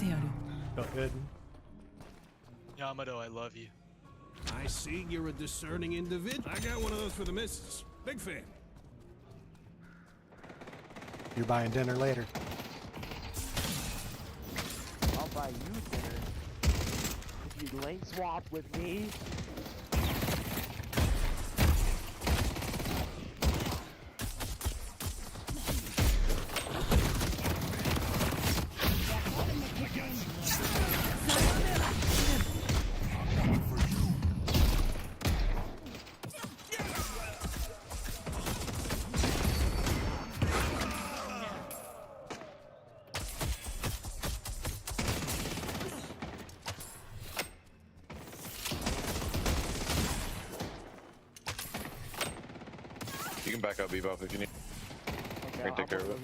him. Felt good. Yamato, I love you. I see you're a discerning individual. I got one of those for the missus. Big fan. You're buying dinner later. I'll buy you dinner if you lane swap with me. You can back up Bebop if you need. Okay, I can take care of it.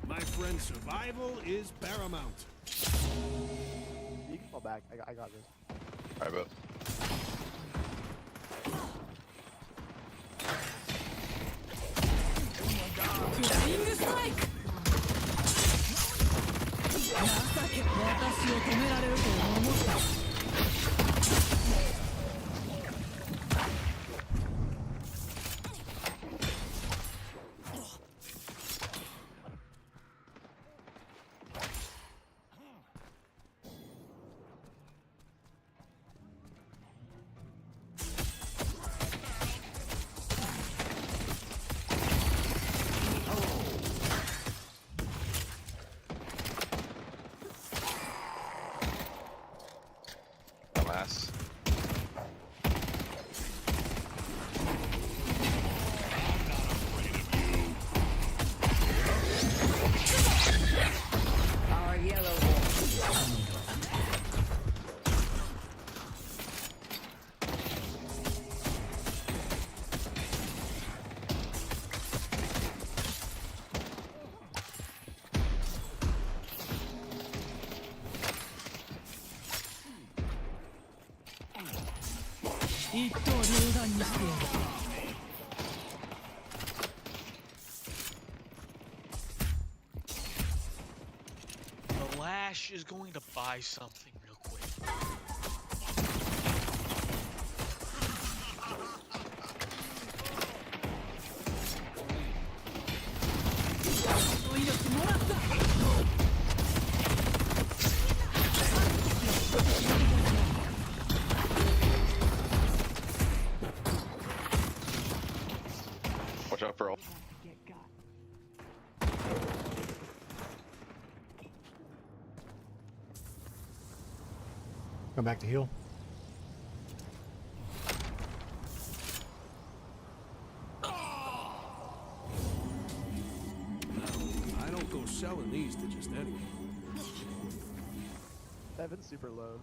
My friend, survival is paramount. You can fall back. I got this. I bet. Flying strike! 情け、私を止められると思った。Dumbass. Our yellow The Lash is going to buy something real quick. Watch out for all. Come back to heal. I don't go selling these to just anyone. Evan's super low.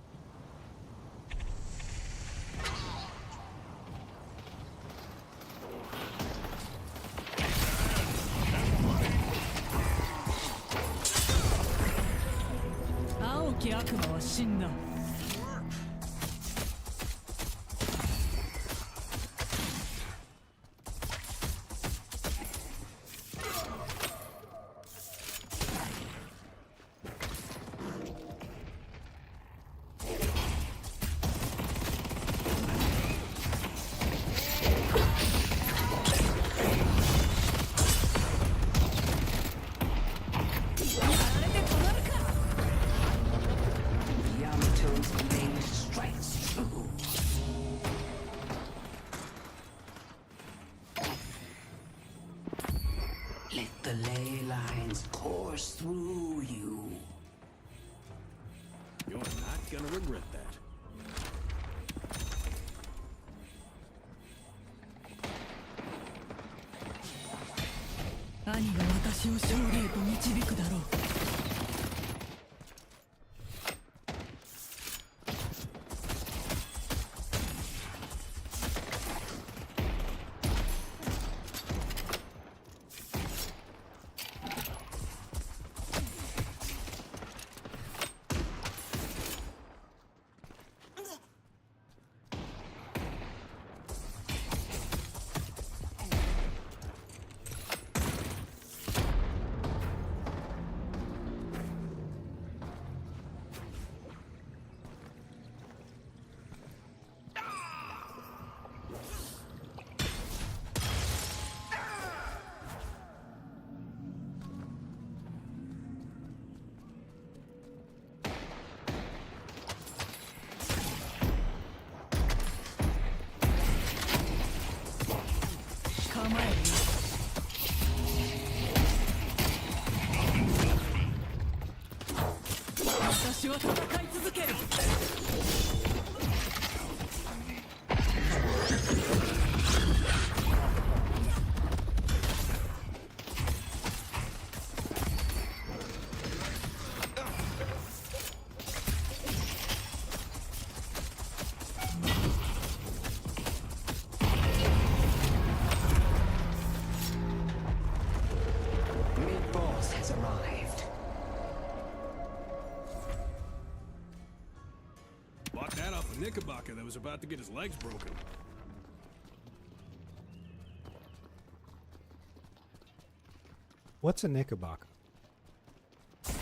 Yamato's blade strikes true. Let the ley lines course through you. You're not gonna regret that. Mid-boss has arrived. Bought that off a Knickerbocker that was about to get his legs broken. What's a Knickerbocker? I'm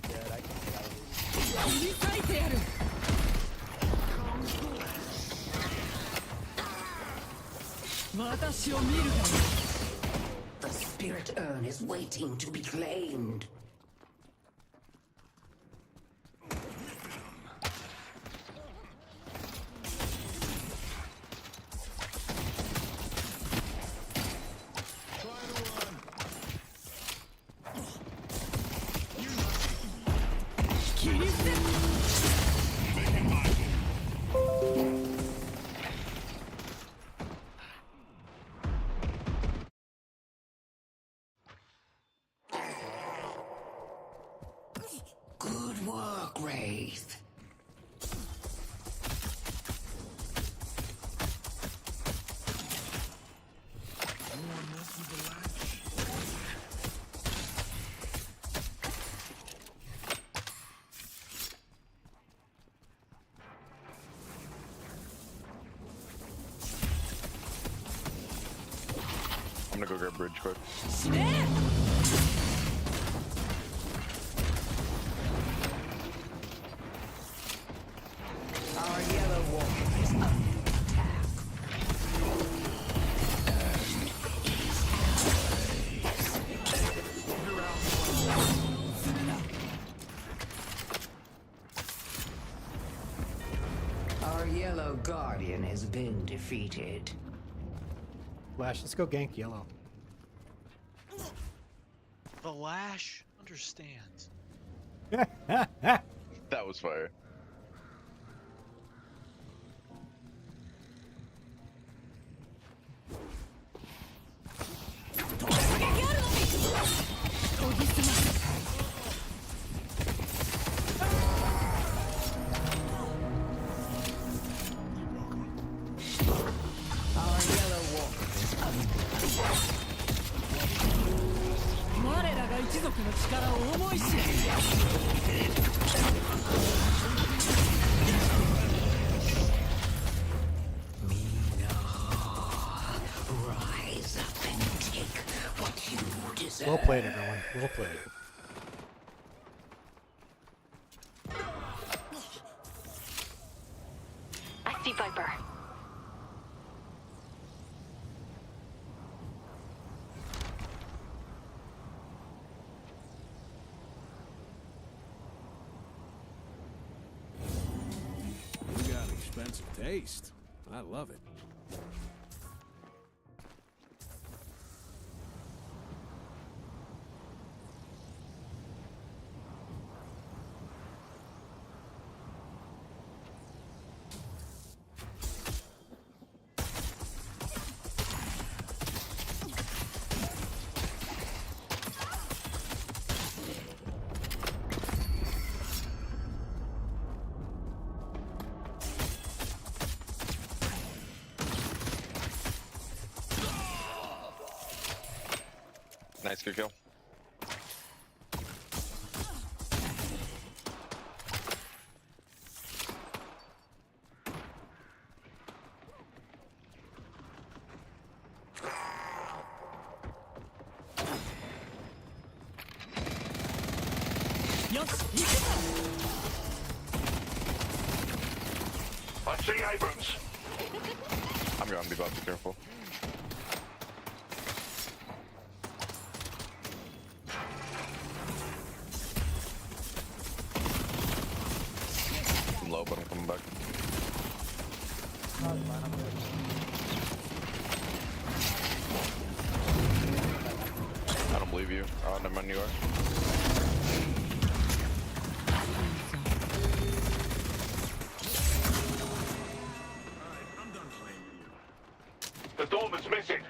dead. I can't get out of this. The spirit urn is waiting to be claimed. Good work, Wraith. I'm gonna go grab bridge quick. Our yellow warrior is under attack. Our yellow guardian has been defeated. Flash, let's go gank yellow. The Lash understands. That was fire. Rise up and take what you deserve. Well played, everyone. Well played. I see Viper. You got expensive taste. I love it. Nice, good kill. I see Abrams. I'm going to be about to be careful. I'm low, but I'm coming back. I don't believe you. Oh, never mind, you are. The dome is missing.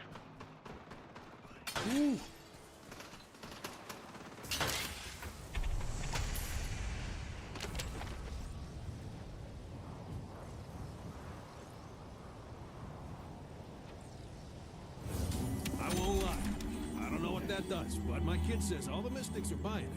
I won't lie. I don't know what that does, but my kid says all the mystics are buying it.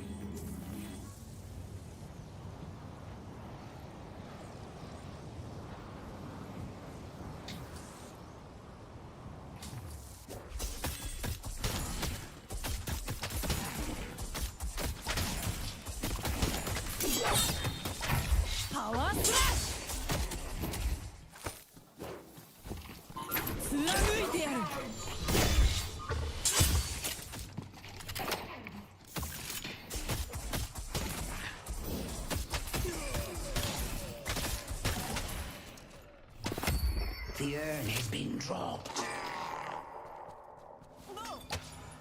Power slash! 貫いてやる The urn has been dropped.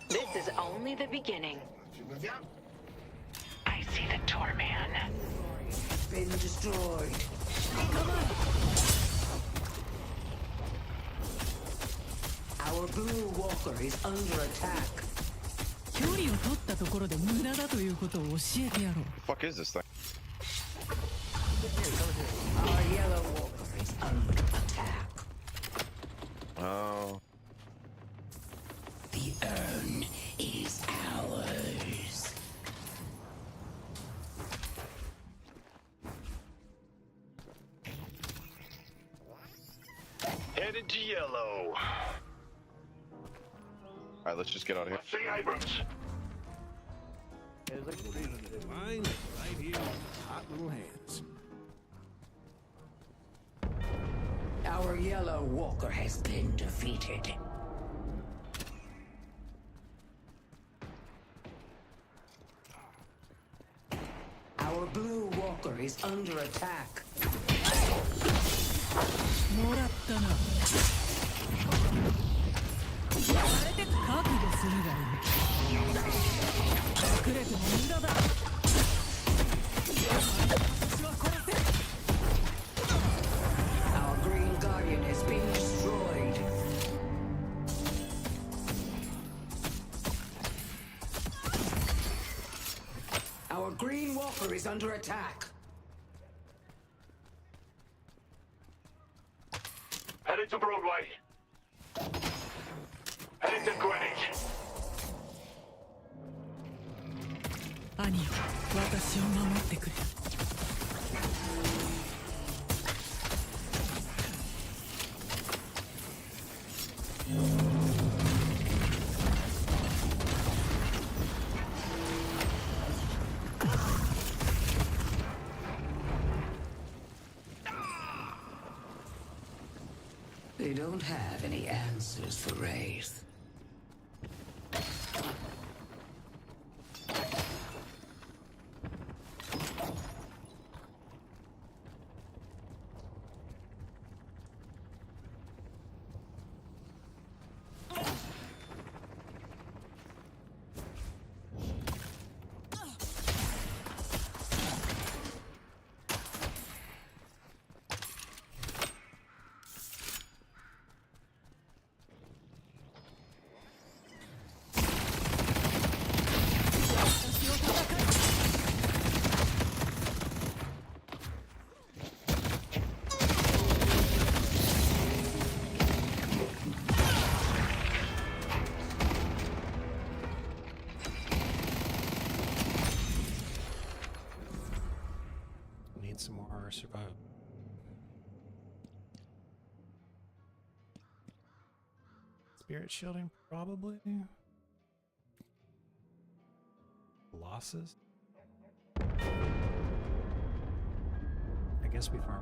This is only the beginning. I see the Torman. Been destroyed. Our blue walker is under attack. 距離を取ったところで無駄だということを教えてやろう Fuck is this thing? Our yellow walker is under attack. Oh. The urn is ours. Headed to yellow. Alright, let's just get out of here. I see Abrams. Mine, right here, hot little hands. Our yellow walker has been defeated. Our blue walker is under attack. 言われて覚悟するがいい。隠れても無駄だ。私は殺せ。 Our Green Guardian has been destroyed. Our Green Walker is under attack. Headed to Broadway. Headed to Greenwich. 兄よ、私を守ってくれ。They don't have any answers for Wraith. Need some more survival. Spirit shielding, probably. Losses. I guess we farm.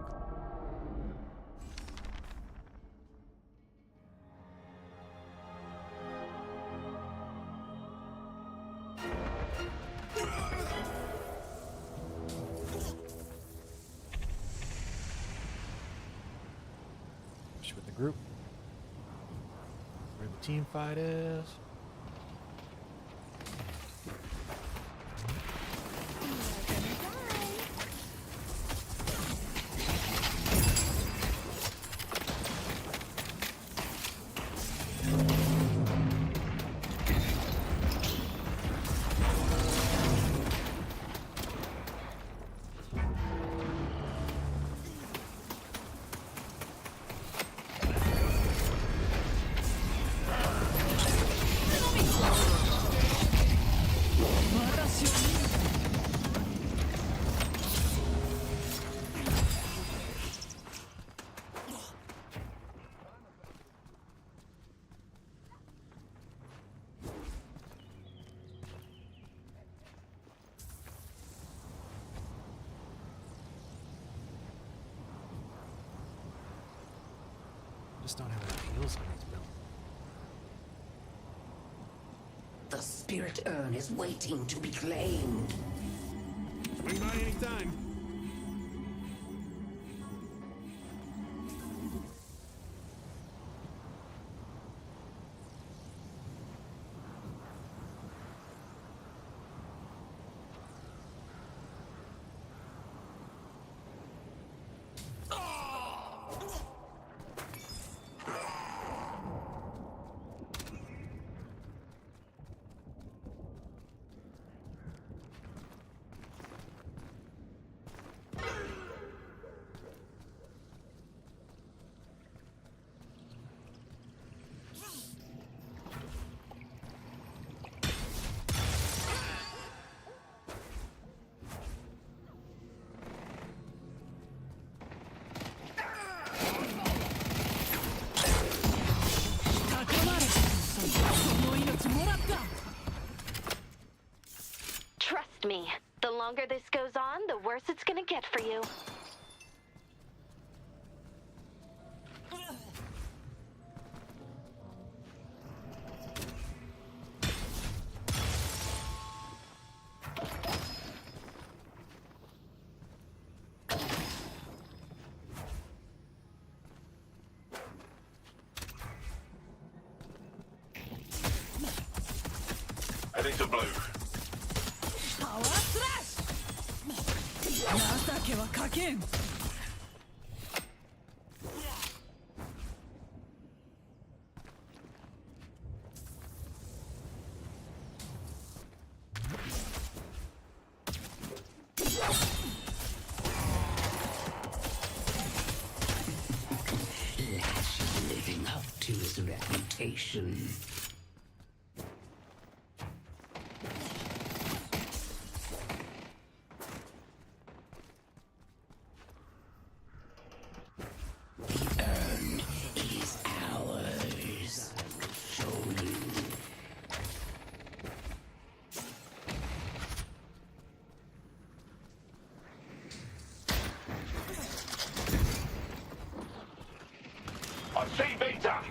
With the group, where the team fight is. Just don't have enough heals on this build. The spirit urn is waiting to be claimed. Swing by anytime. Trust me, the longer this goes on, the worse it's gonna get for you. Heading to blue. パワースラッシュ情けはかけん Lash is living up to his reputation. The urn is ours. Show you. I see Beta.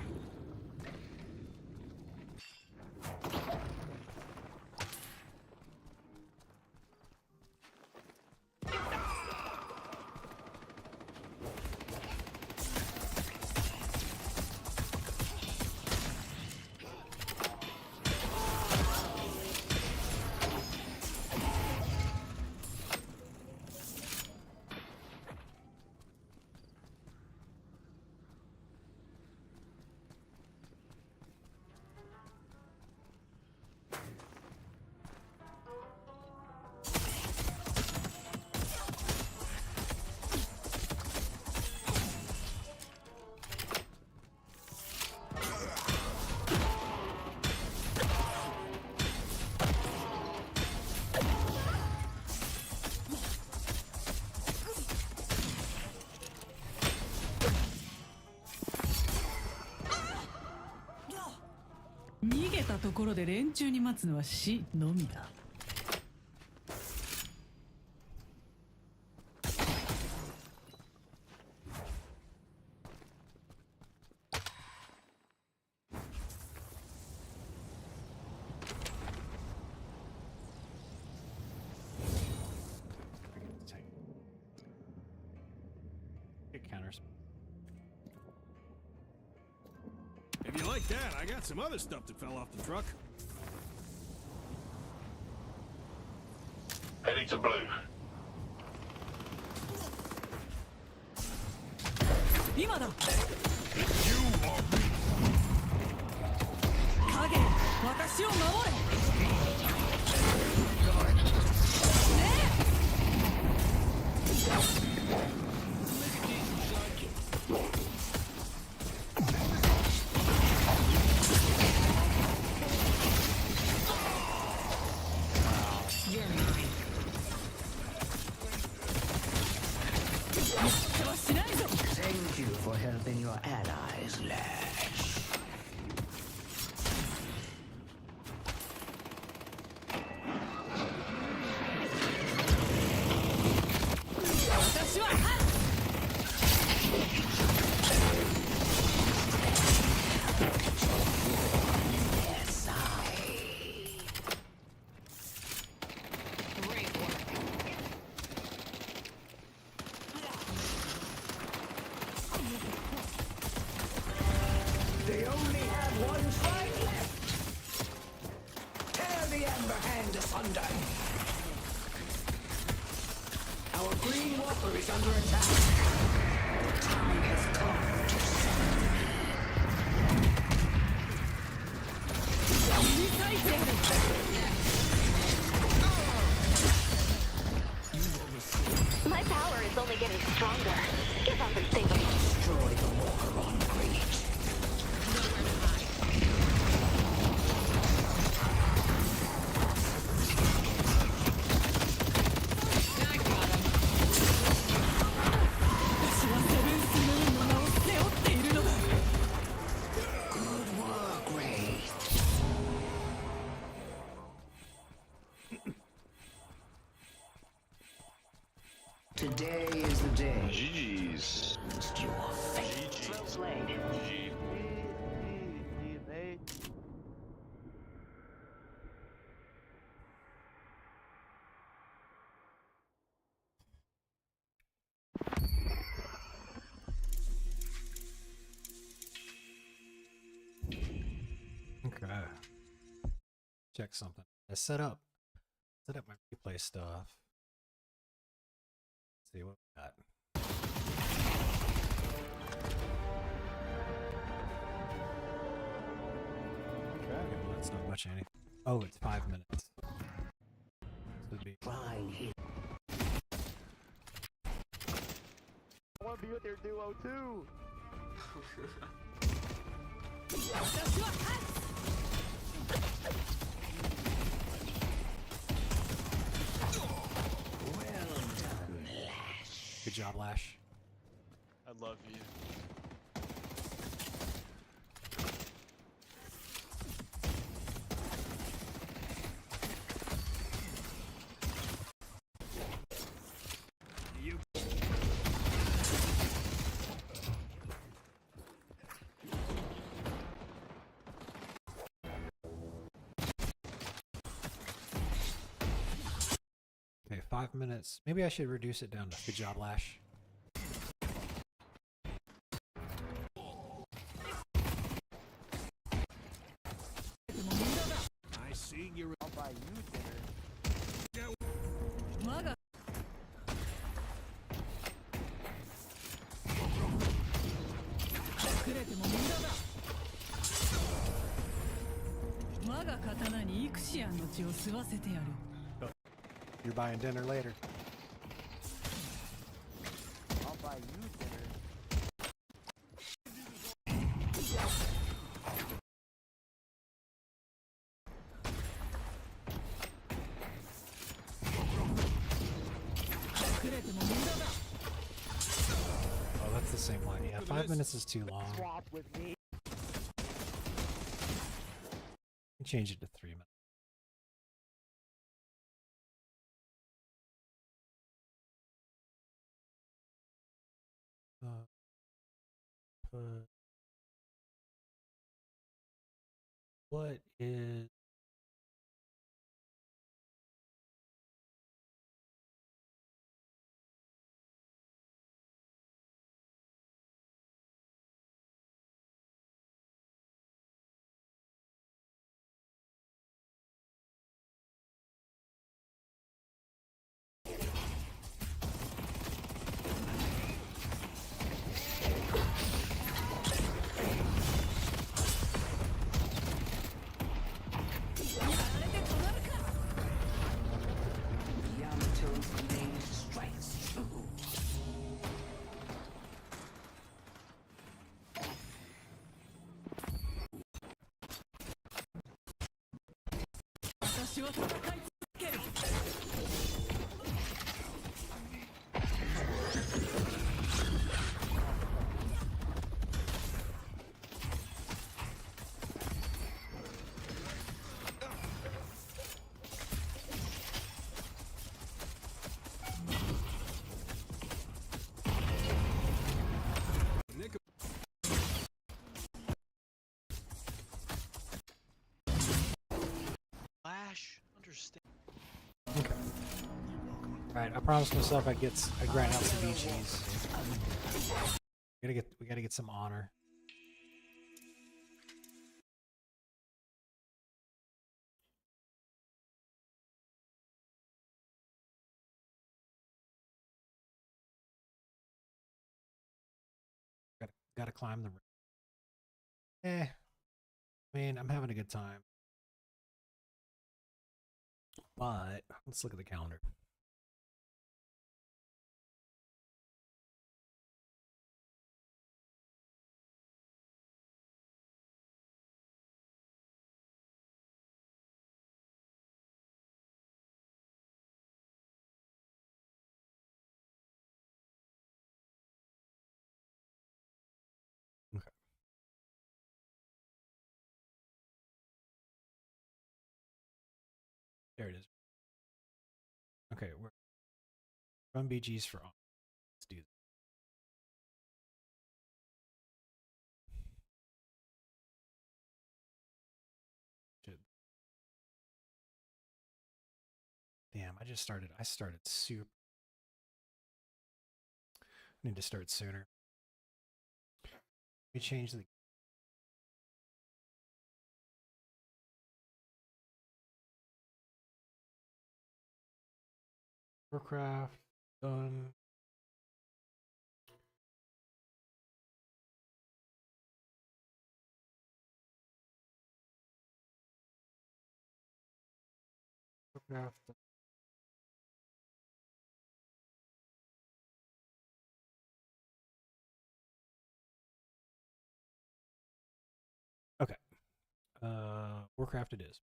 「逃げたところで連中に待つのは死のみだ」It counters. If you like that, I got some other stuff that fell off the truck. Heading to blue. 今だ影私を守れThank you for helping your allies, Lash. Yes, They only have one fight left. Tear the amber hand asunder. Our green walker is under attack. The time has come to summon. My power is only getting stronger. Give up and stay the Destroy the walker on green. Good work, Wraith. Today is the day. GG's. Your fate. Well played. Okay. Check something. I set up my replay stuff. Let's see what we got. Okay, well, that's not much any. Oh, it's 5 minutes. This would be Fine here. I want to be with your duo too. Good job, Lash. I love you. Okay, 5 minutes. Maybe I should reduce it down to good job, Lash. I see you're. I'll buy you dinner. Maga. 隠れても無駄だ。我が刀にイクシアンの血を吸わせてやる。 You're buying dinner later. I'll buy you dinner. Oh, that's the same one. Yeah, 5 minutes is too long. Swap with me. Change it to 3 minutes. What is Yamato's blade strikes true. 私は戦い続ける。Flash, understand. okay? Alright, I promised myself I'd grind out some BGs. We gotta get some honor. Gotta climb the. I mean, I'm having a good time. But let's look at the calendar. Okay. There it is. Okay, we're run BGs for honor. Let's do this. Damn, I started super. I need to start sooner. Let me change the Warcraft done. Warcraft. Okay. Warcraft it is.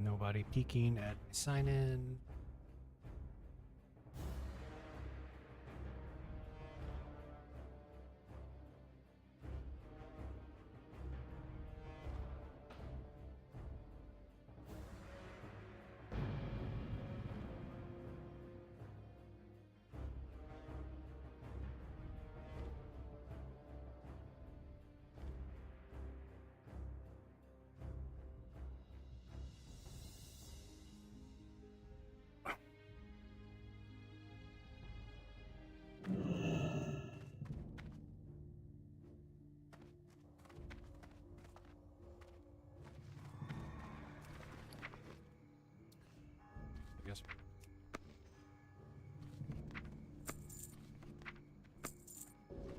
Nobody peeking at my sign in. I guess.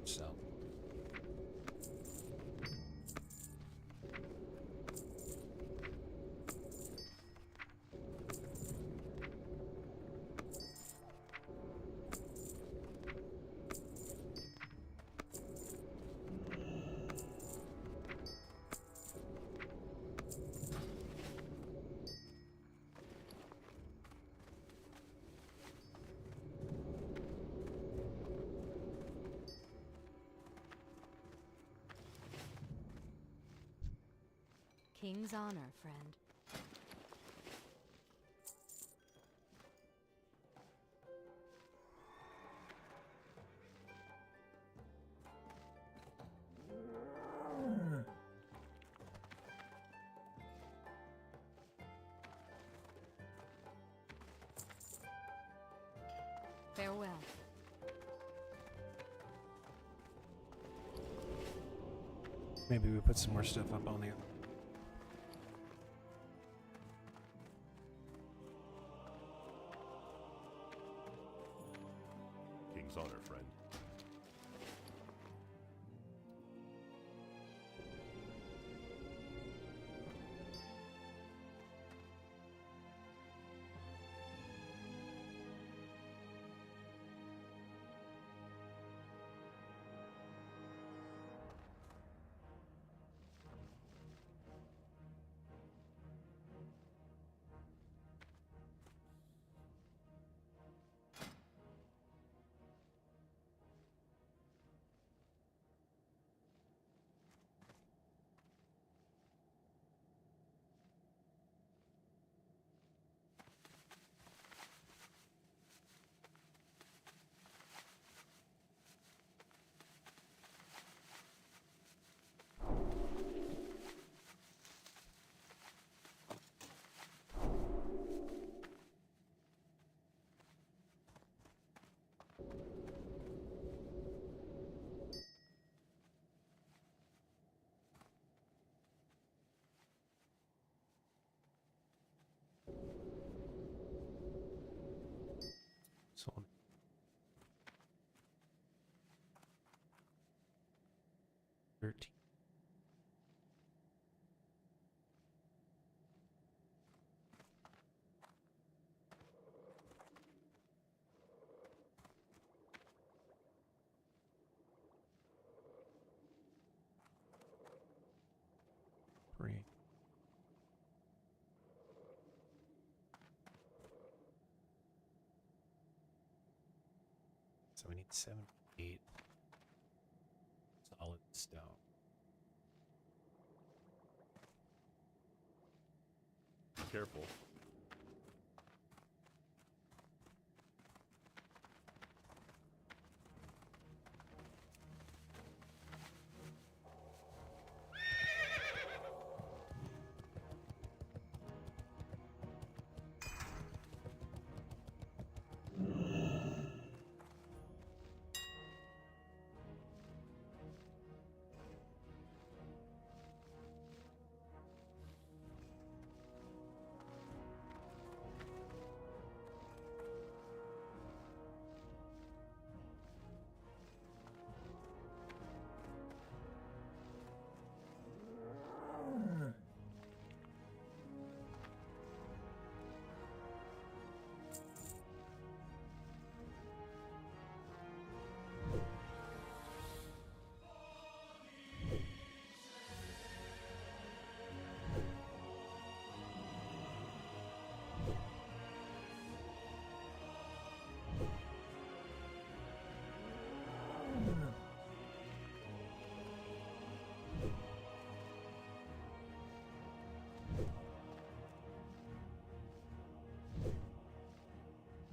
So. King's honor, friend. Farewell. Maybe we put some more stuff up on the. King's honor, friend. So 13. Three. So we need 78 solid stone. Be careful.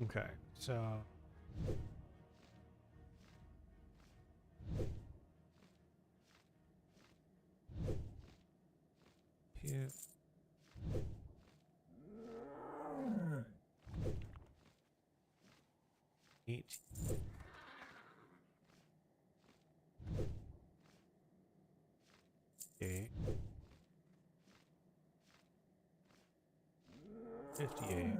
Okay, so here. Eight. Okay. 58.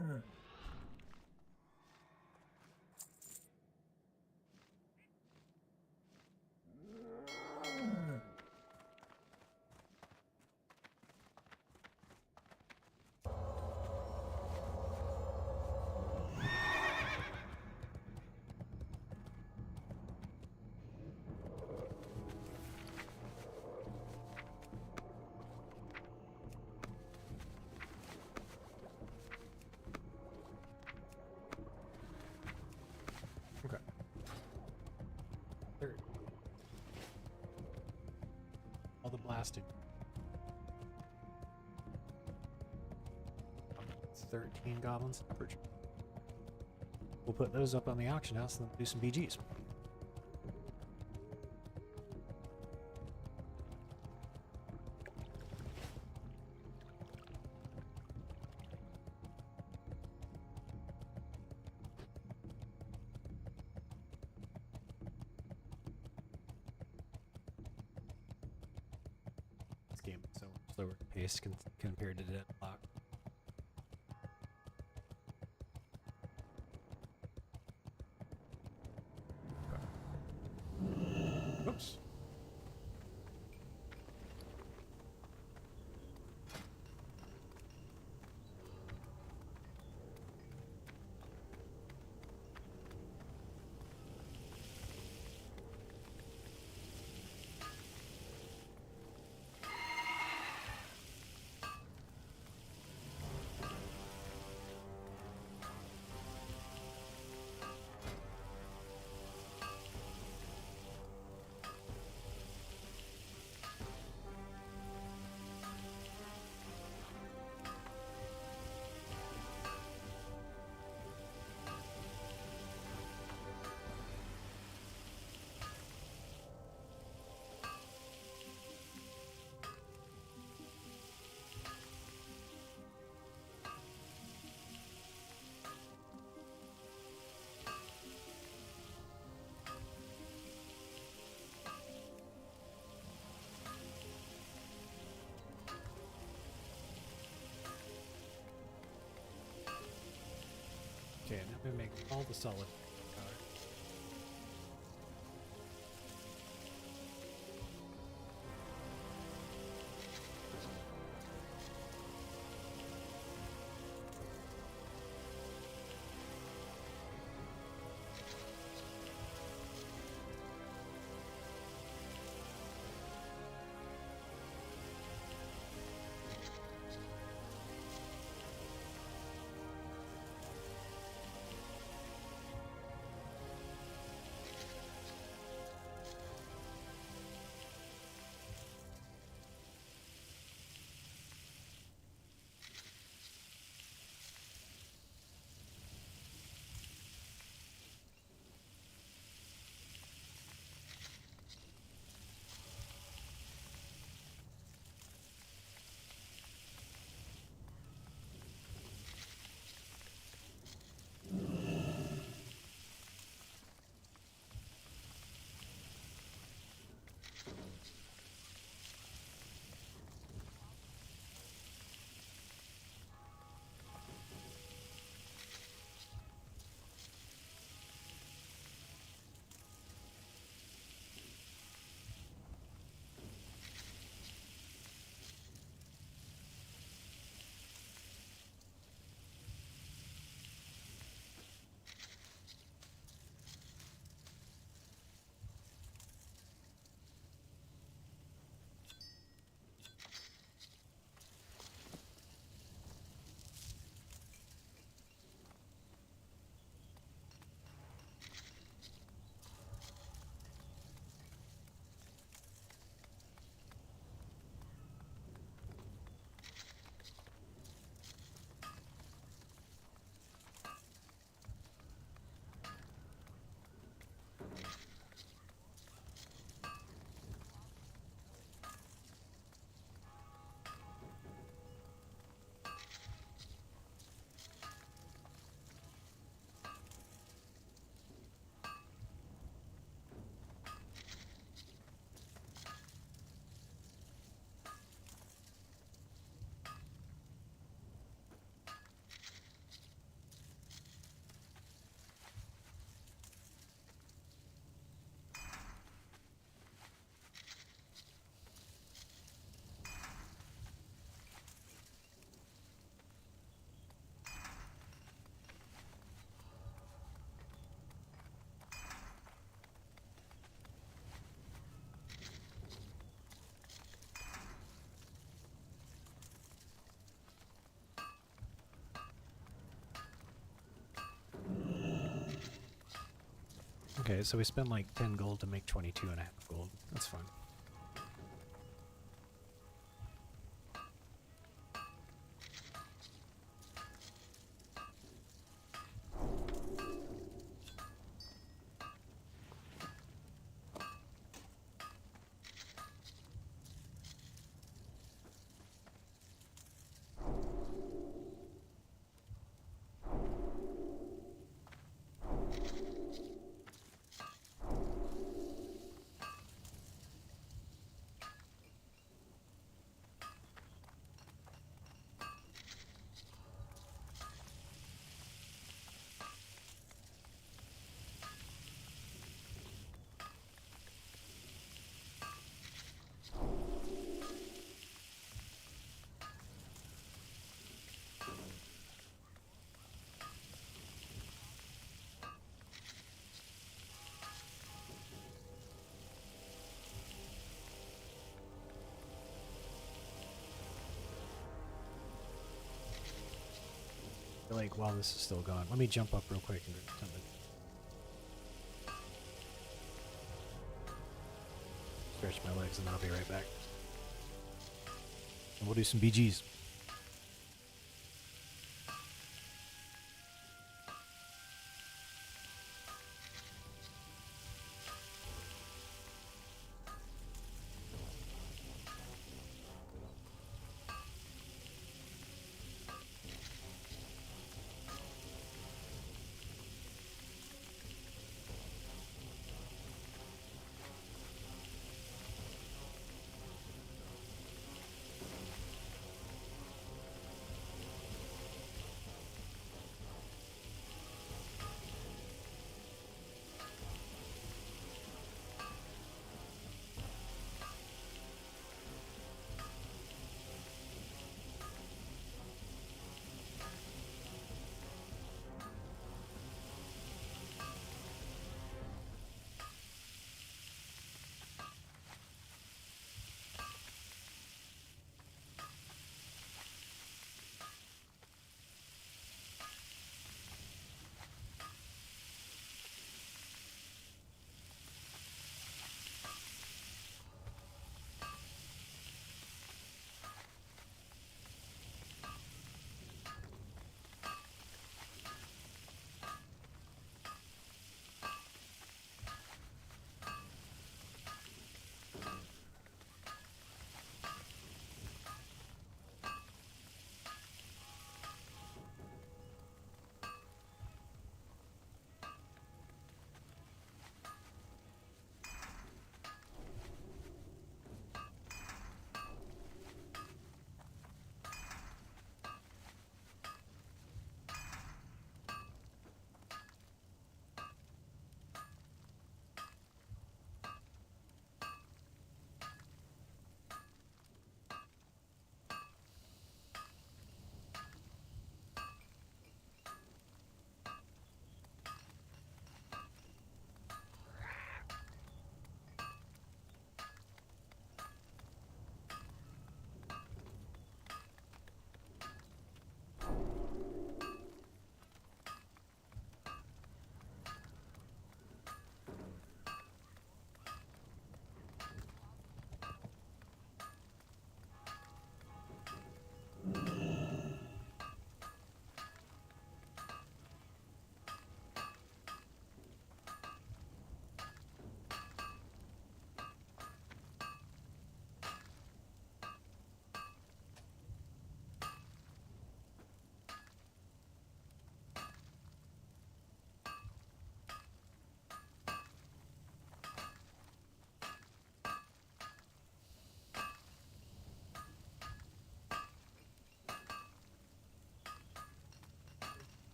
Okay. Third. All the blasting. 13 goblins. We'll put those up on the auction house and then do some BGs. This game is so much slower paced compared to Deadlock. Oops. Okay, now we make all the solid cards. Okay, so we spent like 10 gold to make 22.5 gold. That's fine. Like, while this is still going, let me jump up real quick and grab something. Stretch my legs and I'll be right back. And we'll do some BGs.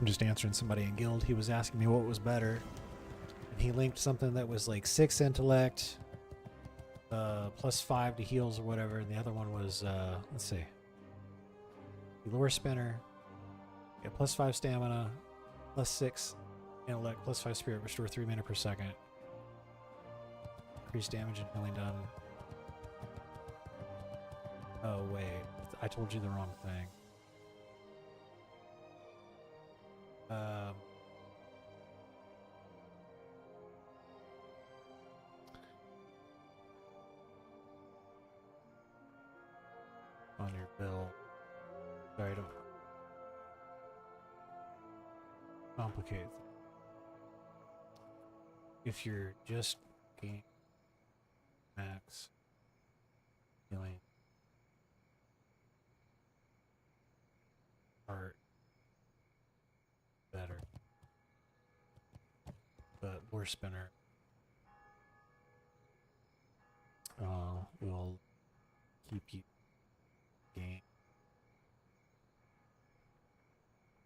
I'm just answering somebody in guild. He was asking me what was better, and he linked something that was like 6 intellect, plus 5 to heals or whatever, and the other one was let's see, the lure spinner, yeah, plus 5 stamina, plus 6 intellect, plus 5 spirit, restore 3 mana per second, increase damage and healing done. Oh wait, I told you the wrong thing. On your bill. Sorry, don't complicate. If you're just game max healing art better, but lure spinner will keep you game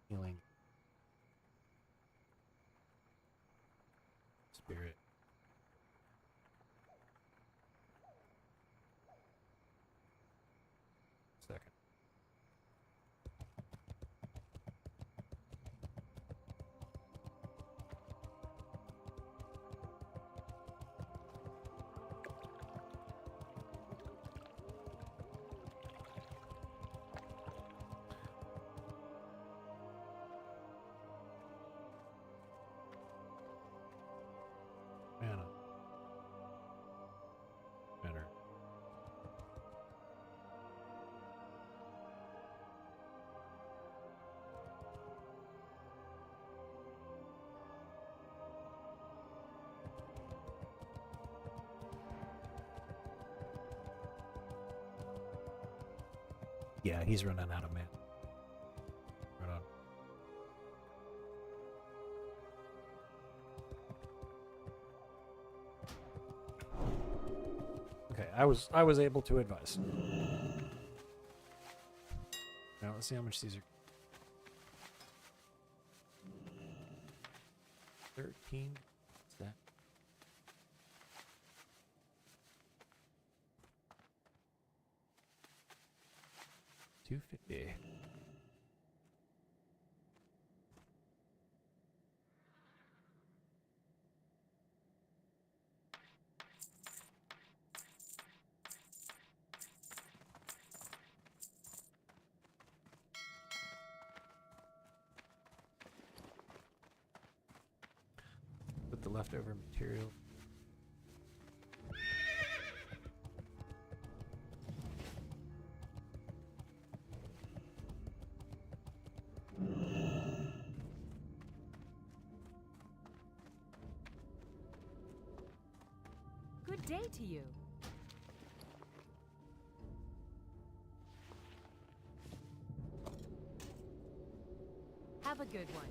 healing spirit. Second. Mana. Better. Yeah, he's running out of mana. Right on. Okay, I was able to advise. Now let's see how much these are. 13. What's that? $250. Put the leftover material. Good day to you. Have a good one.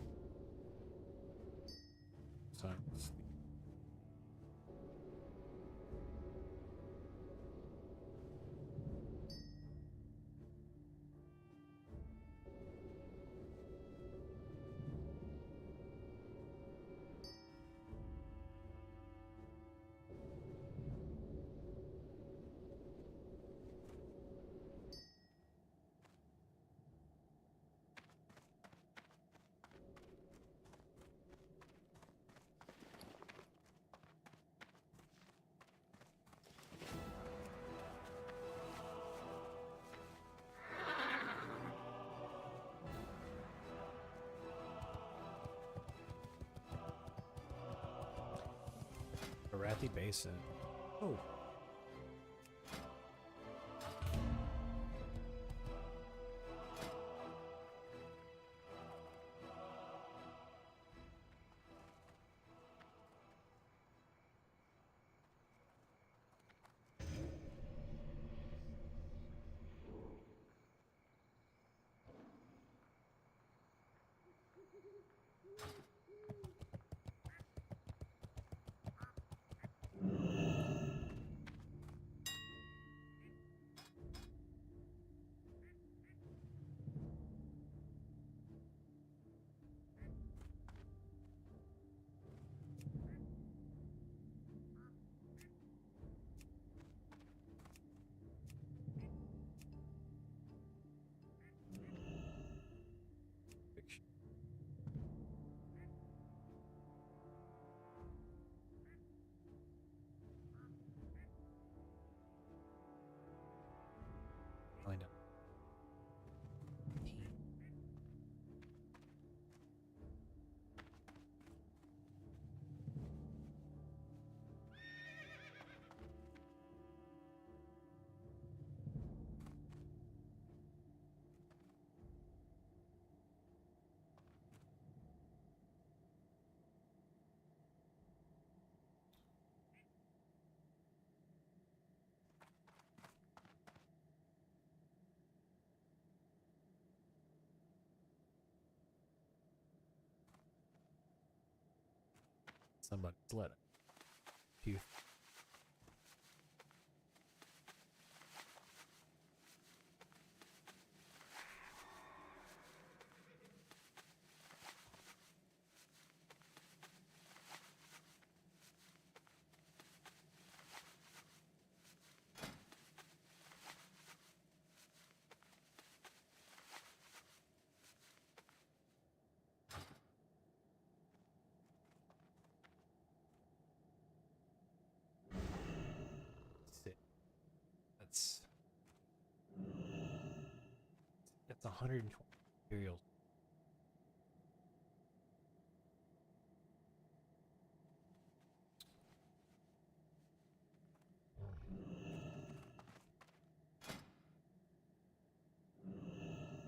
Science. Barathi Basin. Oh. Somebody's let it. Phew. That's 120 materials.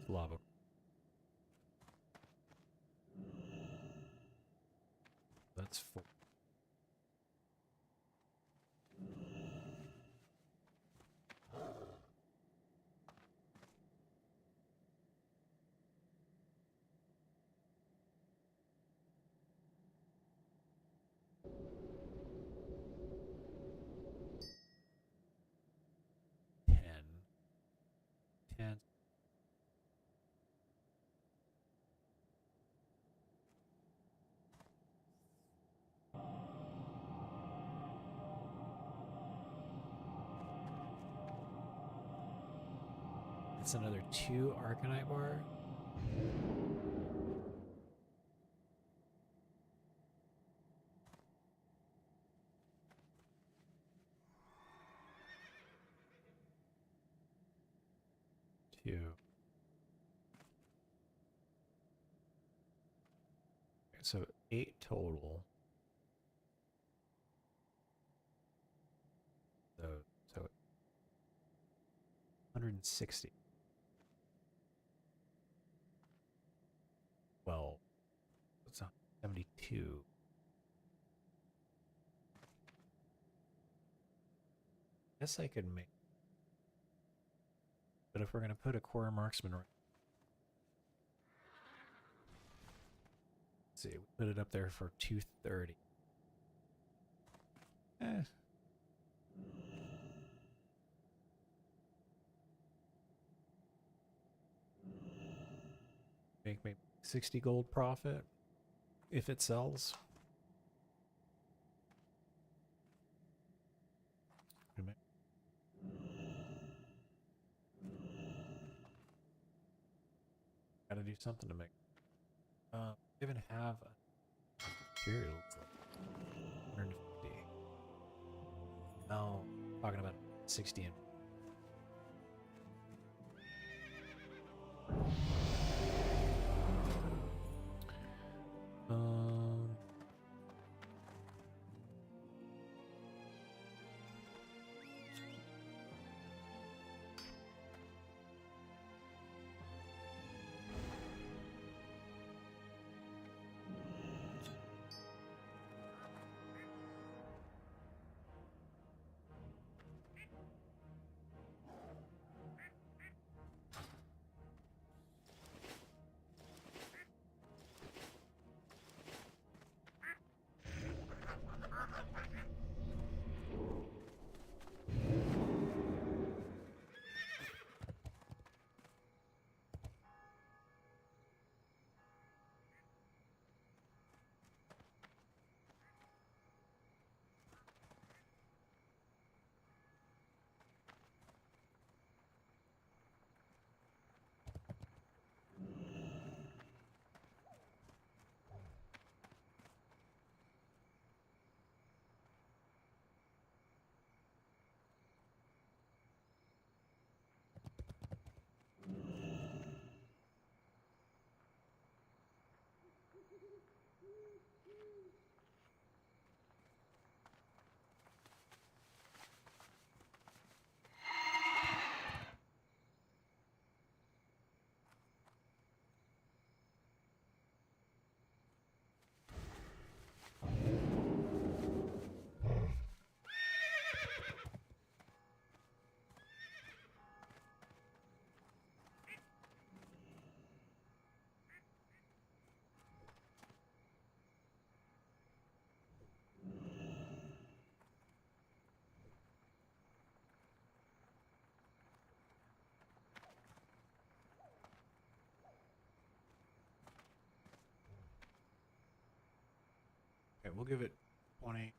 Lava. That's 4. Ten. It's another 2 Arcanite bar. Two. So 8 total. So 160. Well, it's 72. Guess I could make. But if we're gonna put a core marksman, let's see, we put it up there for 230. Make maybe 60 gold profit if it sells. Gotta do something to make. Even have materials. 150. No, talking about 60 and. Okay, we'll give it 20.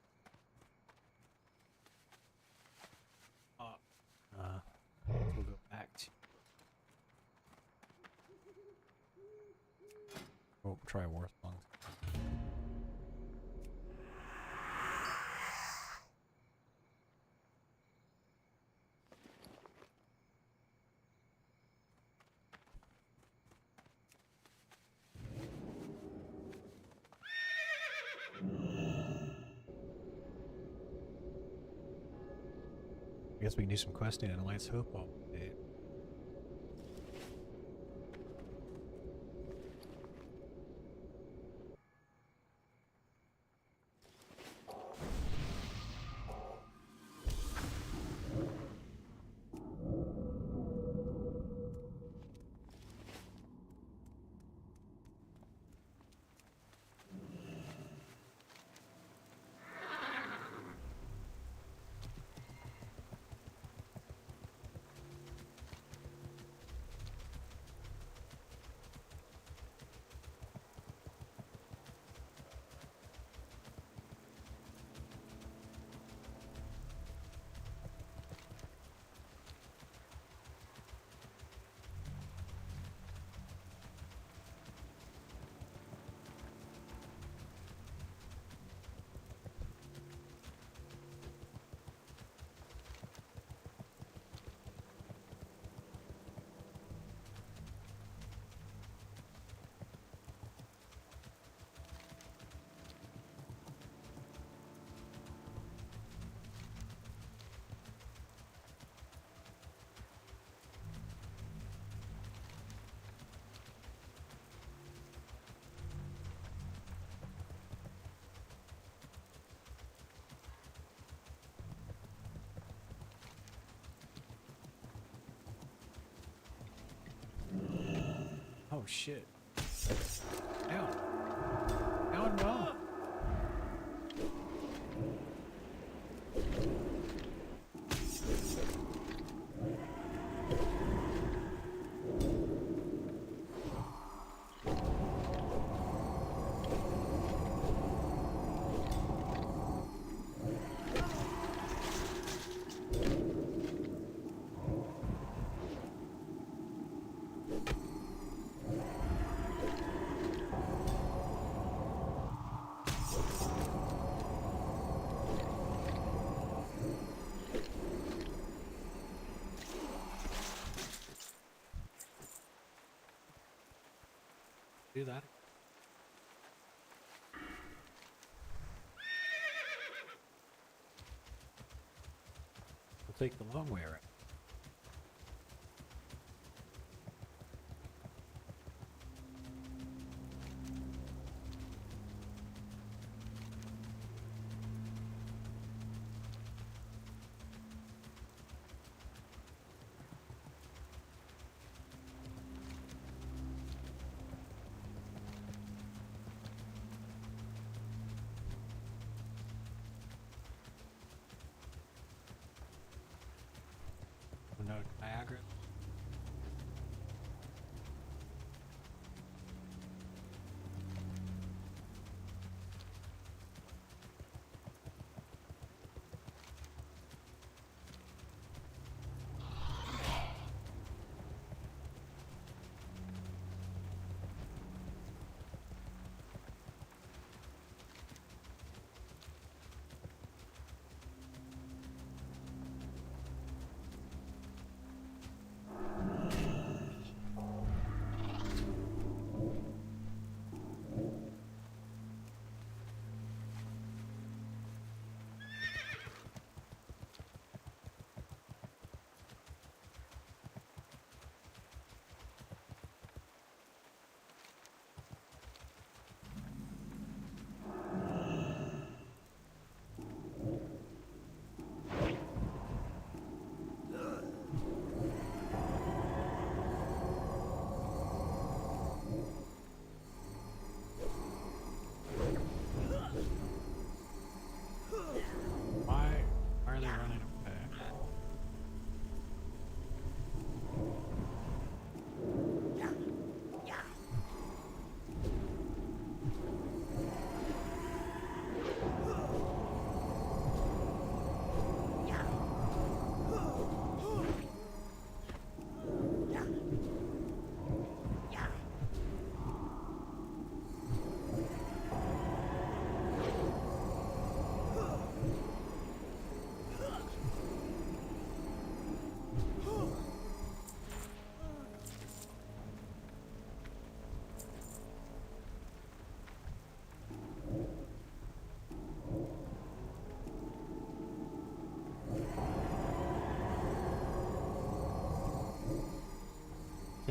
We'll go back to. We'll try war songs. I guess we can do some questing in Alliance Hope update. Oh shit. Down. Down, no. Do that. We'll take the long way around. No Niagara.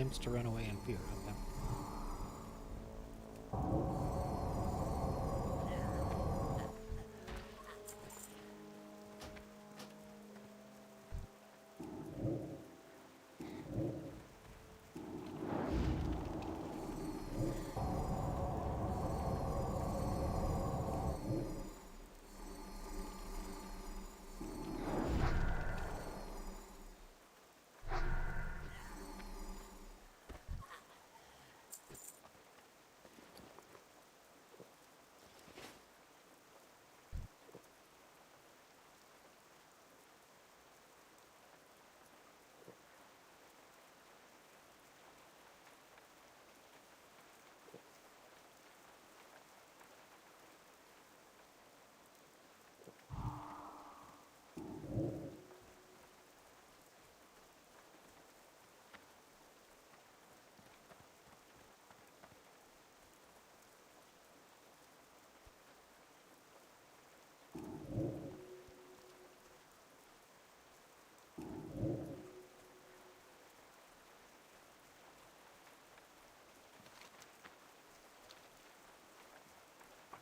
attempts to run away in fear. Okay.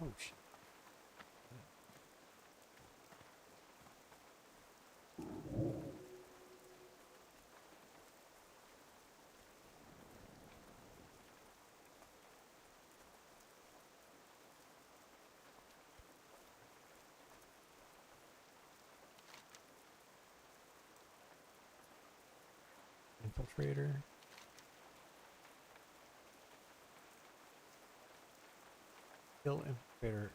Oh shit. Infiltrator. Kill infiltrator.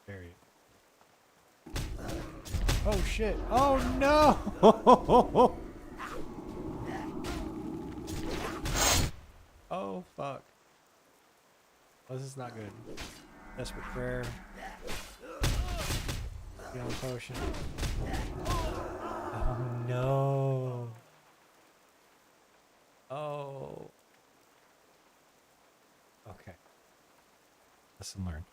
Buried. Oh shit! Oh no! Oh fuck! Oh, this is not good. Desperate prayer. Healing potion. Oh no! Oh. Okay. Lesson learned.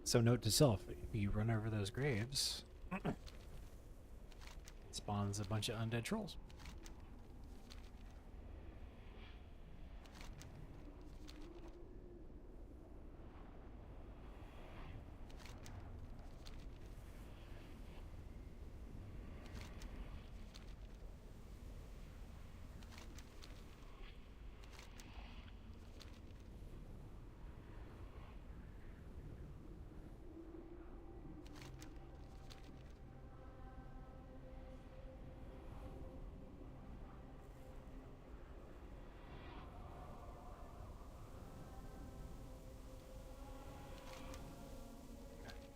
So note to self, if you run over those graves, it spawns a bunch of undead trolls.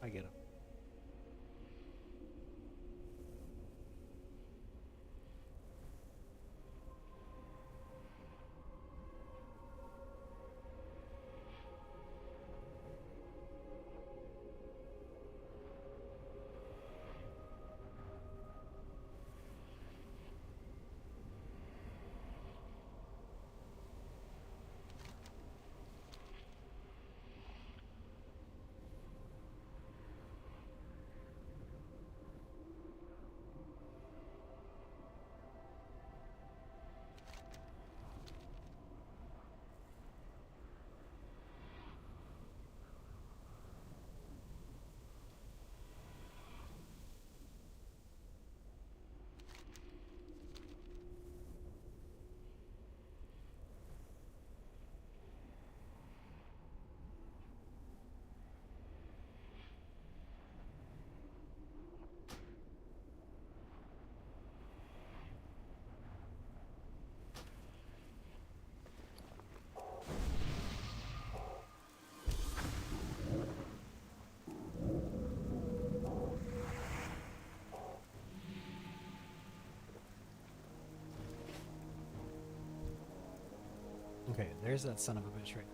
I get him. Okay, there's that son of a bitch right.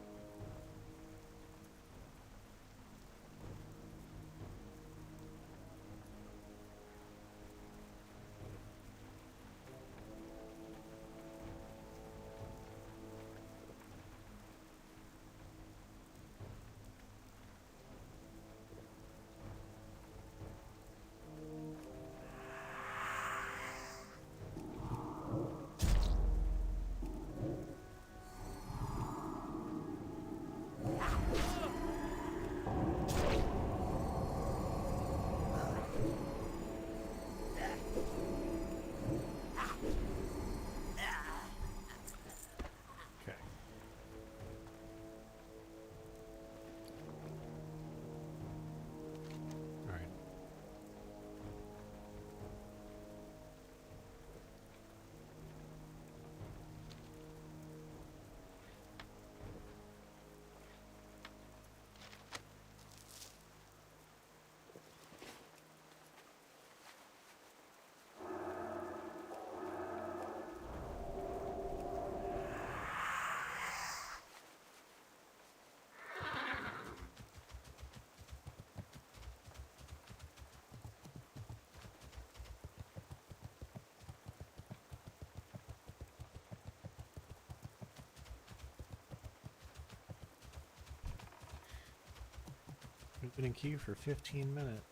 We've been in queue for 15 minutes.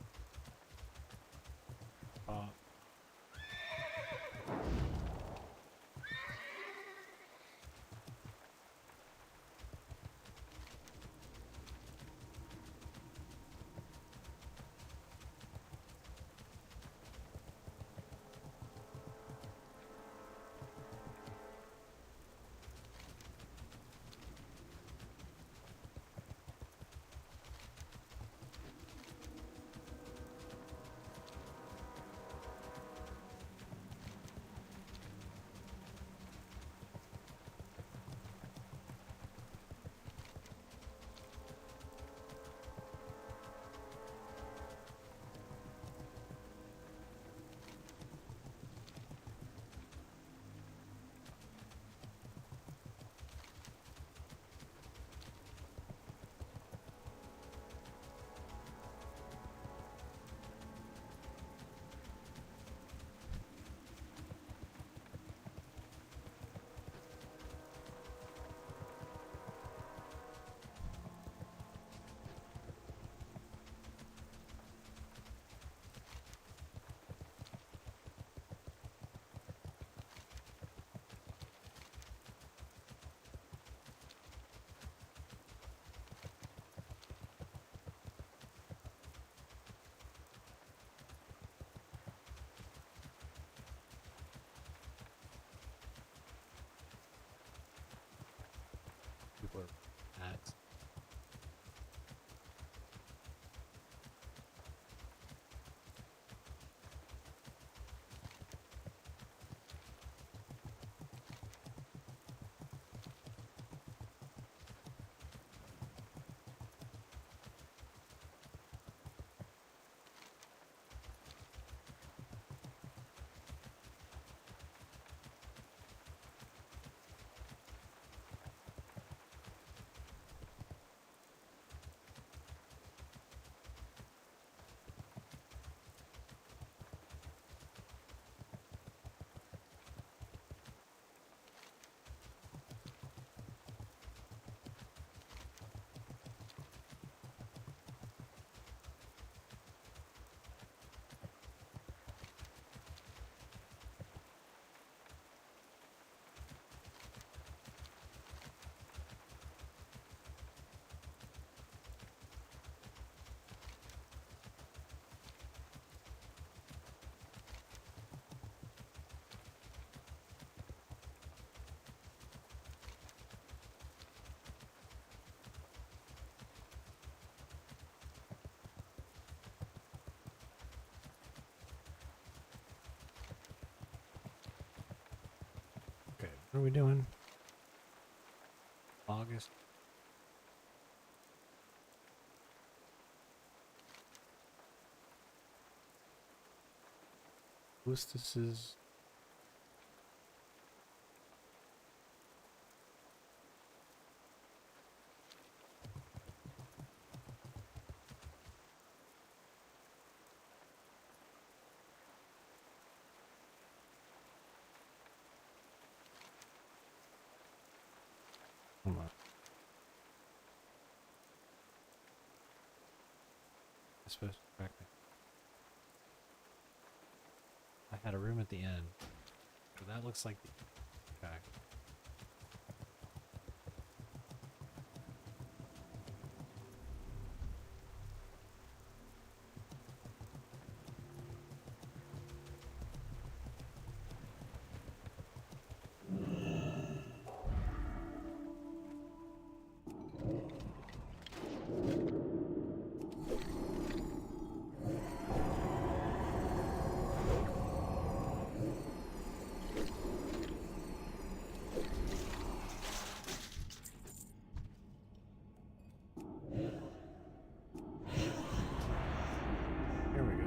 People are at. Okay, what are we doing? August. Hostesses. Come on. I'm supposed to track me. I had a room at the end. So that looks like the... Okay. Here we go.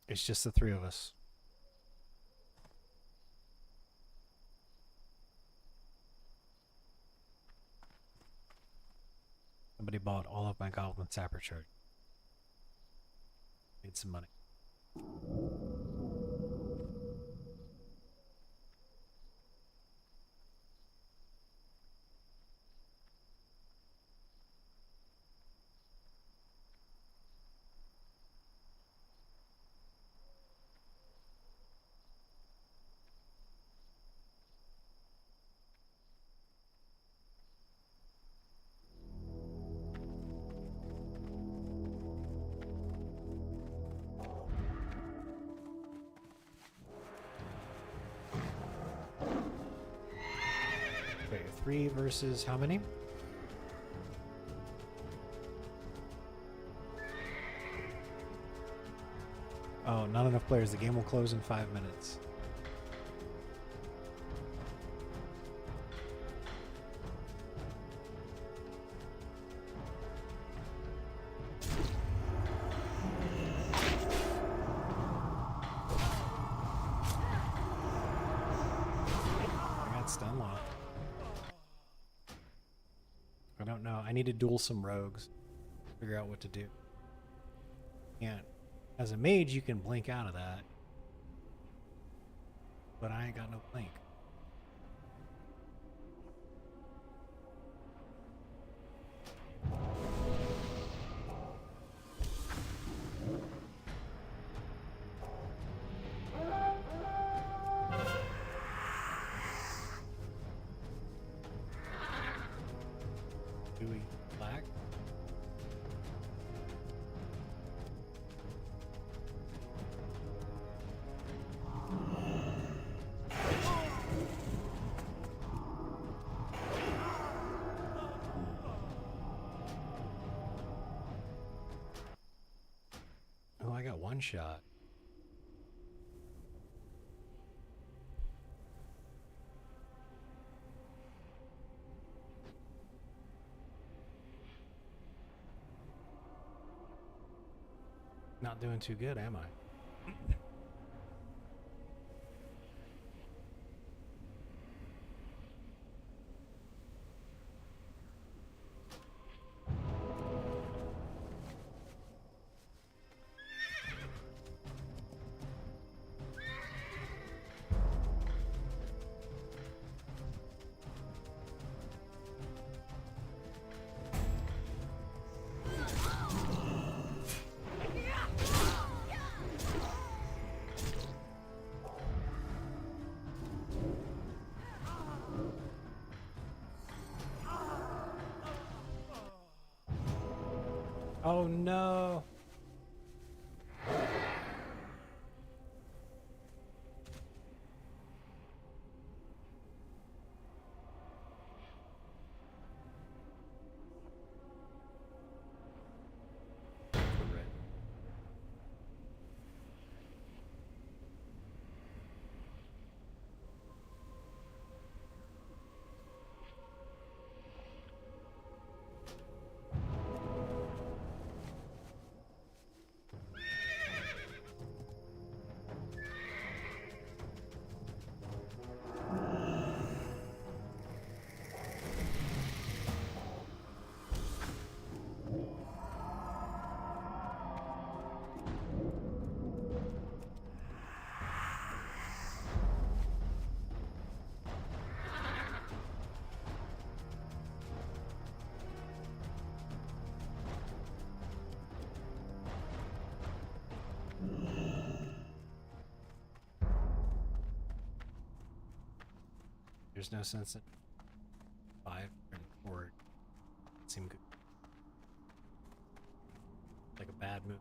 It's just the three of us. Somebody bought all of my Goblin Sapper charge. Made some money. Okay, 3 versus how many? Oh, not enough players. The game will close in 5 minutes. I got stun locked. I don't know. I need to duel some rogues. Figure out what to do. Can't. As a mage, you can blink out of that. But I ain't got no blink. Do we black? Oh, I got one shot. Not doing too good, am I? Oh no. There's no sense in 5 or 4. Seem good. Like a bad move.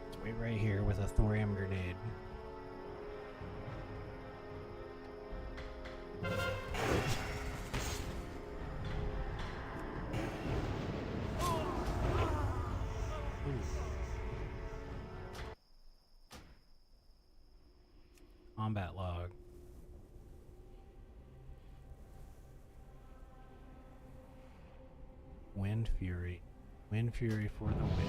Let's wait right here with a thorium grenade. Combat log. Wind Fury. Wind Fury for the win.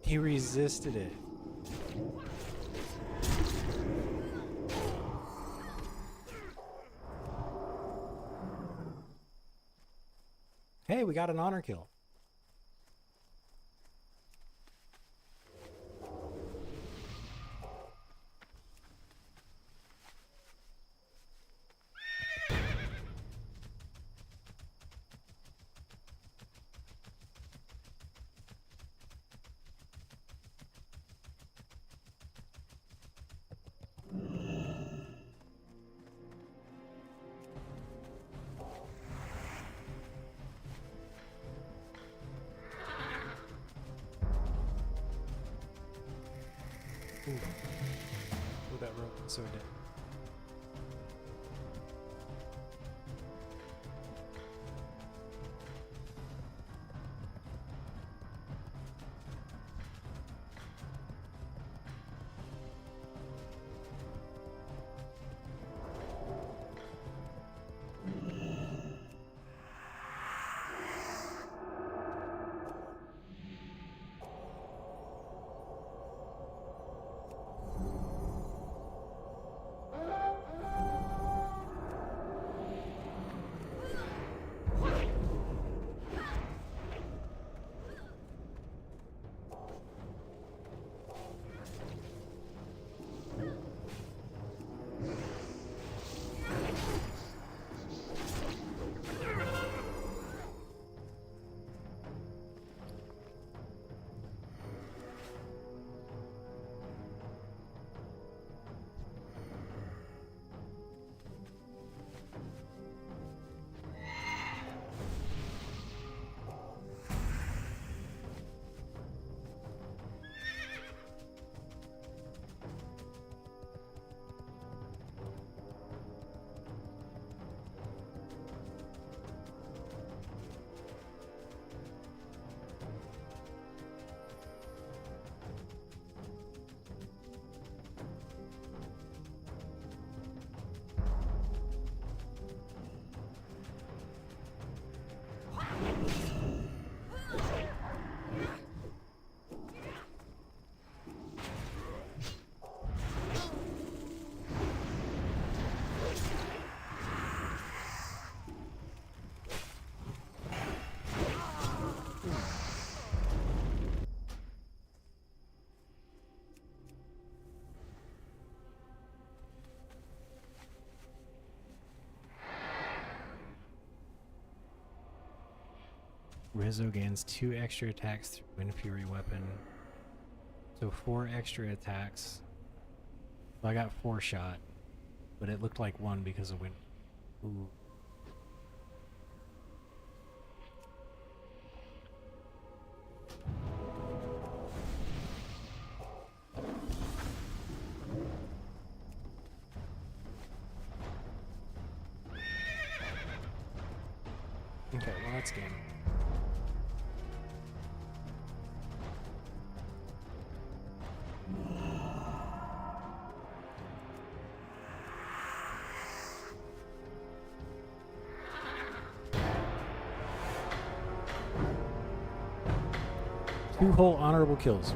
He resisted it. Hey, we got an honor kill. Ooh. Oh, that rope is so dead. Rizzo gains 2 extra attacks through Wind Fury weapon. So 4 extra attacks. So I got 4 shot, but it looked like 1 because of Wind. Ooh. Okay, well that's game. Two whole honorable kills.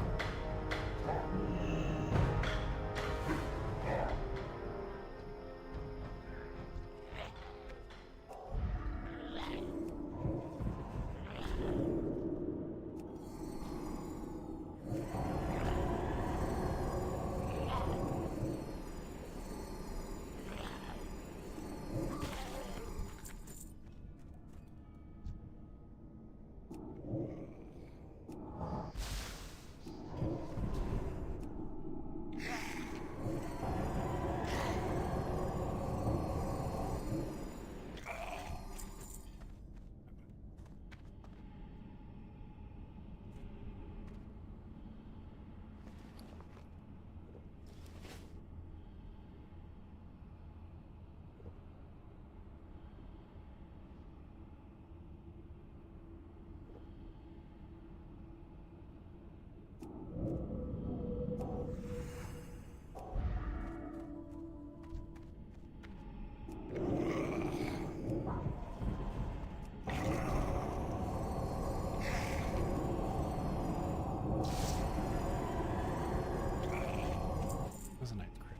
Was a ninth crit.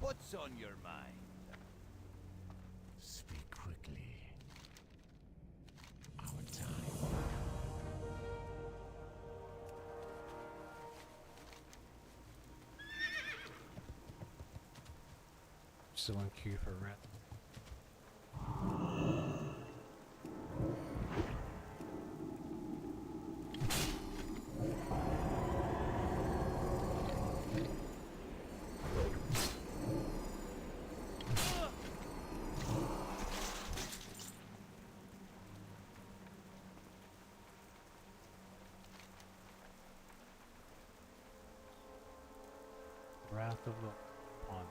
What's on your mind? Speak quickly. Our time. Still on queue for rat. Wrath of the Pond.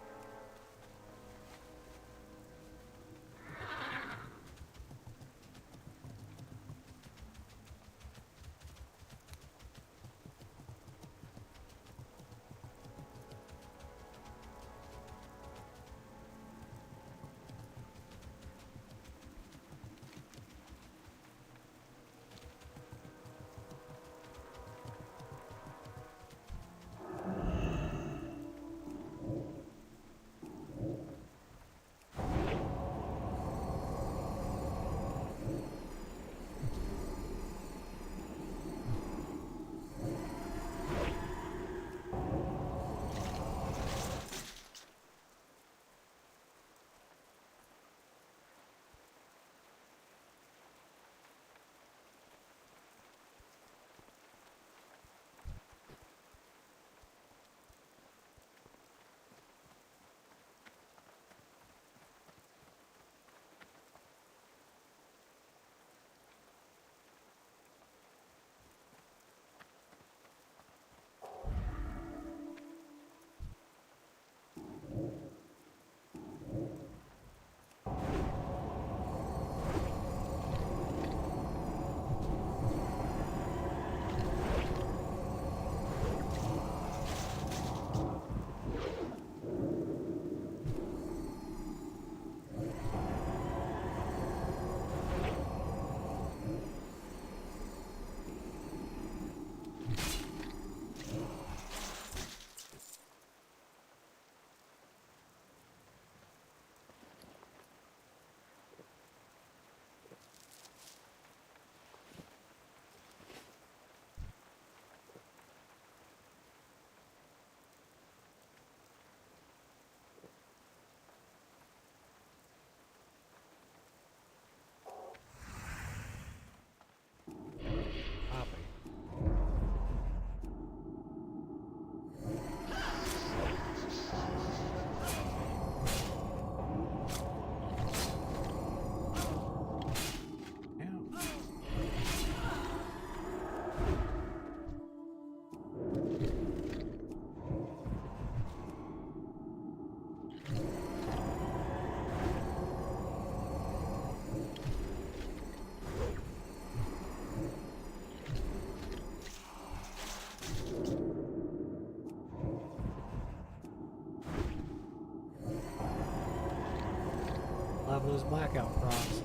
those blackout procs.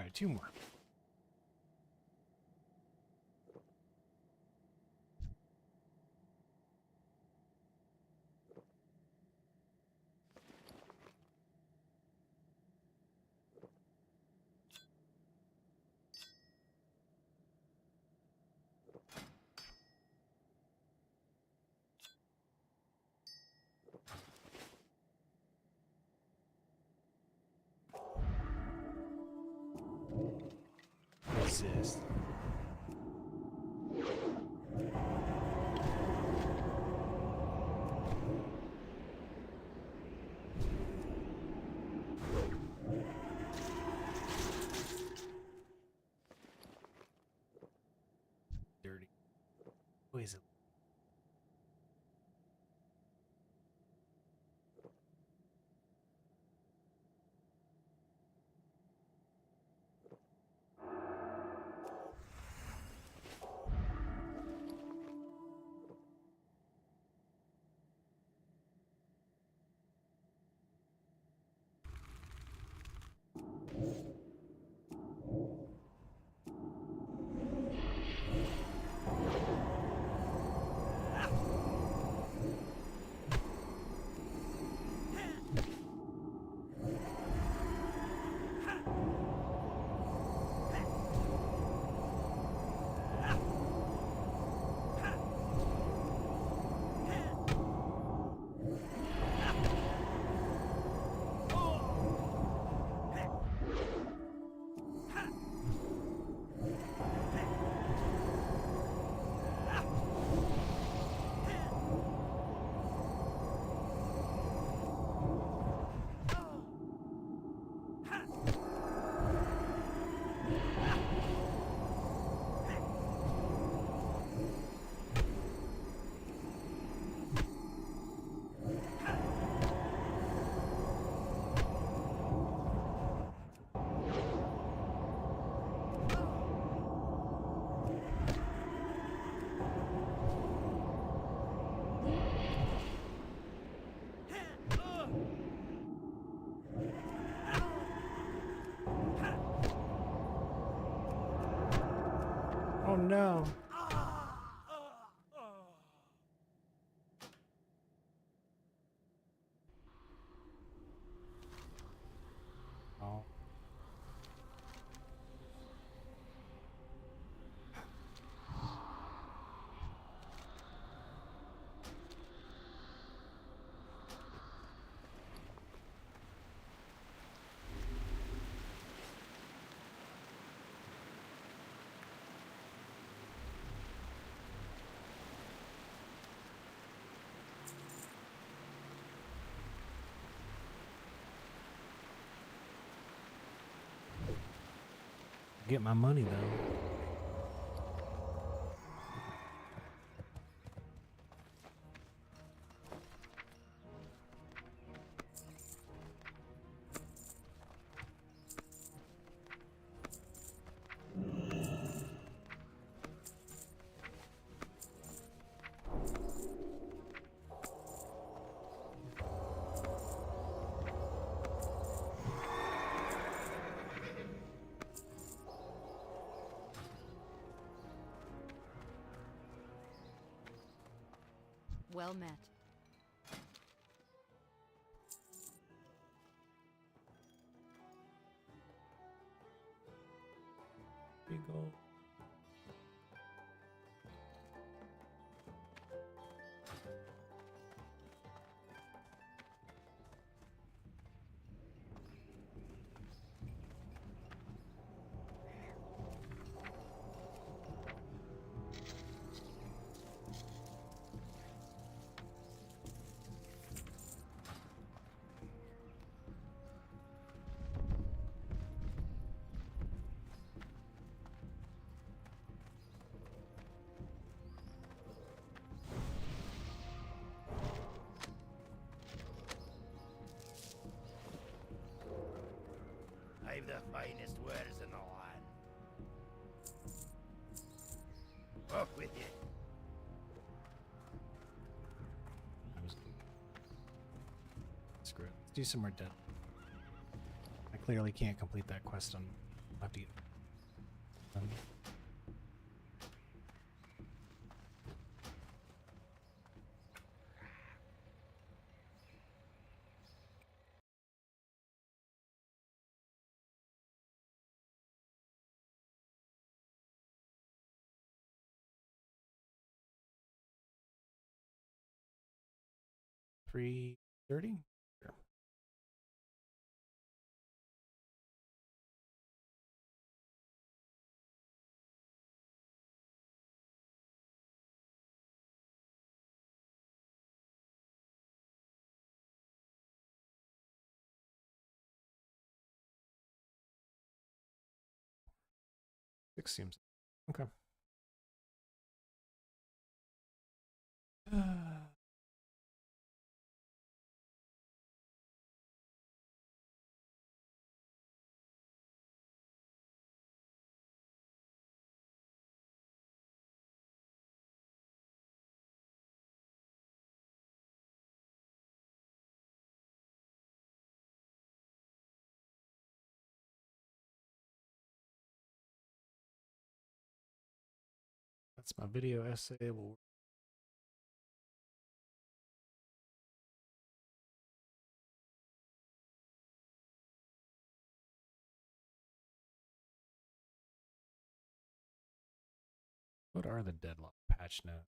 right, 2 more. What's this? Dirty. What is it? Oh no. Oh. Get my money though. Well met. Big ol' I've the finest wares in the land. Off with you. Screw it. Let's do some more dead. I clearly can't complete that quest on have to get. $3.30. Sure. Six seems okay. That's my video essay. What are the deadlock patch notes?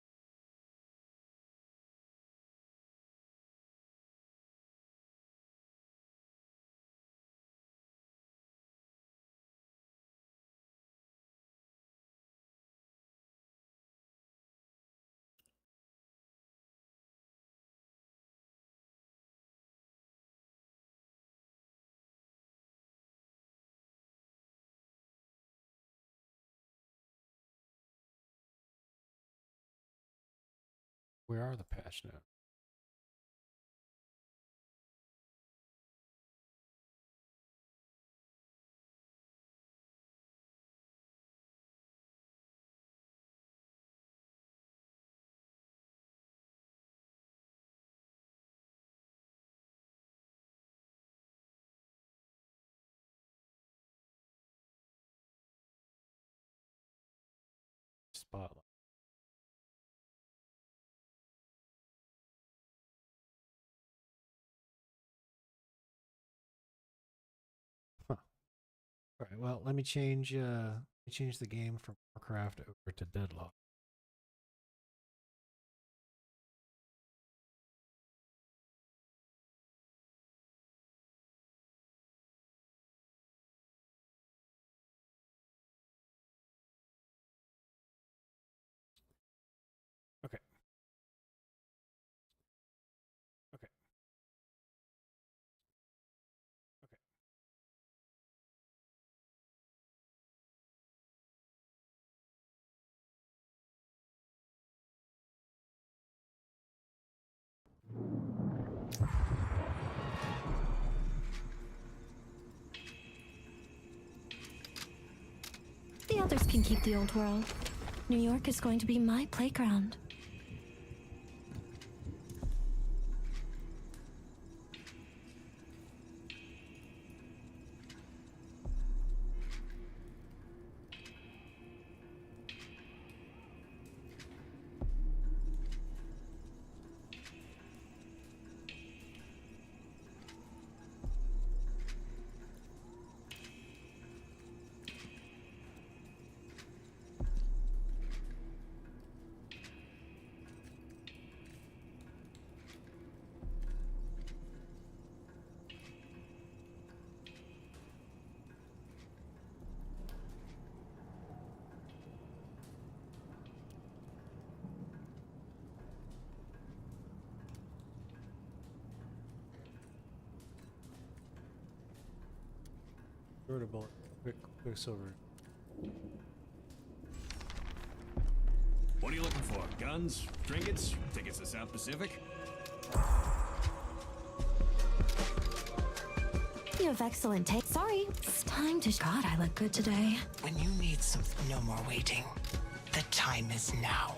Where are the patch notes? Spotlight. Huh. All right. Well, let me change the game from Warcraft over to Deadlock. Okay. Okay. Okay. The others can keep the old world. New York is going to be my playground. Bullet, Quicksilver. What are you looking for? Guns? Trinkets? Tickets to South Pacific? You have excellent taste. Sorry, it's time to. God, I look good today. When you need some, no more waiting. The time is now.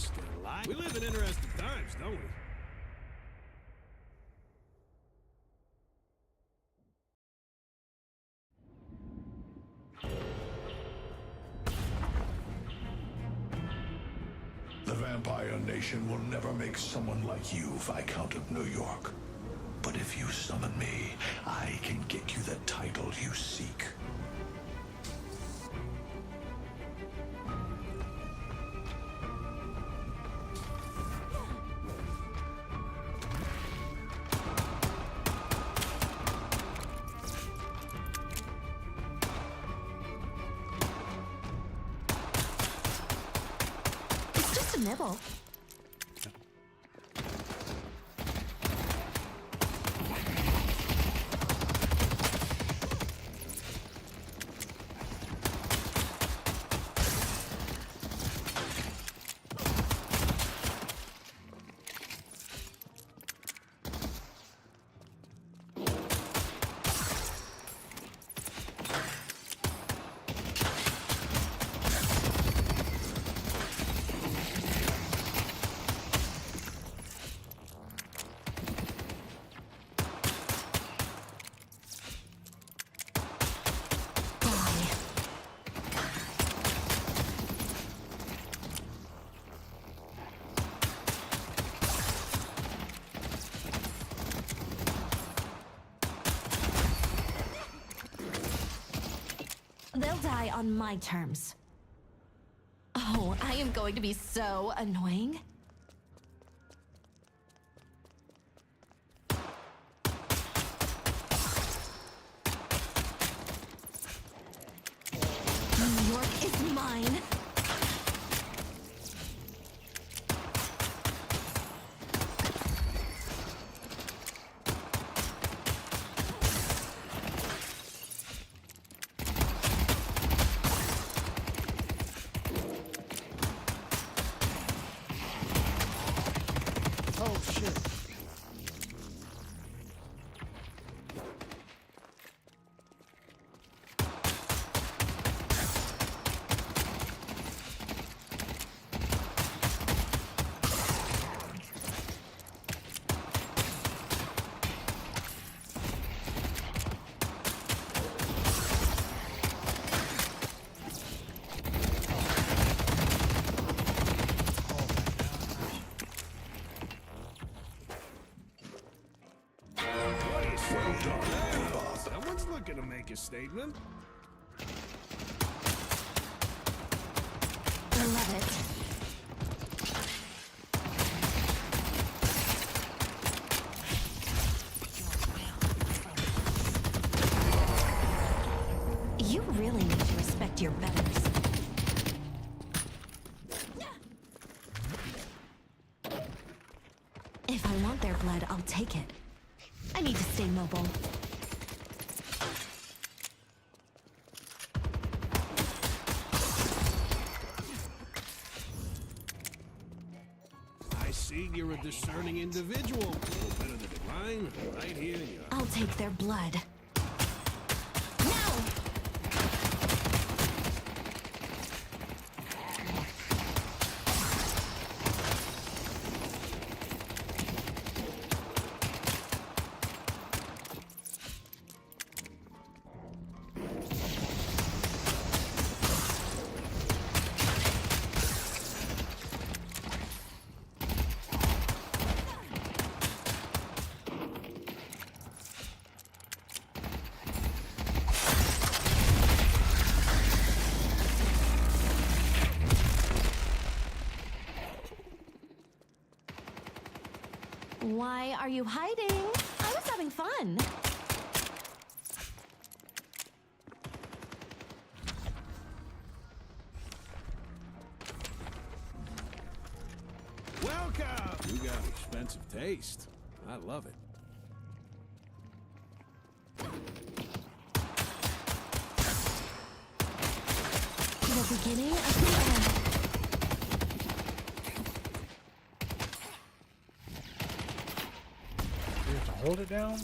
still alive. We live in interesting times, don't we? The Vampire Nation will never make someone like you Viscount of New York. But if you summon me, I can get you the title you seek. It's just a nibble. They'll die on my terms. Oh, I am going to be so annoying. New York is mine. Oh shit. Someone's looking to make a statement. I love it. You really need to respect your betters. If I want their blood, I'll take it. I need to stay mobile. I see you're a discerning individual. A little better than mine, right here in your... I'll take their blood. Now! Why are you hiding? I was having fun. Welcome! You got expensive taste. I love it. The beginning of the end. You have to hold it down?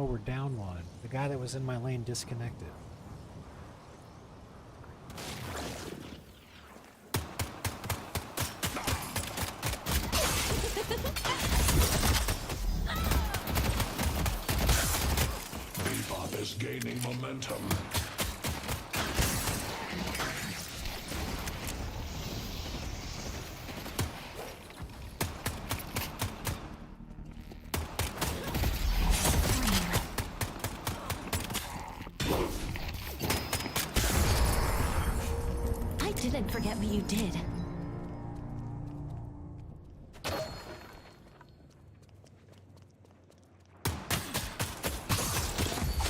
Oh, we're down one. The guy that was in my lane disconnected. Bebop is gaining momentum. I didn't forget what you did.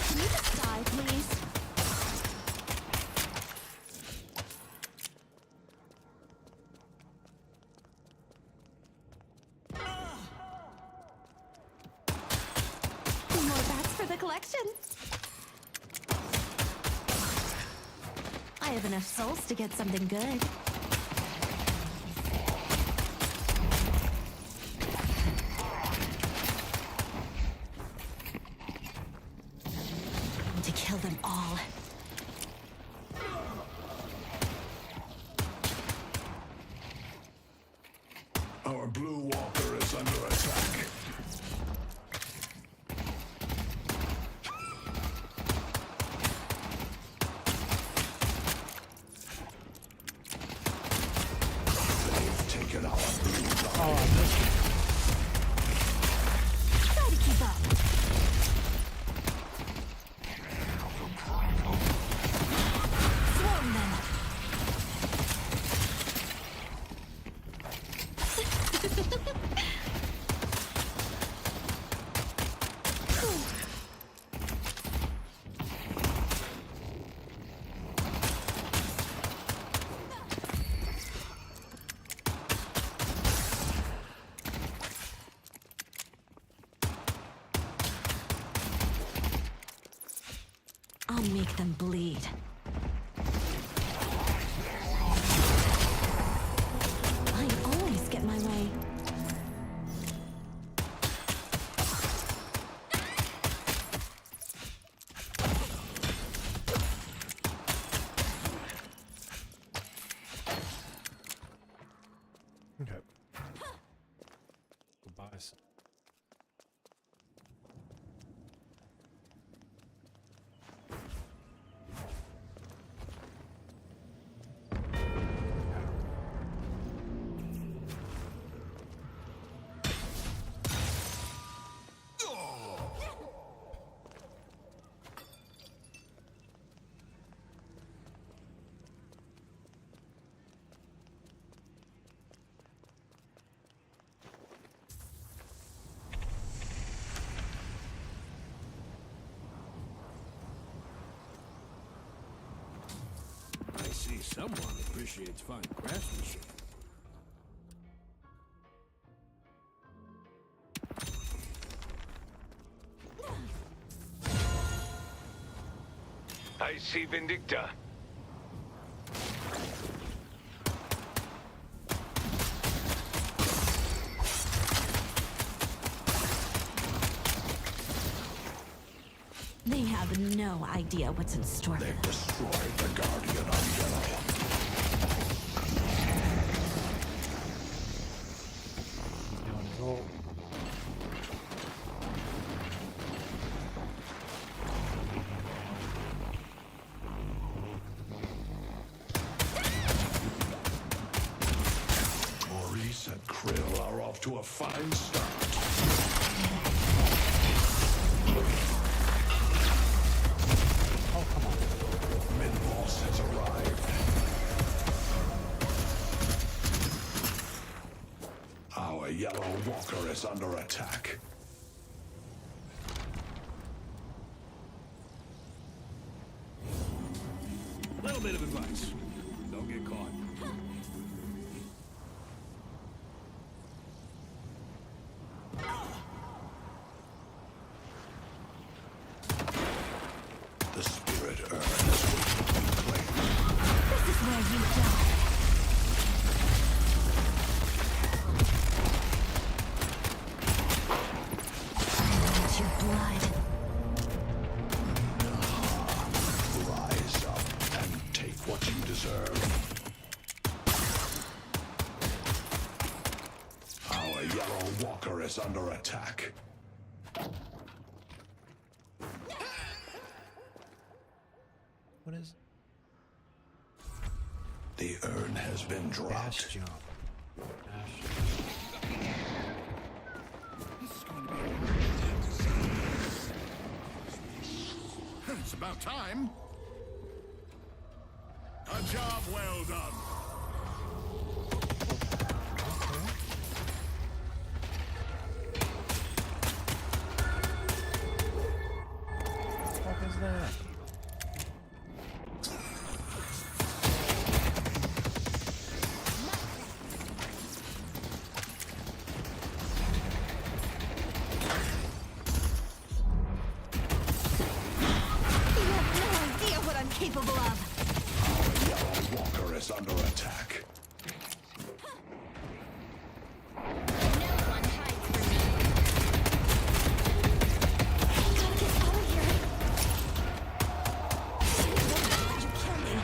Can you just die, please? More bats for the collection. I have enough souls to get something good. To kill them all. Our blue walker is under attack. They've taken our blue guardian. Try to keep up. Swarm them. I'll make them bleed. I always get my way. Okay. Goodbye. I see someone appreciates fine craftsmanship. I see Vindicta. They have no idea what's in store for them. Destroyed the guardian of yellow. Doing his ult. Maurice and Krill are off to a fine start. Oh, come on. Mid-boss has arrived. Our yellow walker is under attack. Little bit of advice. Don't get caught. The spirit urn is waiting to be claimed. This is where you die. I want your blood. serve. Our yellow walker is under attack. What is? The urn has been dropped. Dash jump. It's about time. A job well done. What the fuck is that? Capable of. Our yellow walker is under attack. Gotta get out of here. You kill me.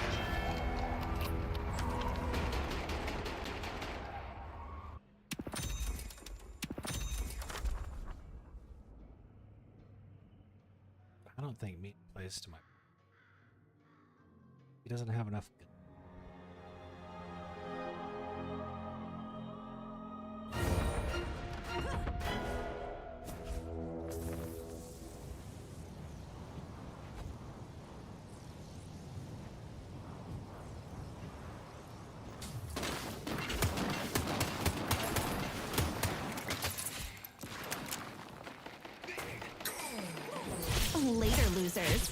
I don't think meat plays to my. He doesn't have enough. Later, losers.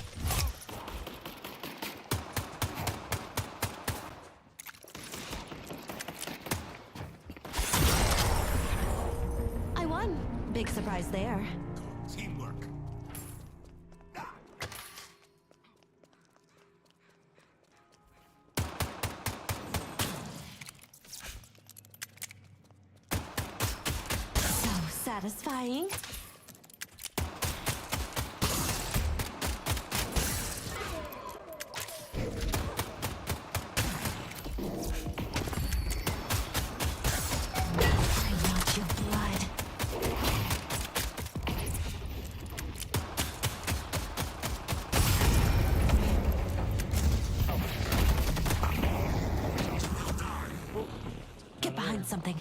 I won. Big surprise there. Teamwork. So satisfying. I want your blood. Get behind something.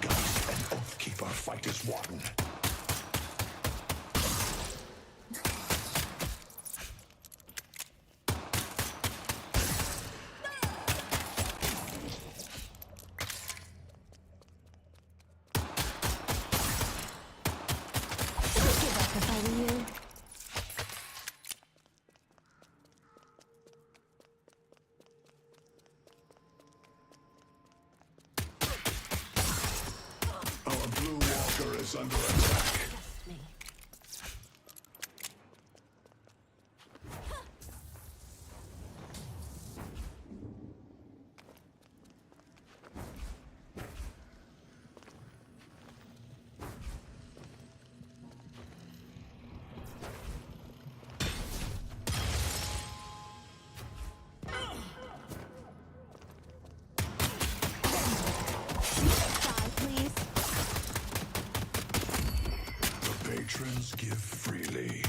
Gus and Oathkeeper fight is won. Don't give up if I were you. Our blue walker is under attack. Me. Die, please. The patrons give freely.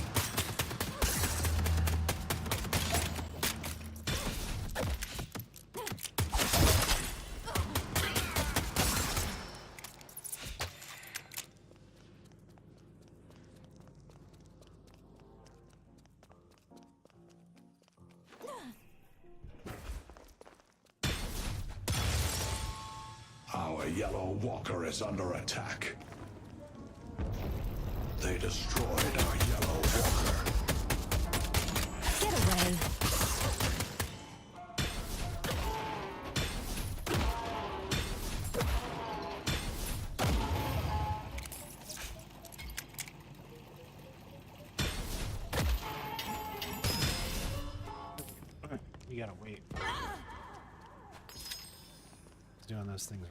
Our yellow walker is under attack. They destroyed our yellow walker. Get away. You gotta wait. He's doing those things.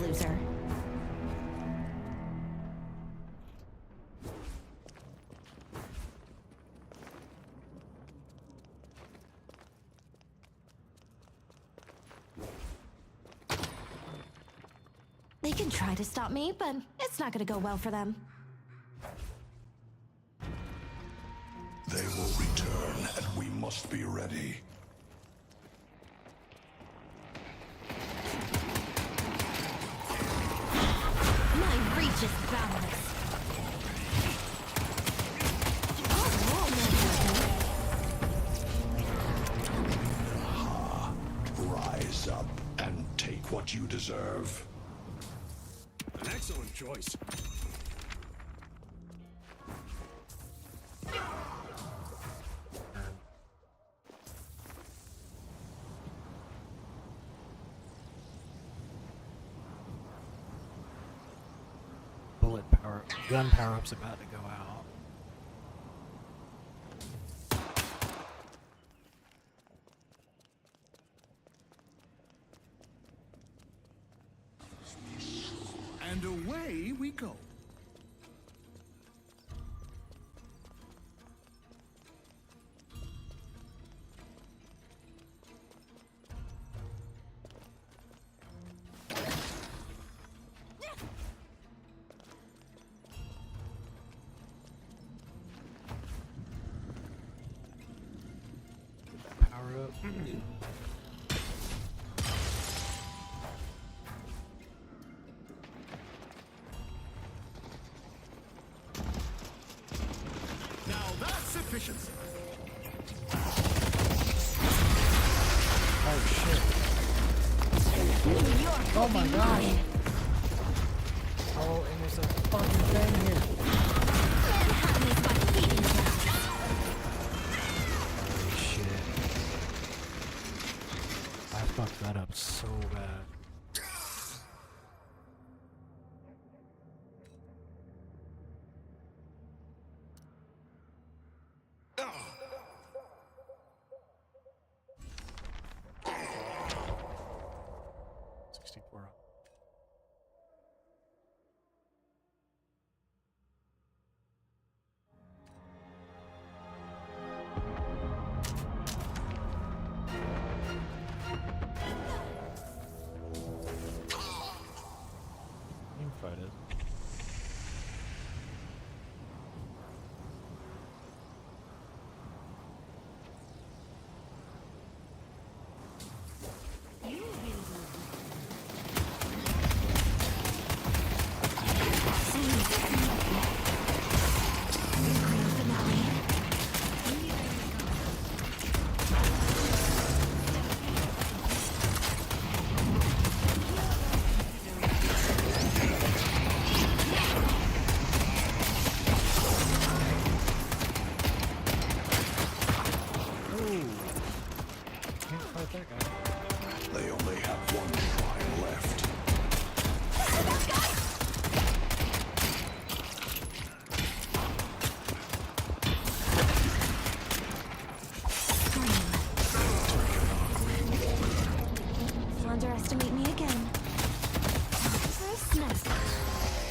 Loser. They can try to stop me, but it's not gonna go well for them. They will return, and we must be ready. My reach is boundless. Rise up and take what you deserve. An excellent choice. Bullet power, gun power-up's about to go out. And away we go. Power up. Now that's efficiency. Oh shit. Oh my gosh. Oh, and there's a fucking thing here. Holy shit. I fucked that up so bad. Fight it. They only have one trial left. Underestimate me again. For a snack.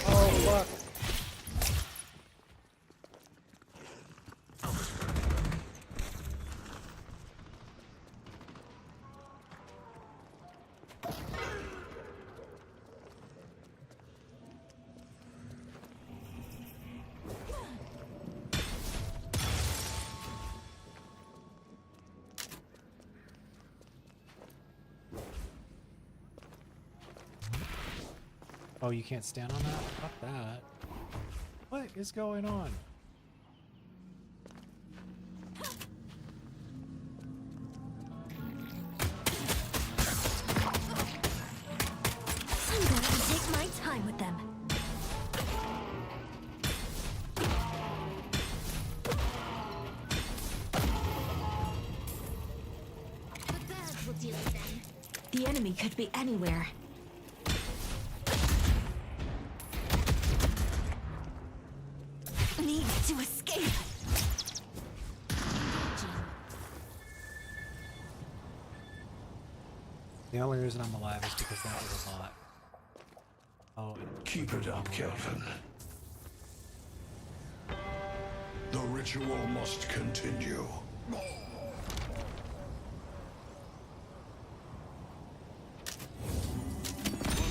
Oh fuck. Oh, you can't stand on that? Fuck that. What is going on? deal with them. The enemy could be anywhere. Need to escape. The only reason I'm alive is because that was a bot. Oh, keep it up, Kelvin. The ritual must continue. Your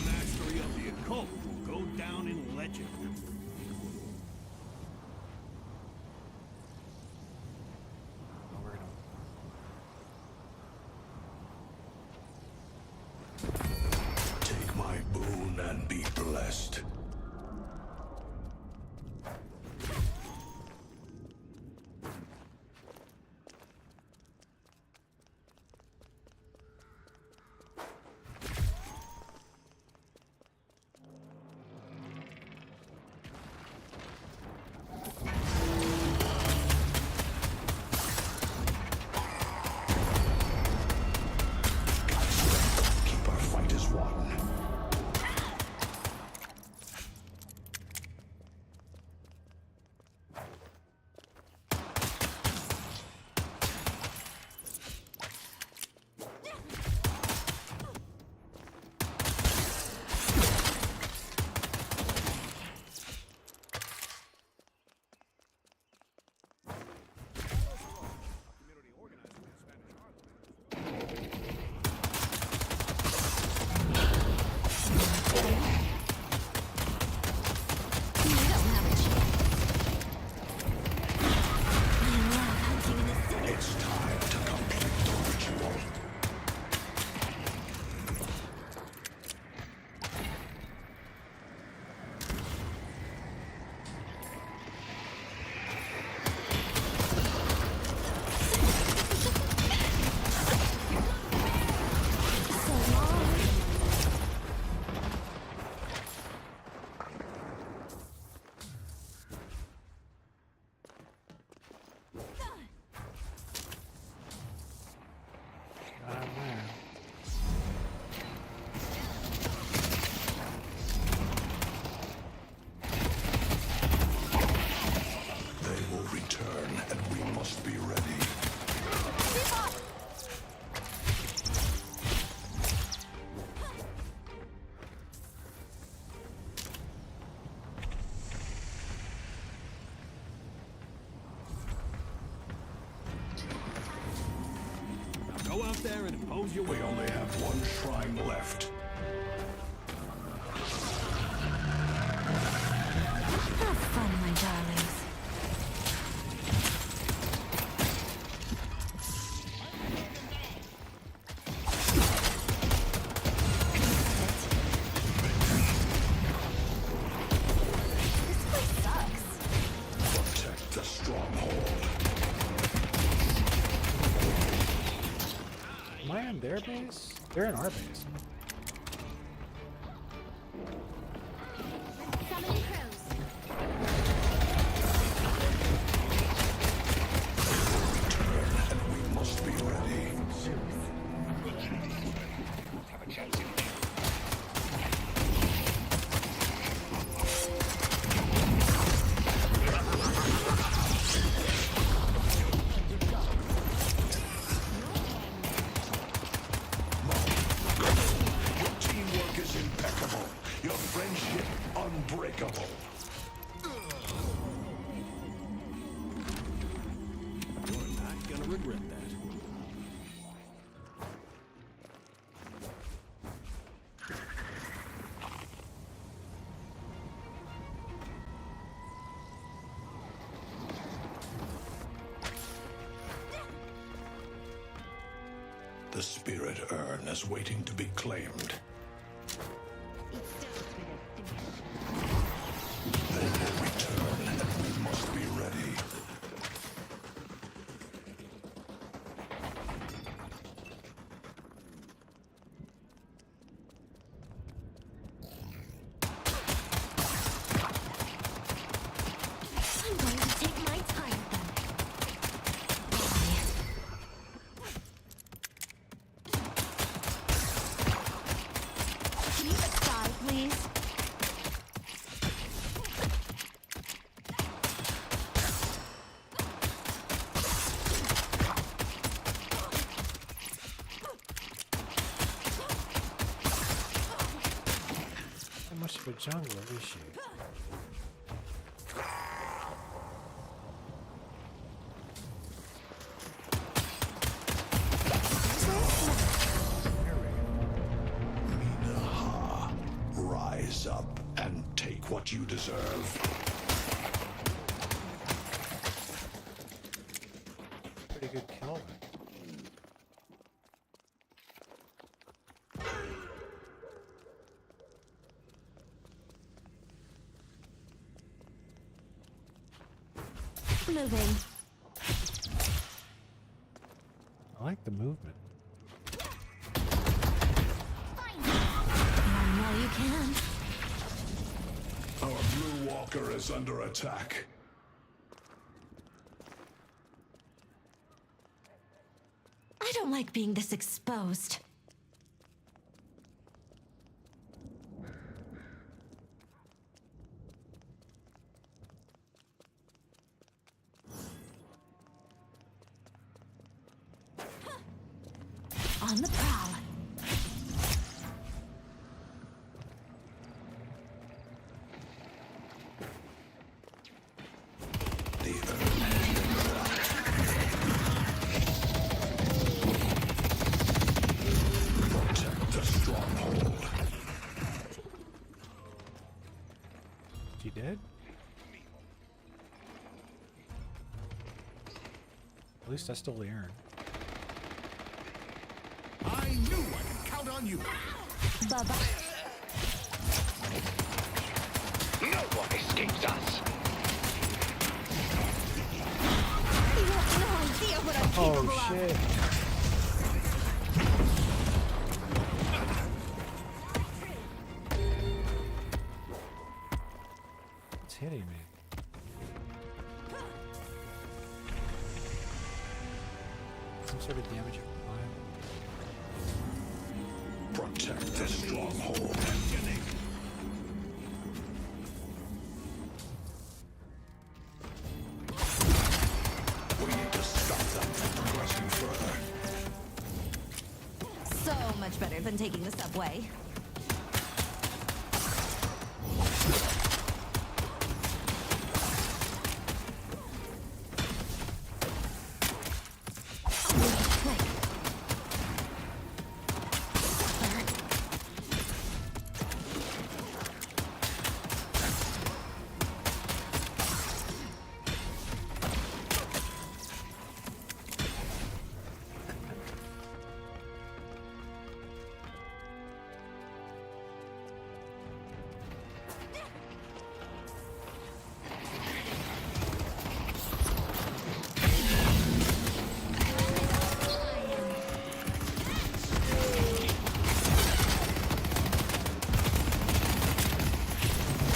mastery of the occult will go down in legend. Take my boon and be blessed. Keep our fight as one. It's time to complete the ritual. They will return, and we must be ready. Now go out there and impose your will. We only have one shrine left. Have fun, my darlings. This place sucks. Protect the stronghold. Am I in their base? They're in our base. Summoning crows. Return, and we must be ready. Your teamwork is impeccable. Your friendship unbreakable. You're not gonna regret that. The spirit urn is waiting to be claimed. They will return, and we must be ready. I'm going to take my time with them. The jungler, is she? Minaha, rise up and take what you deserve. Pretty good kill. Moving. I like the movement. Run while you can. Our blue walker is under attack. I don't like being this exposed. On the prowl. Protect the stronghold. She dead? At least I stole the urn. I knew I could count on you. Bye-bye. No one escapes us. You have no idea what I'm capable Oh shit. of. It's hitting me. Some sort of damage applied. Protect the stronghold. We need to stop them from progressing further. So much better than taking the subway.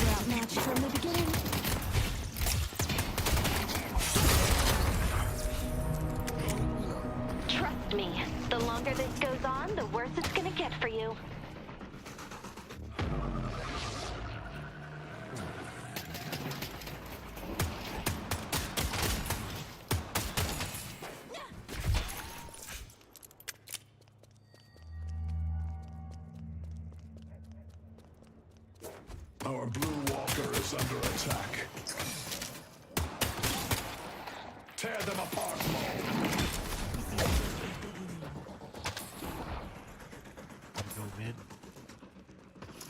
We're outmatched from the beginning. Trust me, the longer this goes on, the worse it's gonna get for you. Our blue walker is under attack. Tear them apart, Mo. Go mid.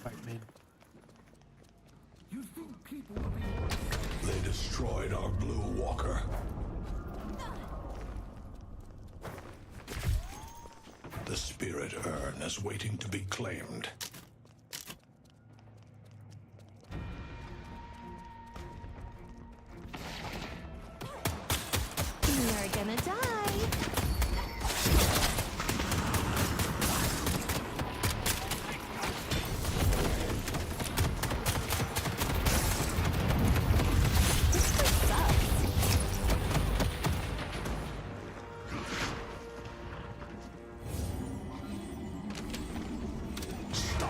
Fight mid. You think people will be... They destroyed our blue walker. The spirit urn is waiting to be claimed. You're gonna die. This place sucks. Stop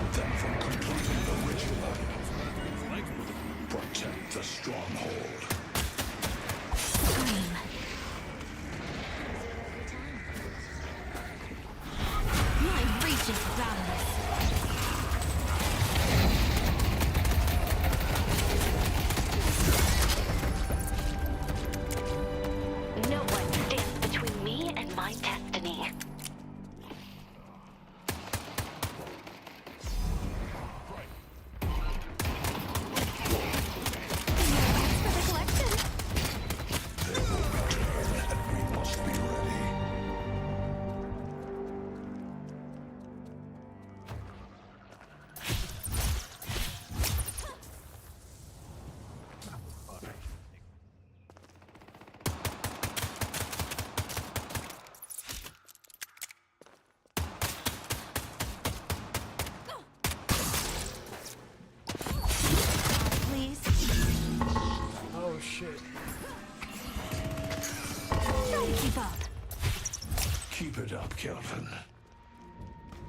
Kelvin.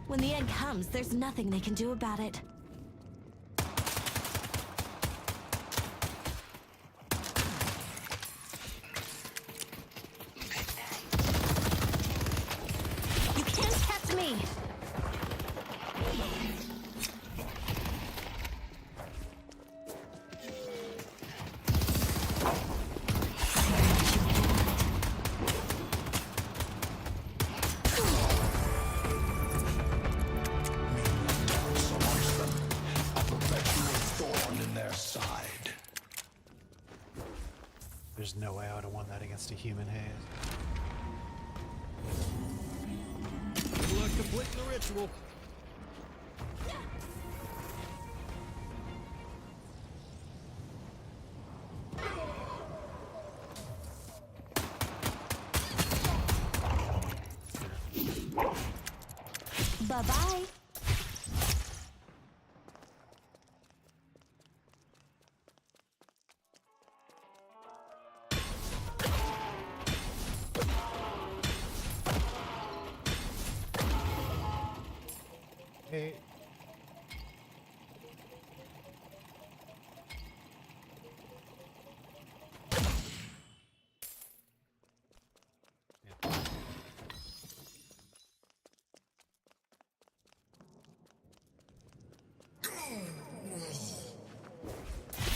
When the end comes, there's nothing they can do about it. You can't catch me! There's no way I would have won that against a human haze. Good luck completing the ritual. Bye-bye. Hey.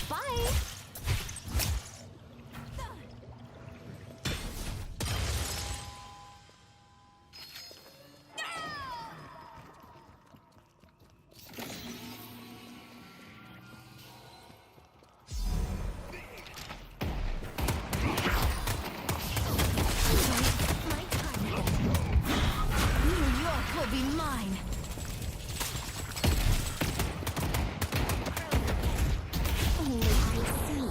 Bye. New York will be mine. Only I will see you.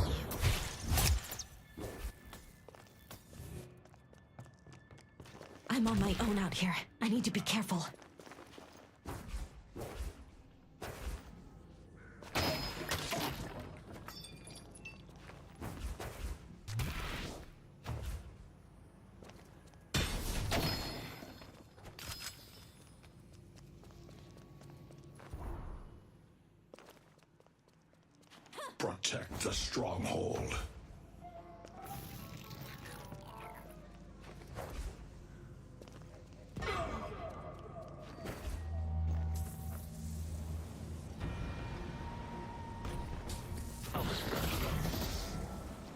I'm on my own out here. I need to be careful. Protect the stronghold.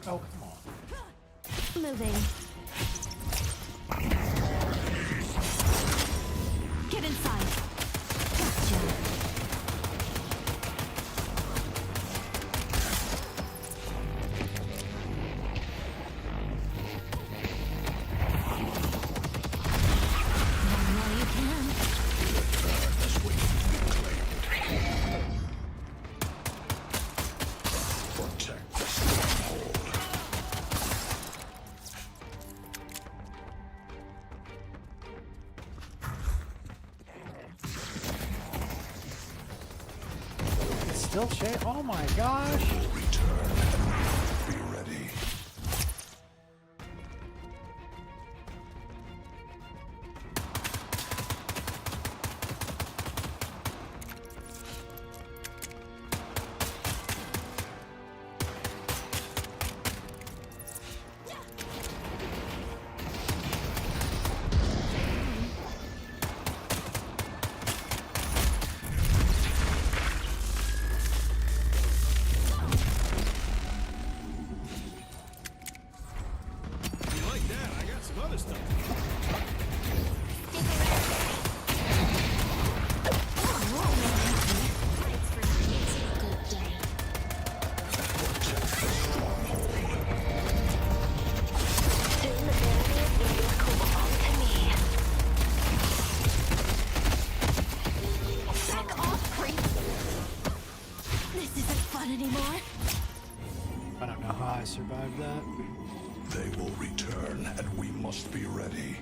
Oh, come on. Moving. Get inside. Gotcha. Run while you can. Protect the stronghold. It's still shade. Oh my gosh. Return. Be ready. You like that? I got some other stuff. Soon the barrier of New York will belong to me. Back off, creep. This isn't fun anymore. I don't know how I survived that. They will return, and we must be ready.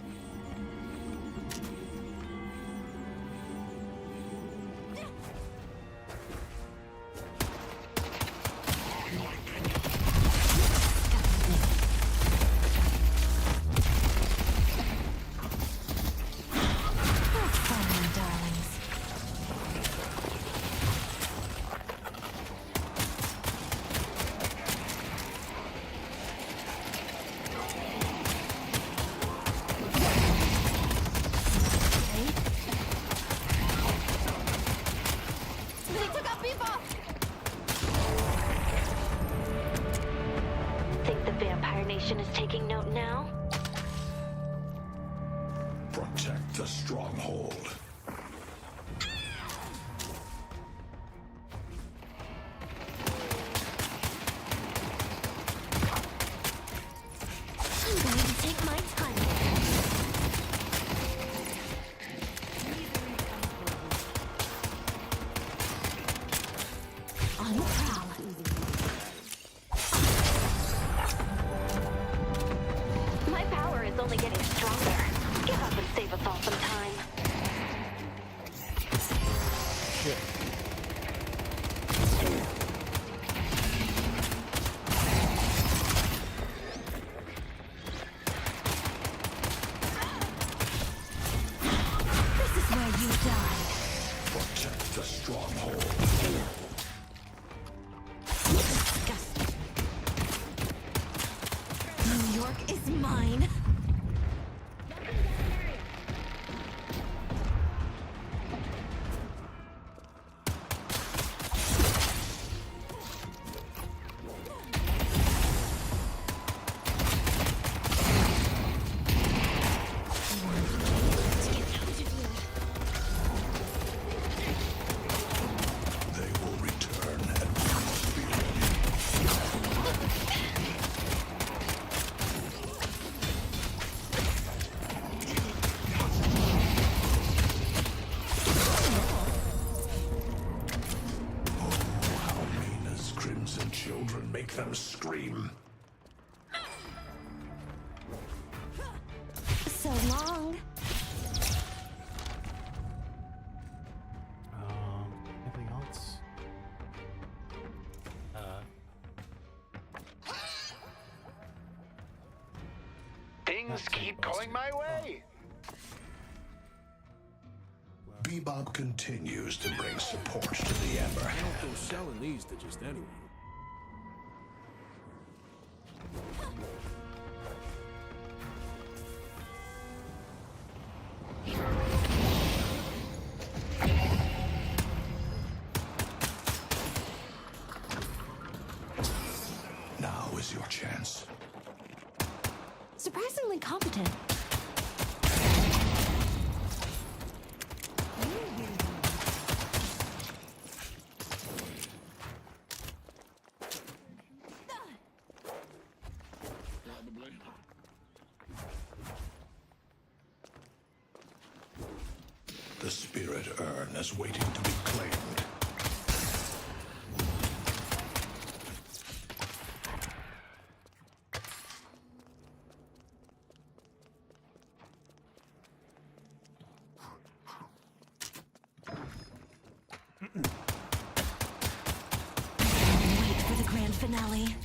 taking note now? Protect the stronghold. I'm going to take my time. On the prowl. My power is only getting stronger. Give up and save us all some time. Shit. This is where you die. Protect the stronghold. Disgusting. New York is mine. They will return and we must be ready. Oh, how Mina's crimson children make them scream. So long. Anything else? Things keep going my way. Bebop continues to bring support to the Ember I Hand. don't go selling these to just anyone. Now is your chance. Surprisingly competent. The spirit urn is waiting to be claimed. Wait for the grand finale.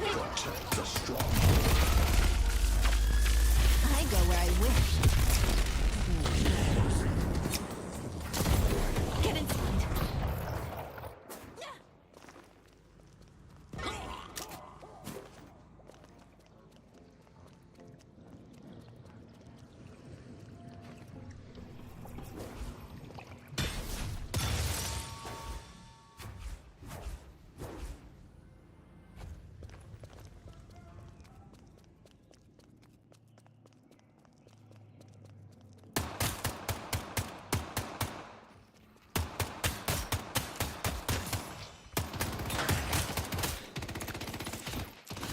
Protect the stronghold. I go where I wish. Get inside.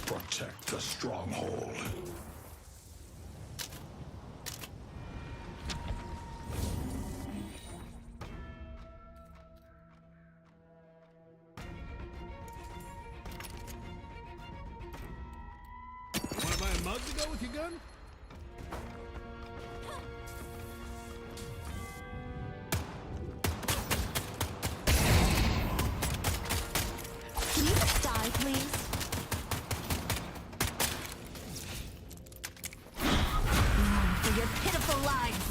Protect the stronghold. Wanna buy a mug to go with your gun? Can you just die, please? For your pitiful lives.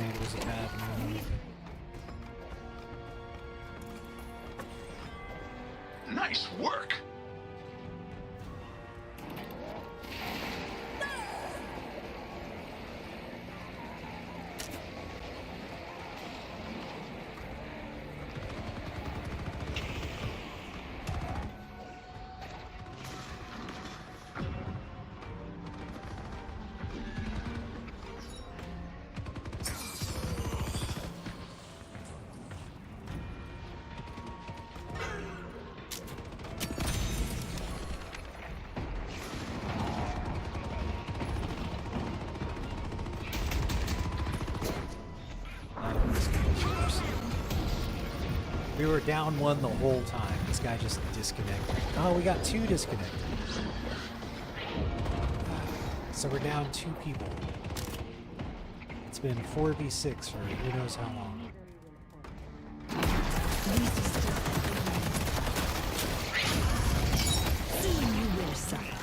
grenade was a bad move. Nice work. We were down one the whole time. This guy just disconnected. Oh, we got 2 disconnected. So we're down 2 people. It's been 4v6 for who knows how long. Soon you will suffer.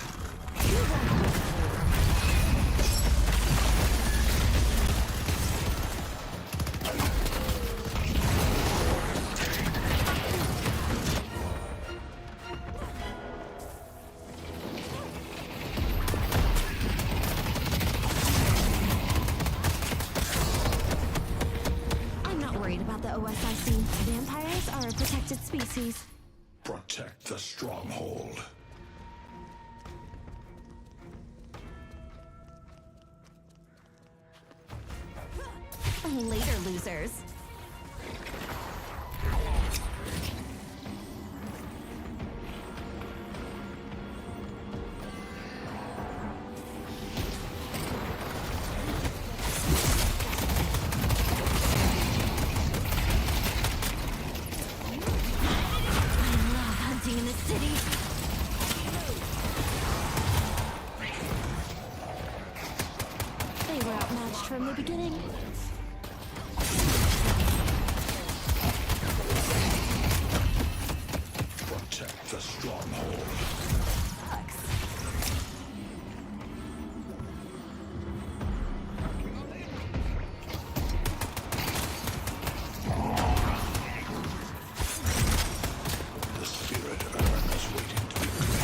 I'm not worried about the OSIC. Vampires are a protected species. Protect the stronghold. Later, losers. I love hunting in the city. They were outmatched from the beginning. Protect the stronghold. The spirit urn is waiting to be claimed.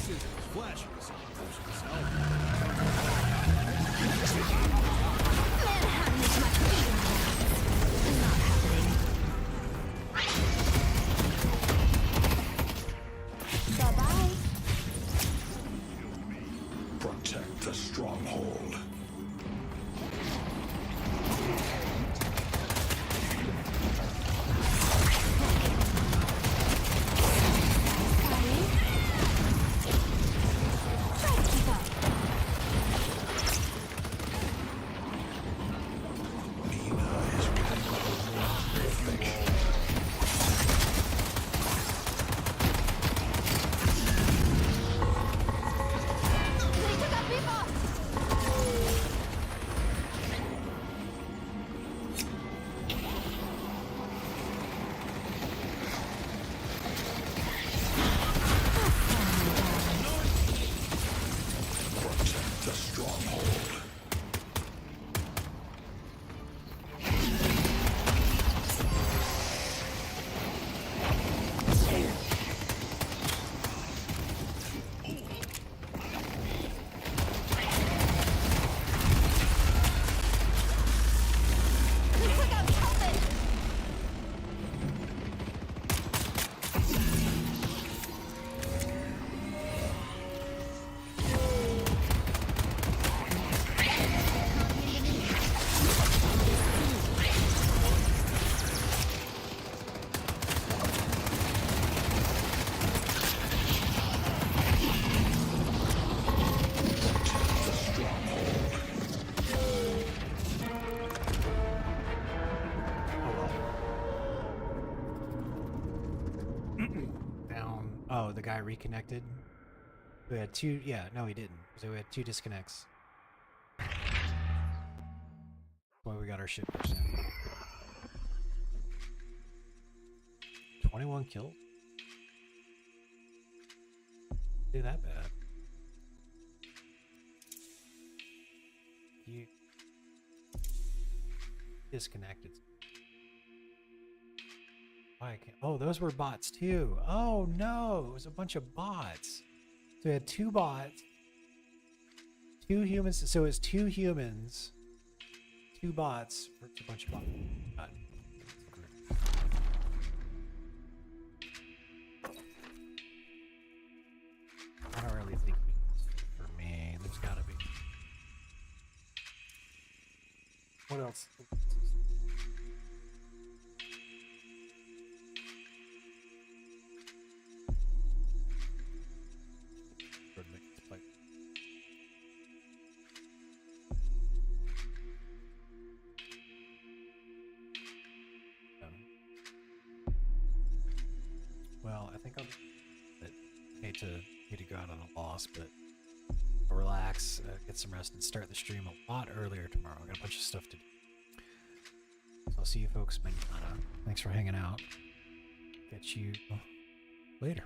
This isn't as flashy as some potions. Manhattan is my freedom zone. Not happening. Bye-bye. Protect the stronghold. Oh, the guy reconnected? We had two, yeah, no he didn't. So we had two disconnects. That's why we got our ship percent. 21 kills? Do that bad. You disconnected. Why I can't? Oh, those were bots too. Oh no, it was a bunch of bots. So we had two bots, two humans. So it's two humans, two bots for a bunch of bots. God. I don't really think for me. There's gotta be. What else? Well, I think I'll hate to go out on a loss, but I'll relax, get some rest, and start the stream a lot earlier tomorrow. I got a bunch of stuff to do. So I'll see you folks. Thanks for hanging out. Catch you later.